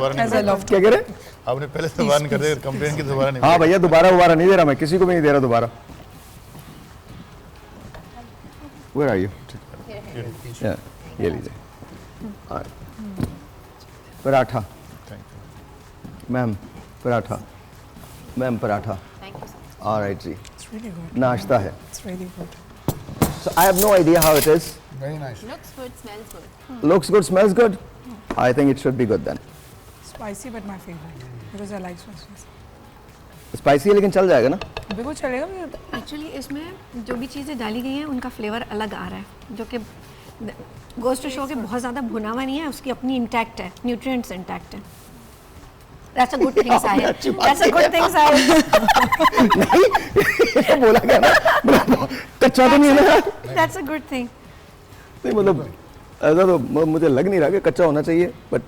क्या कह रहे, आपने पहले से वार्न कर दिया, कंप्लेन की दोबारा नहीं। हाँ भैया, दोबारा नहीं दे रहा मैं, किसी को भी नहीं दे रहा दोबारा। Where are you? ये लीजिए paratha. Ma'am paratha, ma'am paratha. Alright जी, नाश्ता है। So I have no idea how it is, Very nice. Looks good, smells good. Looks good, smells good. I think it should be good then. Spicy but my favorite because I like spicy. Spicy है लेकिन चल जाएगा ना? बिल्कुल चलेगा। Actually इसमें जो भी चीज़ें डाली गई हैं उनका फ्लेवर अलग आ रहा है, जो कि गोस्ट टू शो के बहुत ज़्यादा भुना हुआ नहीं है, उसकी अपनी इंटैक्ट है, न्यूट्रिएंट्स इंटैक्ट है। That's a good thing, Sahil. That's a good thing, Sahil. नहीं, ये बोला क्या ना? कच्चा तो नहीं है ना? That's a good thing. नहीं मतलब ऐसा तो मुझे लग नहीं रहा कि कच्चा होना चाहिए, but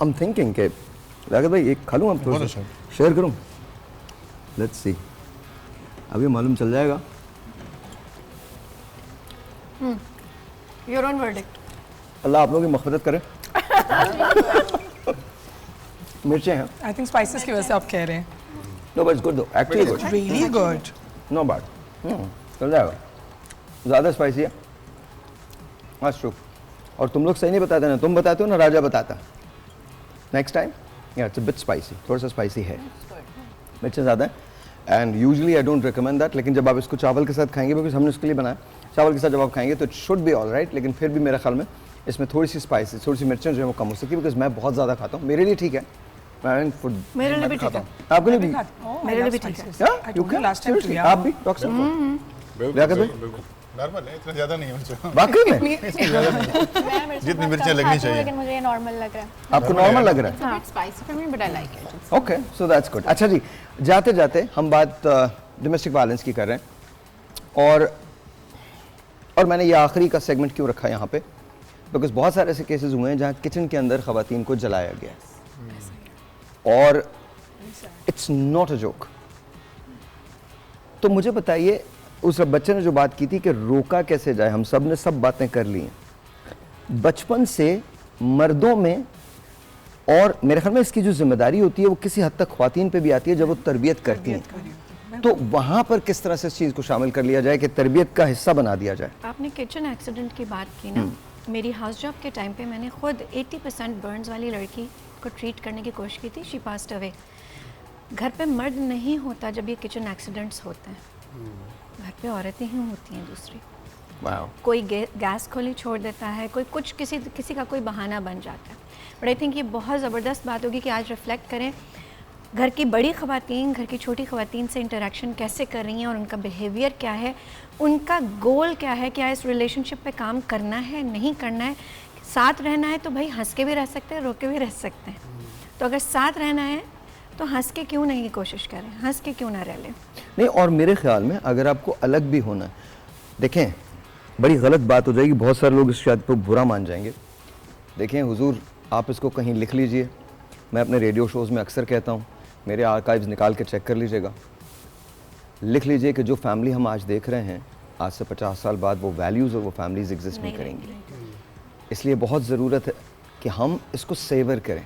I'm thinking कि लागत भाई एक खा लूँ आप थोड़ा सा शेयर करूँ। Let's see. अभी मालूम चल जाएगा। Your own verdict. अल्लाह आप लोगों की मग़फ़िरत करे। मिर्चें हैं। I think spices की वजह से आप कह रहे हैं। No, but it's good though. Actually good. Really good. Not bad. चल जाएगा। ज़्यादा स्पाइसी है। That's true. और तुम लोग सही नहीं बताते ना, तुम बताते हो ना, राजा बताता। Next time, yeah, it's a bit spicy. थोड़ा सा स्पाइसी है। मिर्चें ज़्यादा हैं। And usually I don't recommend that. लेकिन जब आप इसको चावल के साथ खाएंगे, क्योंकि हमने उसके लिए बनाया, चावल के साथ जब आप खाएंगे तो it should be all right. लेकिन फिर भी मेरा ख्याल में इसमें थोड़ी सी स्पाइसी, थोड़ी सी मिर्चें जो है वो कम हो सकती है, बिकॉज मैं बहुत ज़्यादा खाता हूँ। मेरे लिए ठीक है। मेरे लिए भी ठीक है। आपके लिए भी? मेरे लिए भी ठीक है। आप भी डॉक्टर? नॉर्मल है, इतना ज़्यादा नहीं है मिर्च। वाकई में? जितनी मिर्चें लगनी चाहिए। लेकिन मुझे ये नॉर्मल लग रहा है। आपको नॉर्मल लग रहा है? It's spicy for me, but I like it. Okay, so that's good. अच्छा जी, जाते जाते हम बात डोमेस्टिक वायलेंस की कर रहे हैं, और मैंने ये आखिरी का सेगमेंट क्यों रखा है यहाँ पे, बिकॉज बहुत सारे ऐसे केसेस हुए हैं जहाँ किचन के अंदर ख़वातीन को जलाया गया है, और इट्स नॉट अ जोक। तो मुझे बताइए, उस बच्चे ने जो बात की थी कि रोका कैसे जाए, हम सब ने सब बातें कर ली हैं बचपन से मर्दों में, और मेरे ख्याल में इसकी जो जिम्मेदारी होती है वो किसी हद तक ख्वातीन पे भी आती है जब वो तरबियत करती हैं, तो वहाँ पर किस तरह से इस चीज़ को शामिल कर लिया जाए कि तरबियत का हिस्सा बना दिया जाए। आपने किचन एक्सीडेंट की बात की ना, मेरी हाउस जॉब के टाइम पे मैंने खुद 80% बर्न्स वाली लड़की को ट्रीट करने की कोशिश की थी, शी पास्ड अवे। घर पे मर्द नहीं होता जब ये किचन एक्सीडेंट्स होते हैं, घर पे औरतें ही होती हैं दूसरी। कोई गैस खोली छोड़ देता है, कोई कुछ किसी का कोई बहाना बन जाता है। बट आई थिंक ये बहुत ज़बरदस्त बात होगी कि आज रिफ्लेक्ट करें घर की बड़ी ख़वातीन घर की छोटी ख़वातीन से इंटरेक्शन कैसे कर रही हैं और उनका बिहेवियर क्या है, उनका गोल क्या है, क्या इस रिलेशनशिप पे काम करना है, नहीं करना है। साथ रहना है तो भाई हंस के भी रह सकते हैं, रो के भी रह सकते हैं। तो अगर साथ रहना है तो हंस के क्यों नहीं कोशिश करें, हंस के क्यों ना रह लें। नहीं, और मेरे ख्याल में अगर आपको अलग भी होना है, देखें बड़ी गलत बात हो जाएगी, बहुत सारे लोग इस शायद पर बुरा मान जाएंगे। देखें हुजूर, आप इसको कहीं लिख लीजिए, मैं अपने रेडियो शोज़ में अक्सर कहता हूँ, मेरे आर्काइव्स निकाल के चेक कर लीजिएगा, लिख लीजिए कि जो फैमिली हम आज देख रहे हैं, आज से 50 साल बाद वो वैल्यूज़ और वो फैमिलीज़ एग्जिस्ट नहीं करेंगी। इसलिए बहुत ज़रूरत है कि हम इसको सेवर करें।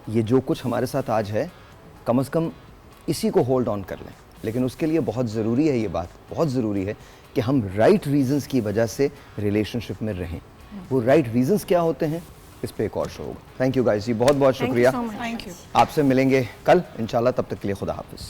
ये जो कुछ हमारे साथ आज है, कम से कम इसी को होल्ड ऑन कर लें। लेकिन उसके लिए बहुत ज़रूरी है, ये बात बहुत ज़रूरी है कि हम राइट रीजंस की वजह से रिलेशनशिप में रहें। वो राइट रीजंस क्या होते हैं, इस पे एक और शो होगा। थैंक यू गाइस जी, बहुत बहुत शुक्रिया। Thank you. आपसे मिलेंगे कल इंशाल्लाह, तब तक के लिए खुदा हाफिज़।